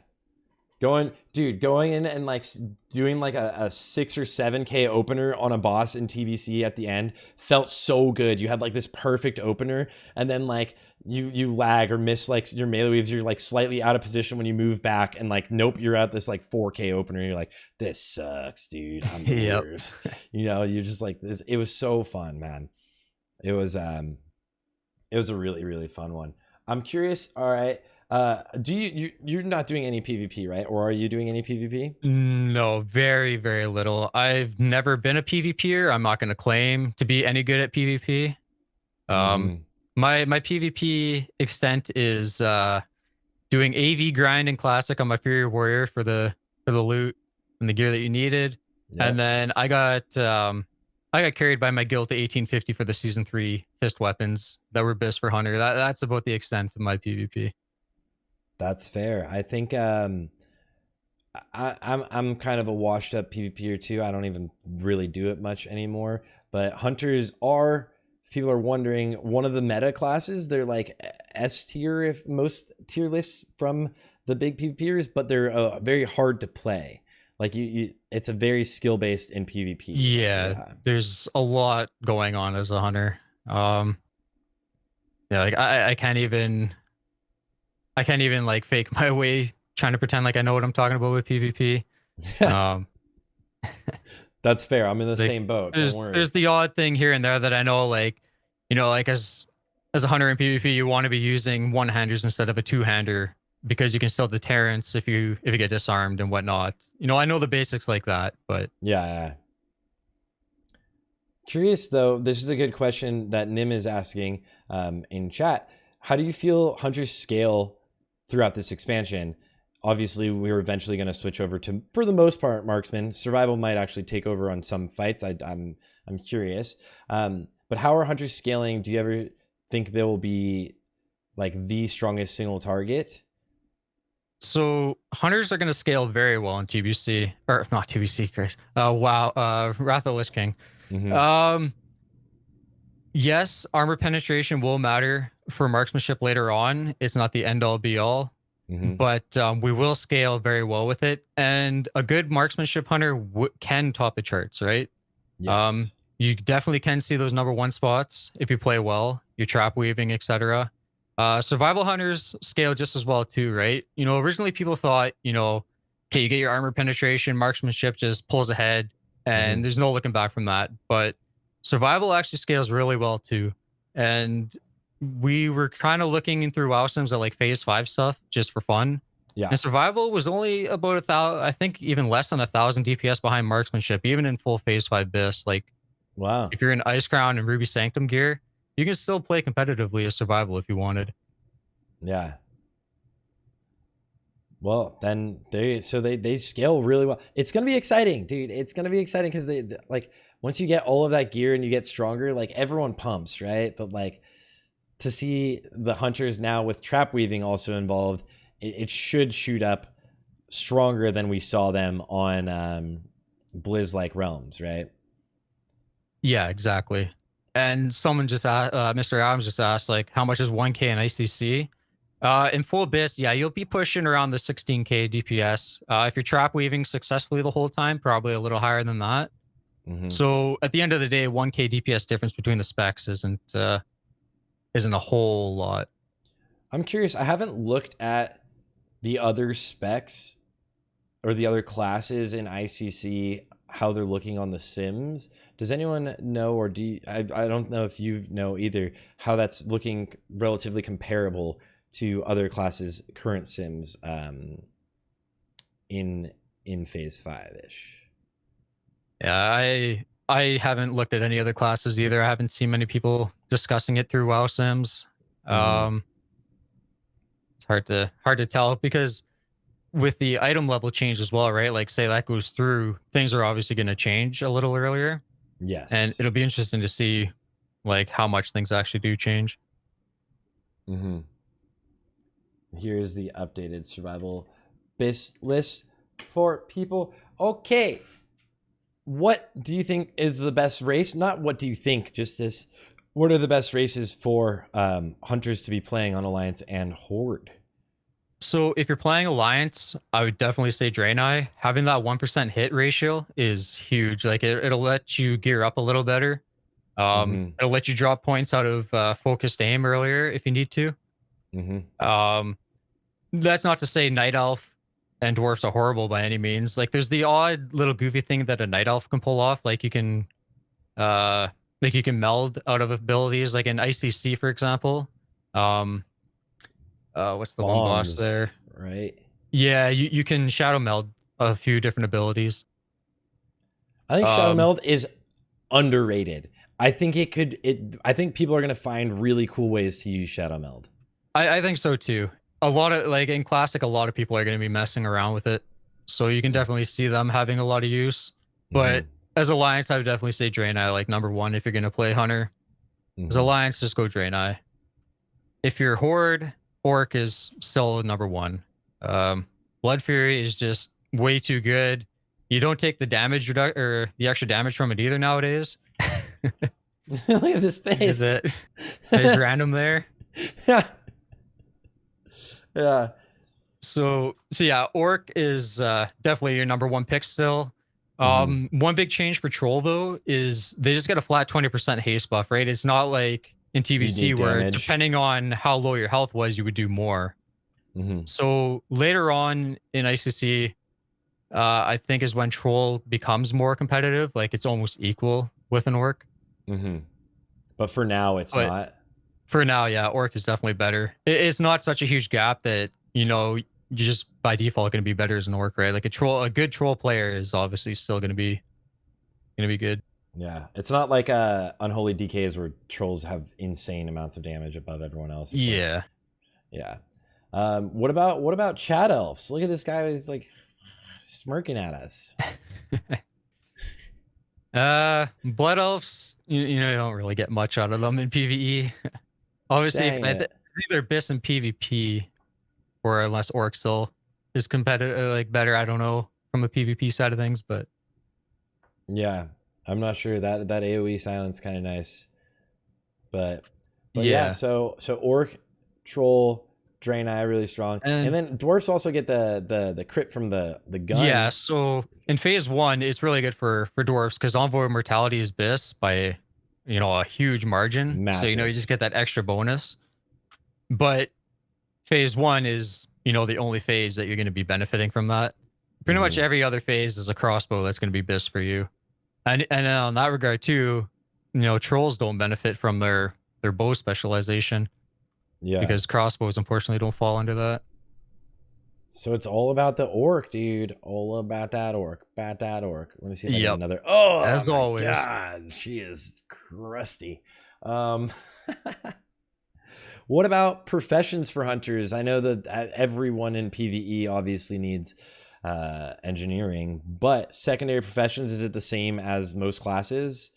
going in and like doing like a 6 or 7k opener on a boss in TBC at the end felt so good. You had like this perfect opener, and then like you lag or miss like your melee waves. You're like slightly out of position when you move back, and like nope, you're at this like 4k opener. And you're like, this sucks, dude. I'm the worst. You're just like this. It was so fun, man. It was a really, really fun one. I'm curious. All right. You're not doing any PvP, right? Or are you doing any PvP? No, very, very little. I've never been a PvPer. I'm not going to claim to be any good at PvP. My PvP extent is doing AV grind in classic on my Fury Warrior for the loot and the gear that you needed. Yep. And then I got carried by my guild to 1850 for the season 3 fist weapons that were best for Hunter. That's about the extent of my PvP. That's fair. I think I'm kind of a washed up PvPer too. I don't even really do it much anymore. But hunters are, if people are wondering, one of the meta classes. They're like S tier if most tier lists from the big PvPers, but they're very hard to play. Like it's a very skill based in PvP. Yeah, there's a lot going on as a hunter. Yeah, like I can't even like fake my way trying to pretend like I know what I'm talking about with PvP. That's fair. I'm in the same boat. There's the odd thing here and there that I know, like, like as a hunter in PvP, you want to be using one-handers instead of a two-hander because you can still deterrence if you get disarmed and whatnot. I know the basics like that, but yeah. Curious though, this is a good question that Nim is asking in chat. How do you feel hunters scale throughout this expansion? Obviously, we're eventually going to switch over to, for the most part, marksman. Survival might actually take over on some fights. I'm curious. But how are hunters scaling? Do you ever think they will be like the strongest single target? So hunters are going to scale very well in TBC, or not TBC, Chris. WoW, Wrath of the Lich King. Mm-hmm. Yes, armor penetration will matter for marksmanship later on. It's not the end all be all, but we will scale very well with it. And a good marksmanship hunter can top the charts, right? Yes. You definitely can see those #1 spots if you play well, your trap weaving, etc. Survival hunters scale just as well too, right? Originally people thought, okay, you get your armor penetration, marksmanship just pulls ahead, and there's no looking back from that. But survival actually scales really well too. And we were kind of looking through WoW Sims at like phase 5 stuff just for fun. Yeah. And survival was only about 1,000, I think even less than 1,000 DPS behind marksmanship, even in full phase 5 BIS. Like, wow. If you're in Ice Crown and Ruby Sanctum gear, you can still play competitively as survival if you wanted. Yeah. Well, then they scale really well. It's going to be exciting, dude. It's going to be exciting because they like, once you get all of that gear and you get stronger, like everyone pumps, right? But like to see the hunters now with trap weaving also involved, it should shoot up stronger than we saw them on Blizz-like realms, right? Yeah, exactly. And someone just asked, Mr. Adams just asked, like, how much is 1K in ICC? In full BIS, yeah, you'll be pushing around the 16K DPS. If you're trap weaving successfully the whole time, probably a little higher than that. So at the end of the day, 1K DPS difference between the specs isn't a whole lot. I'm curious. I haven't looked at the other specs or the other classes in ICC, how they're looking on the sims. Does anyone know, or I don't know if you know either, how that's looking relatively comparable to other classes' current sims in phase 5-ish? Yeah, I haven't looked at any other classes either. I haven't seen many people discussing it through WoW Sims. It's hard to tell because with the item level change as well, right? Like say that goes through, things are obviously going to change a little earlier. Yes. And it'll be interesting to see like how much things actually do change. Here's the updated survival base list for people. Okay. What do you think is the best race? Not what do you think, just this. What are the best races for hunters to be playing on Alliance and Horde? So if you're playing Alliance, I would definitely say Draenei. Having that 1% hit ratio is huge. Like it'll let you gear up a little better. It'll let you drop points out of focused aim earlier if you need to. That's not to say Night Elf and Dwarfs are horrible by any means. Like there's the odd little goofy thing that a Night Elf can pull off. Like you can meld out of abilities, like in ICC, for example. What's the one boss there? Right. Yeah, you can shadow meld a few different abilities. I think shadow meld is underrated. I think I think people are going to find really cool ways to use shadow meld. I think so too. A lot of, like in Classic, a lot of people are going to be messing around with it. So you can definitely see them having a lot of use. But as Alliance, I would definitely say Draenei, like number one, if you're going to play Hunter. As Alliance, just go Draenei. If you're Horde, Orc is still number one. Blood Fury is just way too good. You don't take the damage or the extra damage from it either nowadays. Look at this face. There's random there. Yeah. Yeah. So yeah, Orc is definitely your number one pick still. One big change for Troll though is they just get a flat 20% haste buff, right? It's not like in TBC where depending on how low your health was, you would do more. So later on in ICC, I think is when Troll becomes more competitive. Like it's almost equal with an Orc. But for now, it's not. For now, yeah, Orc is definitely better. It's not such a huge gap that, you know, you're just by default going to be better as an Orc, right? Like a good Troll player is obviously still going to be good. Yeah, it's not like Unholy DKs where Trolls have insane amounts of damage above everyone else. Yeah. Yeah. What about Chat Elves? Look at this guy who's like smirking at us. Blood Elves, you know, you don't really get much out of them in PvE. Obviously, either BIS and PvP, or unless Orc still is competitive, like better. I don't know from a PvP side of things, but yeah, I'm not sure that AOE silence kind of nice, but yeah. So Orc, Troll, Draenei really strong, and then Dwarfs also get the crit from the gun. Yeah, so in phase 1, it's really good for Dwarfs because Envoy Mortality is BIS by, you know, a huge margin. Massive. So, you know, you just get that extra bonus. But phase 1 is, you know, the only phase that you're going to be benefiting from that. Pretty much every other phase is a crossbow that's going to be BIS for you. And on that regard too, you know, Trolls don't benefit from their bow specialization. Yeah. Because crossbows unfortunately don't fall under that. So it's all about the Orc, dude. All about that Orc. Let me see if I get another. Oh, as always. God, she is crusty. What about professions for hunters? I know that everyone in PvE obviously needs engineering, but secondary professions, is it the same as most classes?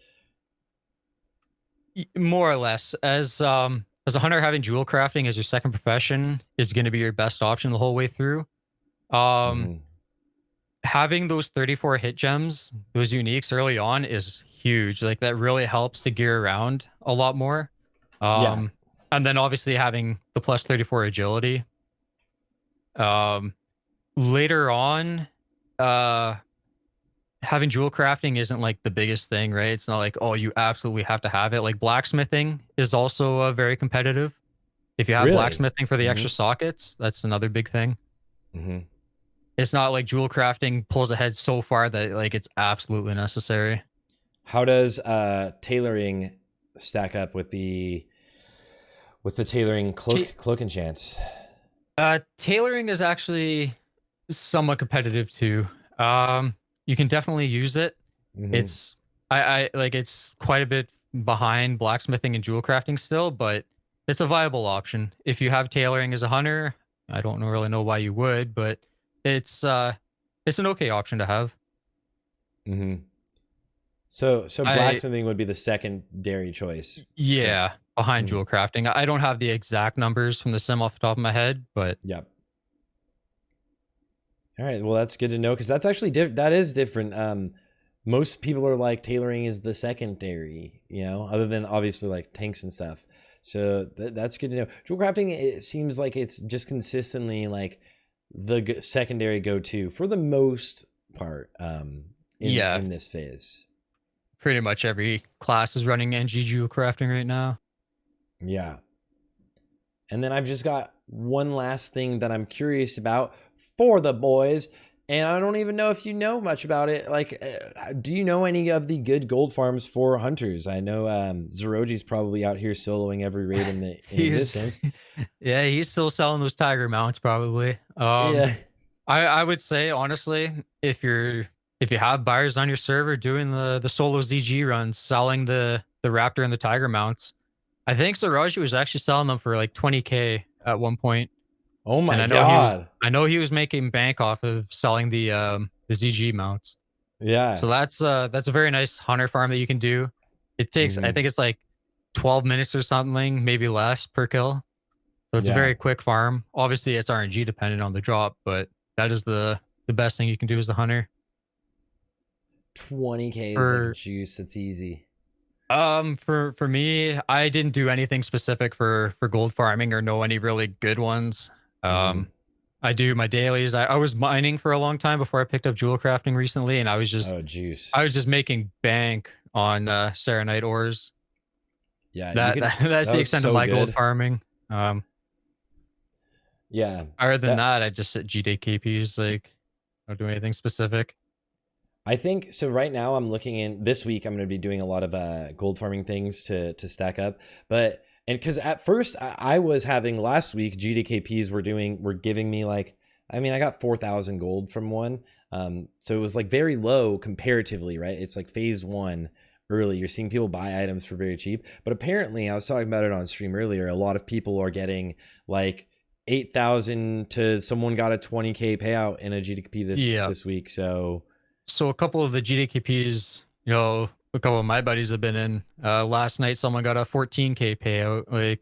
More or less. As a hunter, having jewel crafting as your second profession is going to be your best option the whole way through. Having those 34 hit gems, those uniques early on is huge. Like that really helps to gear around a lot more. And then obviously having the plus 34 agility. Later on, having jewel crafting isn't like the biggest thing, right? It's not like, oh, you absolutely have to have it. Like blacksmithing is also very competitive. If you have blacksmithing for the extra sockets, that's another big thing. it's not like jewel crafting pulls ahead so far that like it's absolutely necessary. How does tailoring stack up with the tailoring cloak enchants? Tailoring is actually somewhat competitive too. You can definitely use it. It's I like it's quite a bit behind blacksmithing and jewel crafting still, but it's a viable option. If you have tailoring as a hunter, I don't really know why you would, but it's an okay option to have. So blacksmithing would be the secondary choice. Yeah, behind jewel crafting. I don't have the exact numbers from the sim off the top of my head, but yep. All right, well that's good to know, because that's actually that is different. Most people are like tailoring is the secondary, you know, other than obviously like tanks and stuff. So that's good to know. Jewel crafting, it seems like it's just consistently like the secondary go-to for the most part in this phase. Pretty much every class is running NG jewel crafting right now. Yeah. And then I've just got one last thing that I'm curious about for the boys, and I don't even know if you know much about it. Like, do you know any of the good gold farms for hunters? I know Zeroji's probably out here soloing every raid in the existence. Yeah, he's still selling those tiger mounts probably. Yeah. I would say honestly, if you have buyers on your server doing the solo ZG runs, selling the Raptor and the tiger mounts, I think Zeroji was actually selling them for like 20K at one point. Oh my god! I know he was making bank off of selling the ZG mounts. Yeah. So that's a very nice hunter farm that you can do. It takes I think it's like 12 minutes or something, maybe less per kill. So it's a very quick farm. Obviously, it's RNG dependent on the drop, but that is the best thing you can do as a hunter. 20K is like juice. That's easy. For me, I didn't do anything specific for gold farming or know any really good ones. I do my dailies. I was mining for a long time before I picked up jewel crafting recently, and I was just I was just making bank on Serenite ores. Yeah, that's the extent of my gold farming. Yeah. Other than that, I just set GD KPs. Like, I don't do anything specific. I think so. Right now, I'm looking in this week. I'm going to be doing a lot of gold farming things to stack up, but. And because at first I was having last week, GDKPs were giving me like, I mean, I got 4,000 gold from one. So it was like very low comparatively, right? It's like phase one early. You're seeing people buy items for very cheap. But apparently, I was talking about it on stream earlier, a lot of people are getting like 8,000 to someone got a 20K payout in a GDKP this week. So a couple of the GDKPs, you know, a couple of my buddies have been in. Last night, someone got a 14K payout. Like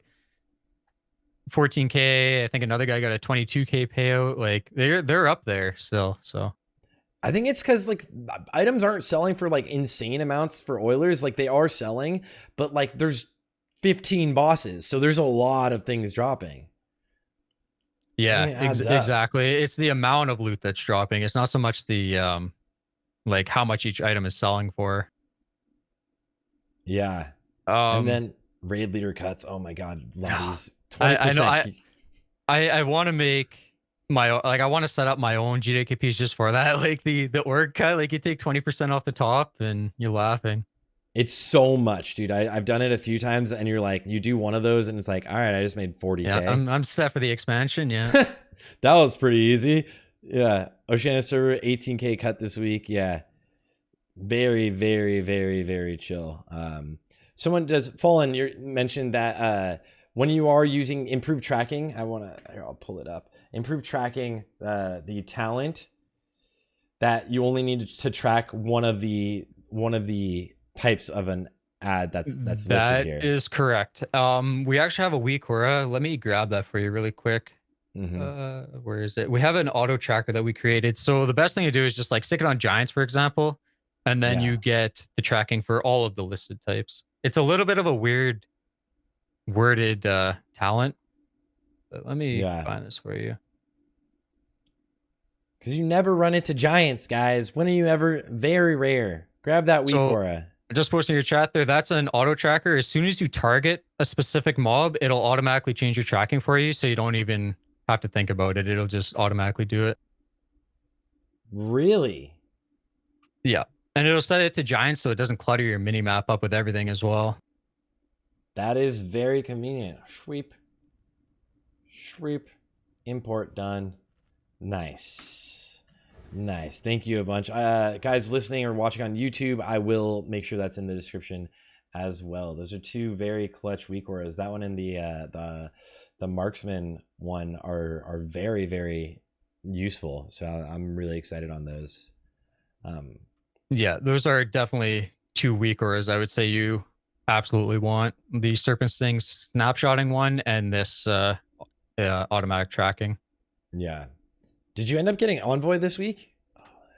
14K. I think another guy got a 22K payout. Like they're up there still. So I think it's because like items aren't selling for like insane amounts for Oilers. Like they are selling, but like there's 15 bosses, so there's a lot of things dropping. Yeah, exactly. It's the amount of loot that's dropping. It's not so much the like how much each item is selling for. Yeah. And then raid leader cuts. Oh my god, lobbies. 20%. I know. I want to make my I want to set up my own GDKPs just for that. Like the org cut. Like you take 20% off the top, and you're laughing. It's so much, dude. I've done it a few times, and you're like, you do one of those, and it's like, all right, I just made 40K. Yeah, I'm set for the expansion. Yeah, that was pretty easy. Yeah, Oceania server 18K cut this week. Yeah. Very, very, very, very chill. Someone does Fallen. You mentioned that when you are using improved tracking, I'll pull it up. Improved tracking, the talent that you only need to track one of the types of an ad that's listed here. That is correct. We actually have a Wikora. Let me grab that for you really quick. Where is it? We have an auto tracker that we created. So the best thing to do is just like stick it on giants, for example. And then you get the tracking for all of the listed types. It's a little bit of a weird worded talent. But let me find this for you. Because you never run into giants, guys. When are you ever? Very rare. Grab that Wikora. I just posted in your chat there. That's an auto tracker. As soon as you target a specific mob, it'll automatically change your tracking for you. So you don't even have to think about it. It'll just automatically do it. Really? Yeah. And it'll set it to giant so it doesn't clutter your mini map up with everything as well. That is very convenient. Sweep. Import done. Nice. Nice. Thank you a bunch. Guys listening or watching on YouTube, I will make sure that's in the description as well. Those are two very clutch weak auras. That one and the Marksman one are very, very useful. So I'm really excited on those. Yeah, those are definitely two weak auras. I would say you absolutely want the Serpent Sting's snapshotting one and this automatic tracking. Yeah. Did you end up getting Envoy this week?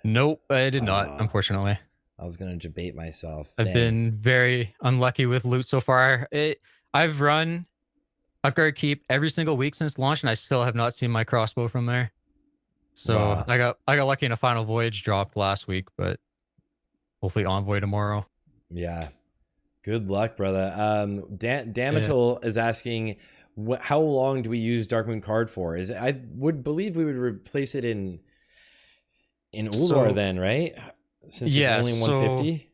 Nope, I did not, unfortunately. I was going to debate myself. I've been very unlucky with loot so far. I've run Upguard Keep every single week since launch, and I still have not seen my crossbow from there. So wow. I got lucky in a Final Voyage dropped last week, but hopefully Envoy tomorrow. Yeah. Good luck, brother. Damatil is asking, how long do we use Darkmoon card for? I would believe we would replace it in Ulduar then, right? Since it's only 150. So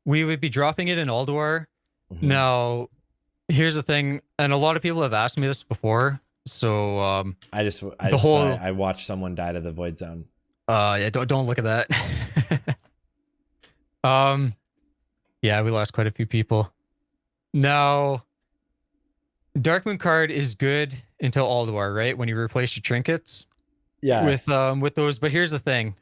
we would be dropping it in Ulduar. Mm-hmm. Now, here's the thing, and a lot of people have asked me this before. So I watched someone die to the Void Zone. Yeah, don't look at that. Yeah, we lost quite a few people. Now, Darkmoon card is good until Ulduar, right? When you replace your trinkets. Yeah. With those, but here's the thing,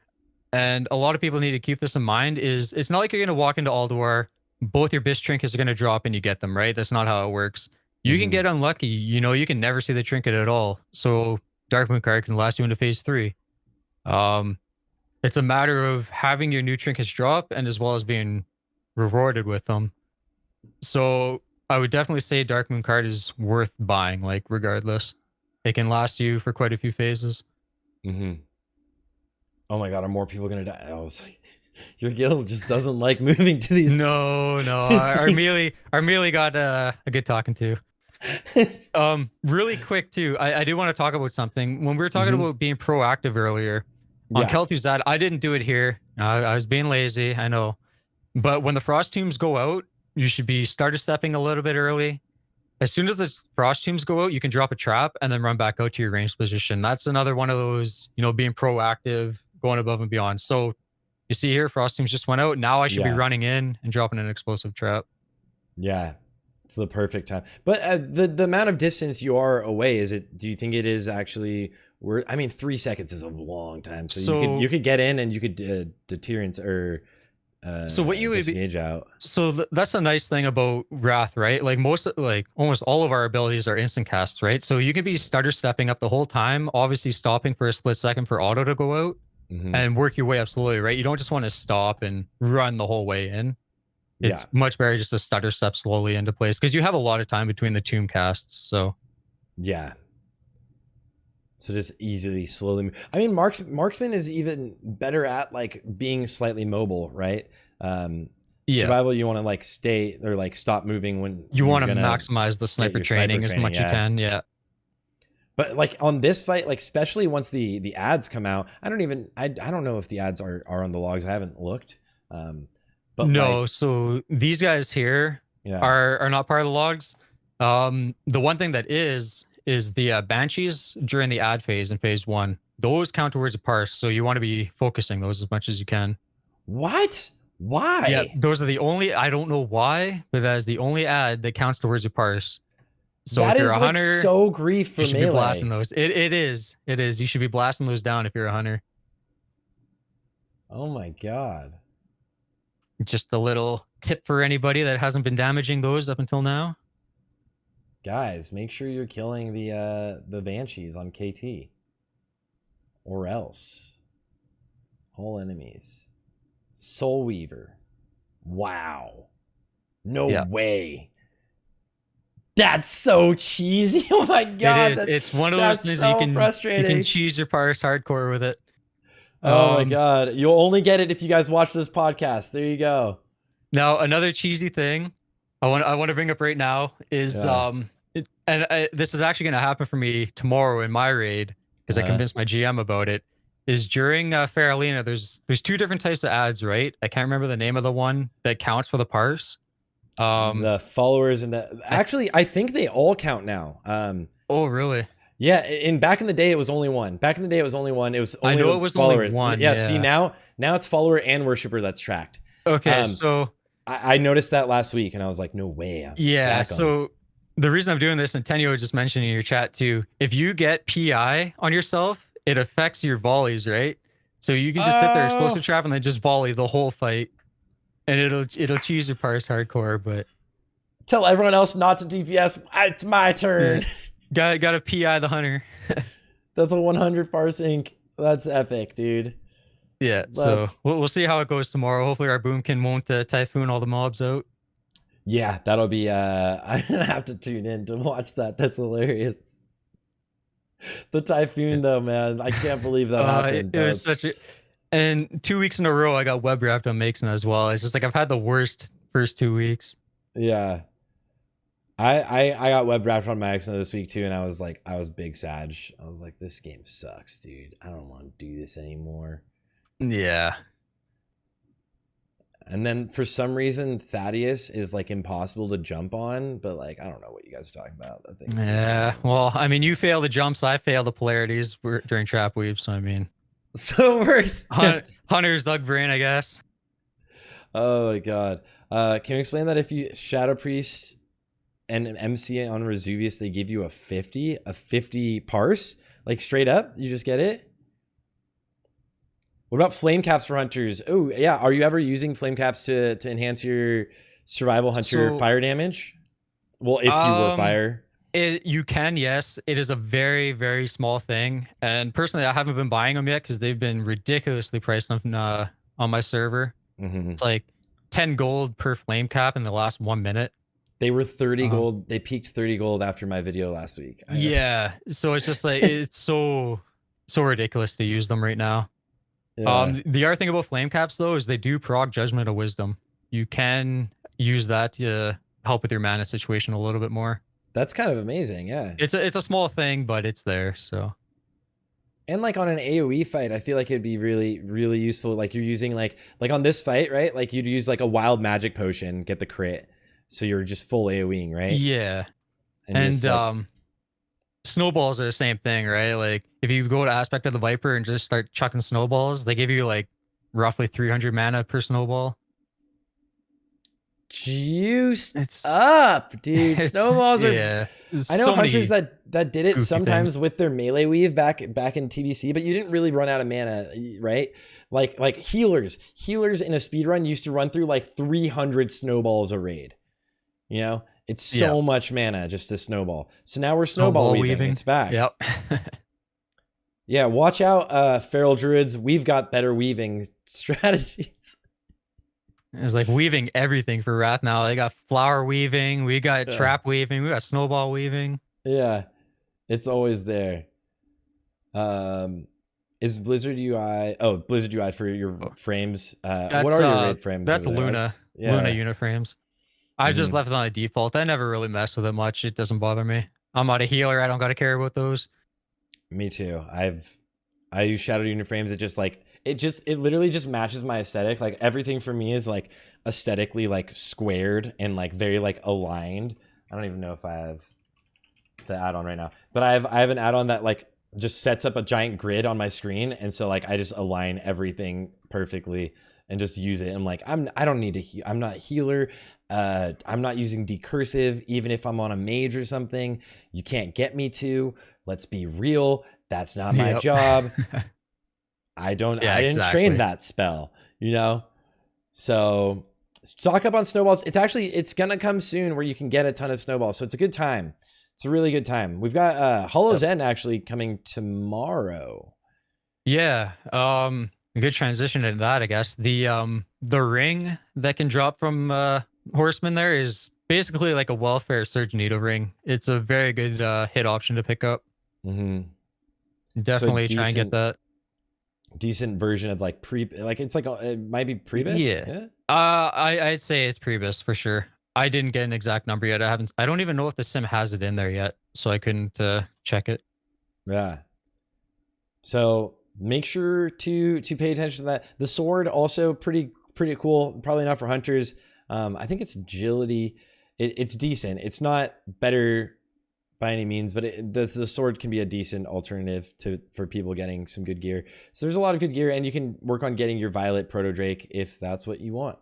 and a lot of people need to keep this in mind: is it's not like you're gonna walk into Ulduar, both your Bish trinkets are gonna drop and you get them, right? That's not how it works. You can get unlucky. You know, you can never see the trinket at all. So Darkmoon card can last you into phase 3. It's a matter of having your new trinkets drop and as well as being rewarded with them. So I would definitely say Darkmoon card is worth buying, like regardless. It can last you for quite a few phases. Mm-hmm. Oh my god, are more people gonna die? I was like, your guild just doesn't like moving to these. No. Our melee got a good talking to. Really quick too. I do want to talk about something. When we were talking about being proactive earlier on Kel'Thuzad, I didn't do it here. I was being lazy, I know. But when the frost tombs go out, you should be starter stepping a little bit early. As soon as the frost tombs go out, you can drop a trap and then run back out to your ranged position. That's another one of those, being proactive, going above and beyond. So you see here, frost tombs just went out. Now I should be running in and dropping an explosive trap. Yeah, it's the perfect time. But the amount of distance you are away, do you think it is actually? 3 seconds is a long time. So you could get in and you could deterrence or. So what you would disengage out. So that's a nice thing about Wrath, right? Like almost all of our abilities are instant casts, right? So you can be starter stepping up the whole time, obviously stopping for a split second for auto to go out and work your way up slowly, right? You don't just want to stop and run the whole way in. It's much better just to stutter step slowly into place because you have a lot of time between the tomb casts. So yeah. So just easily, slowly move. I mean, Marksman is even better at like being slightly mobile, right? Survival, you want to like stay or like stop moving when you want to maximize the sniper training as much as you can. Yeah. But like on this fight, like especially once the ads come out, I don't know if the ads are on the logs. I haven't looked. But no, so these guys here are not part of the logs. The one thing that is the Banshees during the ad phase in phase 1. Those count towards a parse, so you want to be focusing those as much as you can. What? Why? Yeah, those are the only, I don't know why, but that is the only ad that counts towards a parse. So that if you're a hunter, like so grief for you should melee. be blasting those. It is. You should be blasting those down if you're a hunter. Oh my god. Just a little tip for anybody that hasn't been damaging those up until now. Guys, make sure you're killing the Banshees on KT. Or else. All enemies. Soul Weaver. Wow. No way. That's so cheesy. Oh my god. It is. It's one of those things so you can frustrating. You can cheese your parse hardcore with it. Oh my god. You'll only get it if you guys watch this podcast. There you go. Now, another cheesy thing I want to bring up right now is this is actually going to happen for me tomorrow in my raid because I convinced my GM about it. is during Faralina, there's two different types of ads, right? I can't remember the name of the one that counts for the parse. The followers and I think they all count now. Oh, really? Yeah, back in the day it was only one. Back in the day it was only one. It was only I know it was only one. Yeah, see now it's follower and worshiper that's tracked. Okay, so I noticed that last week and I was like, no way. So the reason I'm doing this, and Tenyo just mentioned in your chat too, if you get PI on yourself, it affects your volleys, right? So you can just sit there, explosive trap, and then just volley the whole fight, and it'll cheese your parse hardcore. But tell everyone else not to DPS. It's my turn. Got to PI the hunter. That's a 100 parse ink. That's epic, dude. Yeah. So we'll see how it goes tomorrow. Hopefully our boomkin won't typhoon all the mobs out. Yeah, that'll be. I'm gonna have to tune in to watch that. That's hilarious. The typhoon, though, man, I can't believe that happened. It was such a. And 2 weeks in a row, I got web wrapped on Makesna as well. It's just like I've had the worst first 2 weeks. Yeah, I got web wrapped on Makesna this week too, and I was big sad. I was like, this game sucks, dude. I don't want to do this anymore. Yeah. And then for some reason, Thaddeus is like impossible to jump on, but like I don't know what you guys are talking about. I think. Yeah. Well, I mean, you fail the jumps, I fail the polarities during trap weave. So I mean, so it works. Hunter's Doug Brain, I guess. Oh my god. Can you explain that if you Shadow Priest and an MC on Resuvius, they give you a 50 parse, like straight up? You just get it. What about flame caps for hunters? Oh, yeah. Are you ever using flame caps to enhance your survival hunter fire damage? Well, if you were fire. You can, yes. It is a very, very small thing. And personally, I haven't been buying them yet because they've been ridiculously priced on my server. Mm-hmm. It's like 10 gold per flame cap in the last 1 minute. They were 30 gold. They peaked 30 gold after my video last week. Yeah. So it's just like, it's so ridiculous to use them right now. Yeah. The other thing about flame caps though is they do proc Judgment of Wisdom. You can use that to help with your mana situation a little bit more. That's kind of amazing. Yeah, it's a small thing, but it's there. So, and like on an AoE fight, I feel like it'd be really, really useful. Like you're using like on this fight, right? Like you'd use like a wild magic potion, get the crit, so you're just full AoEing, right? Yeah, and just, snowballs are the same thing, right? Like if you go to Aspect of the Viper and just start chucking snowballs, they give you like roughly 300 mana per snowball. Juiced up, dude. Snowballs are. Yeah. I know hunters that did it sometimes with their melee weave back in TBC, but you didn't really run out of mana, right? Like healers in a speed run used to run through like 300 snowballs a raid. You know, it's so much mana just to snowball. So now we're snowball weaving. It's back. Yep. Yeah, watch out, feral druids. We've got better weaving strategies. It's like weaving everything for Wrath now. They got flower weaving, we got trap weaving, we got snowball weaving. Yeah, it's always there. Is Blizzard UI? Oh, Blizzard UI for your frames. What are your raid frames? That's Luna. Luna unit frames. I just left it on the default. I never really mess with it much. It doesn't bother me. I'm not a healer. I don't got to care about those. Me too. I use Shadow unit frames. It literally just matches my aesthetic. Like everything for me is like aesthetically like squared and like very like aligned. I don't even know if I have the add-on right now, but I have an add-on that like just sets up a giant grid on my screen, and so like I just align everything perfectly and just use it. I'm like I don't need to I'm not a healer. I'm not using decursive even if I'm on a mage or something. You can't get me to. Let's be real. That's not my job. I didn't train that spell, you know? So stock up on snowballs. It's going to come soon where you can get a ton of snowballs. So it's a good time. It's a really good time. We've got Hollow's End actually coming tomorrow. Yeah. Good transition into that, I guess. The ring that can drop from Horseman there is basically like a welfare surge needle ring. It's a very good hit option to pick up. Definitely try and get that. Decent version of like it's like it might be Prebus. Yeah. I'd say it's Prebus for sure. I didn't get an exact number yet. I don't even know if the sim has it in there yet, so I couldn't check it. Yeah. So make sure to pay attention to that. The sword also pretty cool. Probably not for hunters. I think it's agility. It's decent. It's not better by any means, but the sword can be a decent alternative for people getting some good gear. So there's a lot of good gear, and you can work on getting your Violet Proto Drake if that's what you want.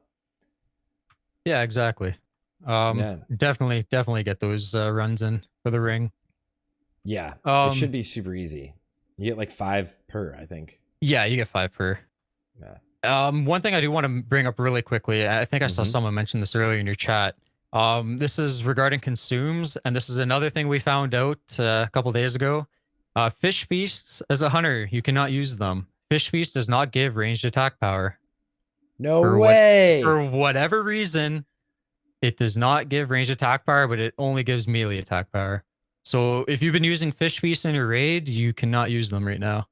Yeah, exactly. Definitely get those runs in for the ring. Yeah, it should be super easy. You get like 5 per, I think. Yeah, you get 5 per. Yeah. One thing I do want to bring up really quickly, I think I saw someone mention this earlier in your chat. This is regarding consumes, and this is another thing we found out a couple days ago. Fish feasts, as a hunter, you cannot use them. Fish feast does not give ranged attack power. No way. For whatever reason, it does not give ranged attack power, but it only gives melee attack power. So if you've been using fish feast in your raid, you cannot use them right now.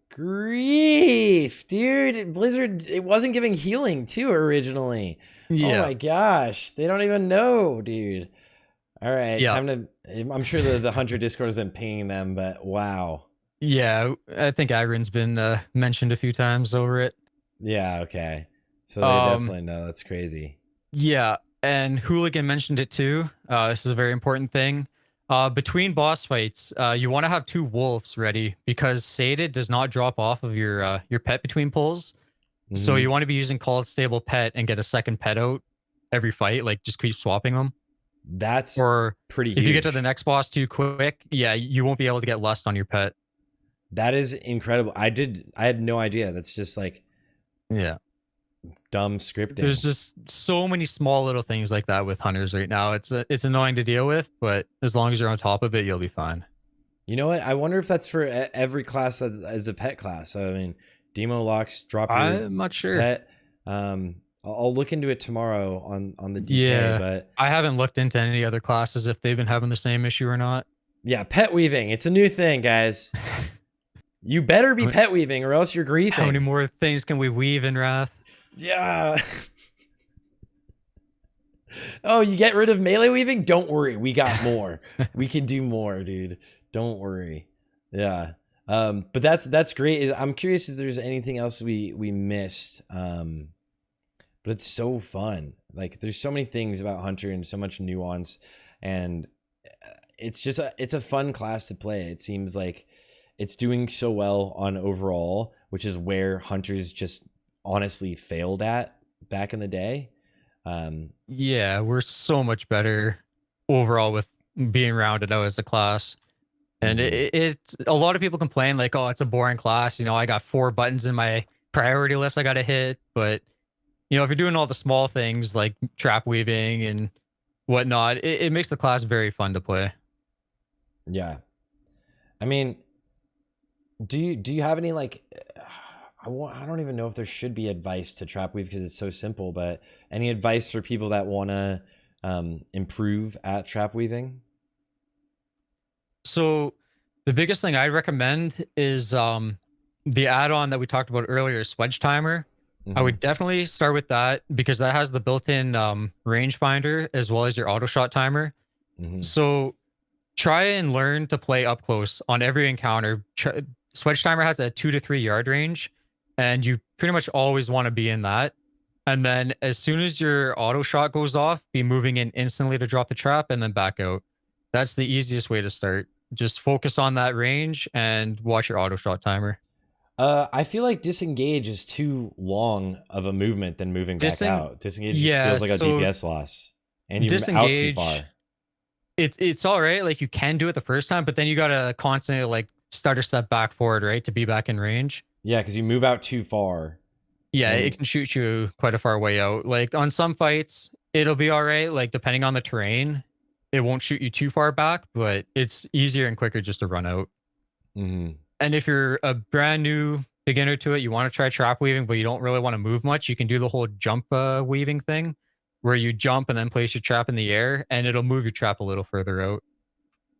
Grief, dude. Blizzard, it wasn't giving healing too originally. Yeah. Oh my gosh. They don't even know, dude. All right. Yeah. I'm sure the Hunter Discord has been pinging them, but wow. Yeah, I think Agron's been mentioned a few times over it. Yeah, okay. So they definitely know. That's crazy. Yeah, and Hooligan mentioned it too. This is a very important thing. Between boss fights, you want to have 2 wolves ready because sated does not drop off of your pet between pulls. So you want to be using Call It Stable Pet and get a second pet out every fight. Like just keep swapping them. That's pretty huge. If you get to the next boss too quick, yeah, you won't be able to get lust on your pet. That is incredible. I had no idea. That's just like, yeah, dumb scripting. There's just so many small little things like that with hunters right now. It's annoying to deal with, but as long as you're on top of it, you'll be fine. You know what? I wonder if that's for every class that is a pet class. I mean, Demo locks drop your I'm not sure. Pet. I'll look into it tomorrow on the DK. Yeah, but I haven't looked into any other classes if they've been having the same issue or not. Yeah, pet weaving. It's a new thing, guys. You better be pet weaving or else you're griefing. How many more things can we weave in Wrath? Yeah. Oh, you get rid of melee weaving? Don't worry. We got more. We can do more, dude. Don't worry. Yeah. But that's great. I'm curious if there's anything else we missed. But it's so fun. Like there's so many things about Hunter and so much nuance, and it's just it's a fun class to play. It seems like it's doing so well on overall, which is where Hunters just honestly failed at back in the day. Yeah, we're so much better overall with being rounded out as a class. And it's a lot of people complain like, oh, it's a boring class. You know, I got 4 buttons in my priority list I got to hit. But, you know, if you're doing all the small things like trap weaving and whatnot, it makes the class very fun to play. Yeah. I mean, do you have any like, I don't even know if there should be advice to trap weave because it's so simple, but any advice for people that want to improve at trap weaving? So the biggest thing I'd recommend is the add-on that we talked about earlier, Swedge Timer. I would definitely start with that because that has the built-in rangefinder as well as your auto shot timer. So try and learn to play up close on every encounter. Swedge Timer has a 2 to 3 yard range, and you pretty much always want to be in that. And then as soon as your auto shot goes off, be moving in instantly to drop the trap and then back out. That's the easiest way to start. Just focus on that range and watch your auto shot timer. I feel like disengage is too long of a movement than moving back out. Disengage just feels like a DPS loss, and you're out too far. It's all right. Like you can do it the first time, but then you gotta constantly like start a step back forward, right, to be back in range. Yeah, because you move out too far. Yeah, it can shoot you quite a far way out. Like on some fights, it'll be all right. Like depending on the terrain, it won't shoot you too far back, but it's easier and quicker just to run out. And if you're a brand new beginner to it, you want to try trap weaving, but you don't really want to move much, you can do the whole jump weaving thing where you jump and then place your trap in the air and it'll move your trap a little further out.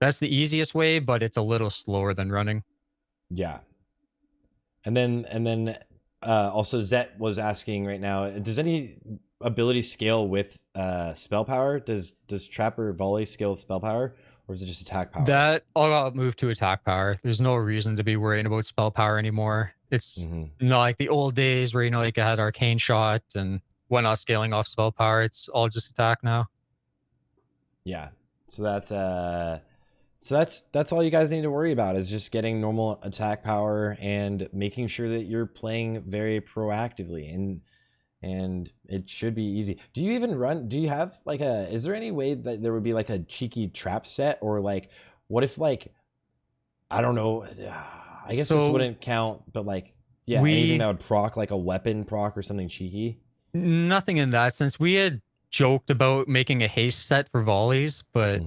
That's the easiest way, but it's a little slower than running. Yeah. And then also Zet was asking right now, does any ability scale with spell power? Does Trapper Volley scale with spell power, or is it just attack power? That all got moved to attack power. There's no reason to be worrying about spell power anymore. It's not like the old days where, you know, like I had arcane shot and whatnot scaling off spell power. It's all just attack now. Yeah. So that's all you guys need to worry about is just getting normal attack power and making sure that you're playing very proactively, and it should be easy. Do you have like is there any way that there would be like a cheeky trap set, or like what if, like, I don't know, I guess this wouldn't count, but like, yeah, anything that would proc, like a weapon proc or something cheeky? Nothing in that sense. We had joked about making a haste set for volleys, but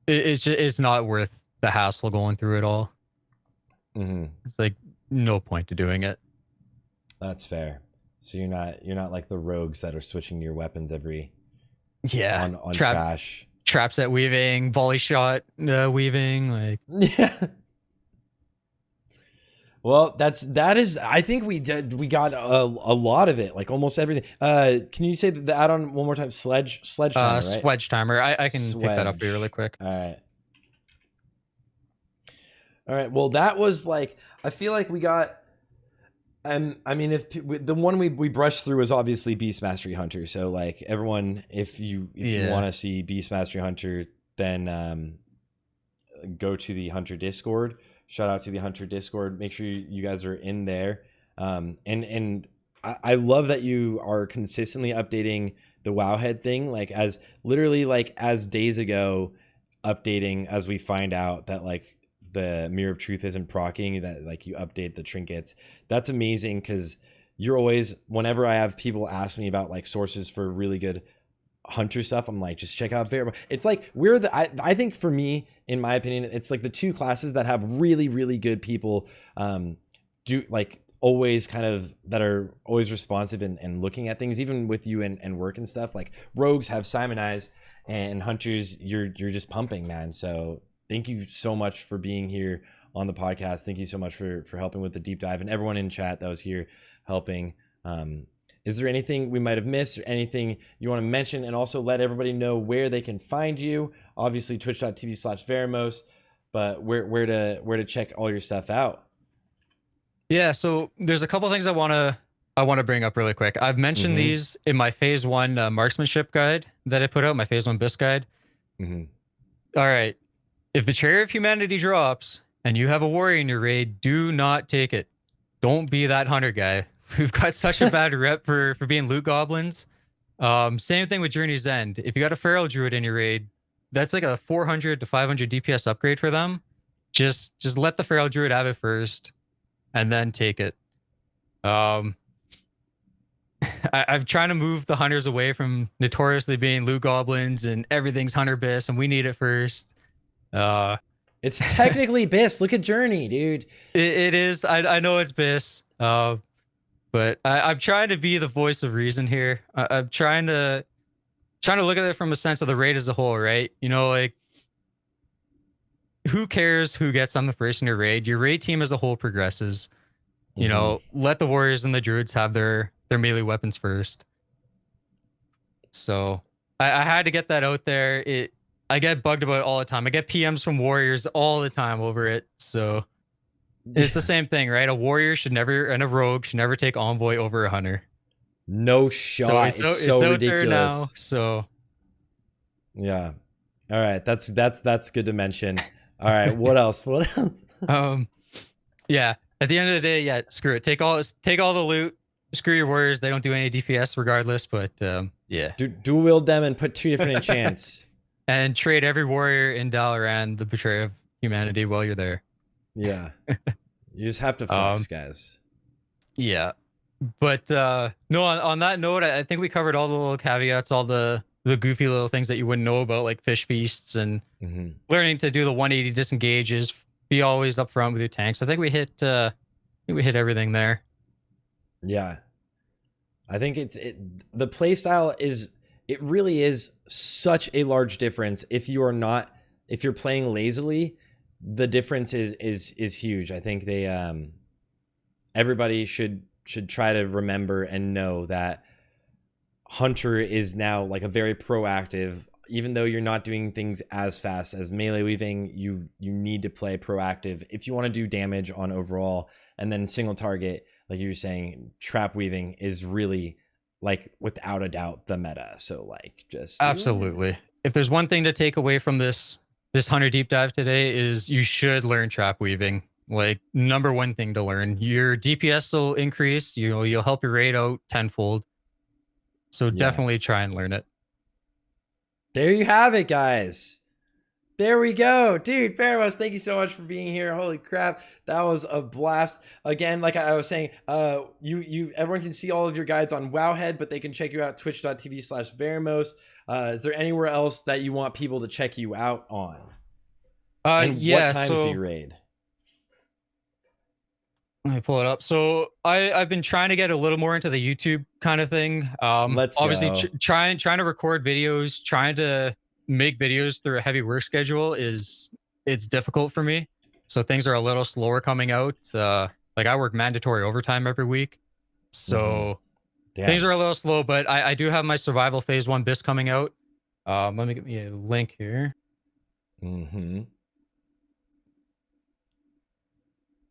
it's not worth the hassle going through it all. It's like no point to doing it. That's fair. So you're not like the rogues that are switching your weapons every on trash. Trap set weaving, volley shot weaving, like yeah. Well, that is. I think we got a lot of it, like almost everything. Can you say the add-on one more time? Sledge timer, right? Sledge timer. I can pick that up for you really quick. All right. Well, that was like, I feel like we got. I mean, if the one we brushed through was obviously Beast Mastery Hunter. So like everyone, if you want to see Beast Mastery Hunter, then go to the Hunter Discord. Shout out to the Hunter Discord. Make sure you guys are in there. And I love that you are consistently updating the Wowhead thing. Like as days ago, updating as we find out that like the Mirror of Truth isn't proccing, that like you update the trinkets. That's amazing, because you're always, whenever I have people ask me about like sources for really good Hunter stuff, I'm like, just check out Veramos. It's like I think for me, in my opinion, it's like the two classes that have really, really good people do like always kind of that are always responsive and looking at things, even with you and work and stuff. Like rogues have Simon Eyes, and hunters, you're just pumping, man. So thank you so much for being here on the podcast. Thank you so much for helping with the deep dive, and everyone in chat that was here helping. Is there anything we might have missed, or anything you want to mention, and also let everybody know where they can find you? Obviously twitch.tv/Veramos, but where to check all your stuff out? Yeah, so there's a couple things I want to bring up really quick. I've mentioned these in my phase 1 marksmanship guide that I put out, my phase 1 BIS guide. All right, if Betrayer of Humanity drops and you have a warrior in your raid, do not take it. Don't be that hunter guy. We've got such a bad rep for being loot goblins. Same thing with Journey's End. If you got a feral druid in your raid, that's like a 400 to 500 DPS upgrade for them. Just let the feral druid have it first, and then take it. I'm trying to move the hunters away from notoriously being loot goblins and everything's hunter bis, and we need it first. It's technically BIS. Look at Journey, dude. It is. I know it's BIS. But I'm trying to be the voice of reason here. I'm trying to look at it from a sense of the raid as a whole, right? You know, like, who cares who gets on the first in your raid? Your raid team as a whole progresses. You know, let the warriors and the druids have their melee weapons first. So I had to get that out there. I get bugged about it all the time. I get PMs from warriors all the time over it. So it's the same thing, right? A warrior should never, and a rogue should never take envoy over a hunter. No shot. So it's so ridiculous. There now, so yeah. All right, that's good to mention. All right, what else? Yeah. At the end of the day, yeah, screw it. Take all the loot. Screw your warriors. They don't do any DPS regardless. But yeah, dual wield them and put 2 different enchants. And trade every warrior in Dalaran, the Betrayer of Humanity, while you're there. Yeah. You just have to flex, guys. Yeah. But no, on that note, I think we covered all the little caveats, all the goofy little things that you wouldn't know about, like fish feasts and learning to do the 180 disengages, be always up front with your tanks. I think we hit everything there. Yeah. I think the play style it really is such a large difference. If you're playing lazily, the difference is huge. I think everybody should try to remember and know that Hunter is now like a very proactive. even though you're not doing things as fast as melee weaving, you need to play proactive if you want to do damage on overall. And then single target, like you were saying, trap weaving is really, like, without a doubt the meta. So like, just absolutely. If there's one thing to take away from this hunter deep dive today, is you should learn trap weaving. Like, number one thing to learn. Your DPS will increase. You'll help your raid out tenfold. So definitely try and learn it. There you have it, guys. There we go. Dude, Veramos, thank you so much for being here. Holy crap. That was a blast. Again, like I was saying, everyone can see all of your guides on Wowhead, but they can check you out twitch.tv/Veramos. Is there anywhere else that you want people to check you out on? And what times do you raid? Let me pull it up. So I've been trying to get a little more into the YouTube kind of thing. Let's obviously trying to record videos, trying to make videos through a heavy work schedule it's difficult for me. So things are a little slower coming out. Like I work mandatory overtime every week. So things are a little slow, but I do have my survival phase 1 BIS coming out. Let me get me a link here.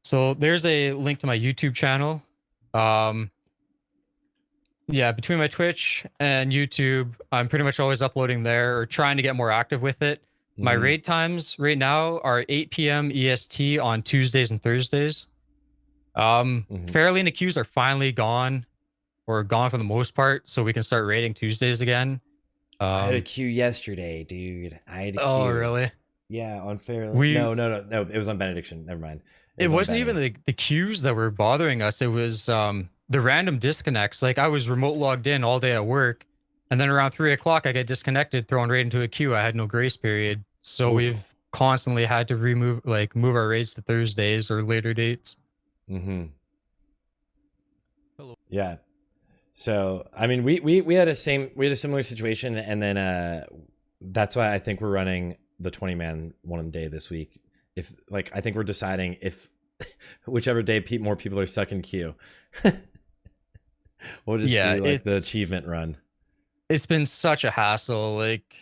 So there's a link to my YouTube channel. Yeah, between my Twitch and YouTube, I'm pretty much always uploading there or trying to get more active with it. My raid times right now are 8 p.m. EST on Tuesdays and Thursdays. Fairly in the queues are finally gone, or gone for the most part, so we can start raiding Tuesdays again. I had a queue yesterday, dude. I had a queue. Oh, really? Yeah, on Fairly. No. It was on Benediction. Never mind. It wasn't even the queues that were bothering us. It was the random disconnects. Like I was remote logged in all day at work, and then around 3 o'clock I get disconnected, thrown right into a queue. I had no grace period, so we've constantly had to move our raids to Thursdays or later dates. Yeah. So I mean, we had a similar situation, and then that's why I think we're running the 20-man one day this week. If I think we're deciding if whichever day more people are stuck in queue, we'll just do the achievement run. It's been such a hassle. Like,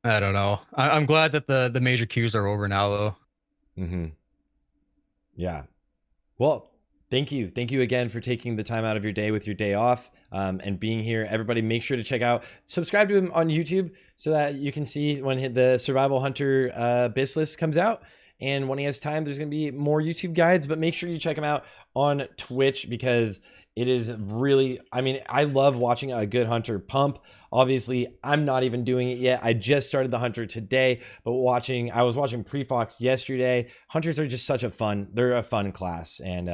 I don't know. I'm glad that the major queues are over now, though. Yeah. Well, thank you again for taking the time out of your day with your day off, and being here. Everybody, make sure to subscribe to him on YouTube so that you can see when the Survival Hunter BIS list comes out. And when he has time, there's going to be more YouTube guides, but make sure you check him out on Twitch, because it is really, I mean, I love watching a good hunter pump. Obviously, I'm not even doing it yet. I just started the hunter today, but I was watching Prefox yesterday. Hunters are just they're a fun class. And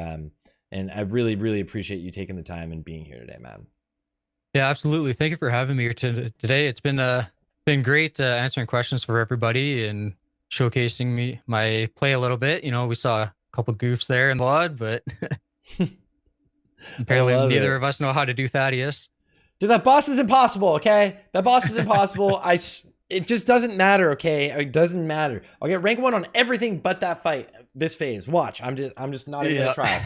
I really, really appreciate you taking the time and being here today, man. Yeah, absolutely. Thank you for having me here today. It's been great answering questions for everybody and showcasing my play a little bit. We saw a couple goofs there in the VOD, but apparently neither of us know how to do Thaddeus. Dude, that boss is impossible, okay? That boss is impossible. It just doesn't matter, okay? It doesn't matter. I'll get rank 1 on everything but that fight, this phase. Watch. I'm just not even gonna try.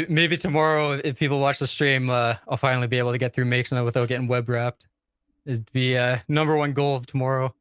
Maybe tomorrow, if people watch the stream, I'll finally be able to get through Makesna without getting web wrapped. It'd be number 1 goal of tomorrow.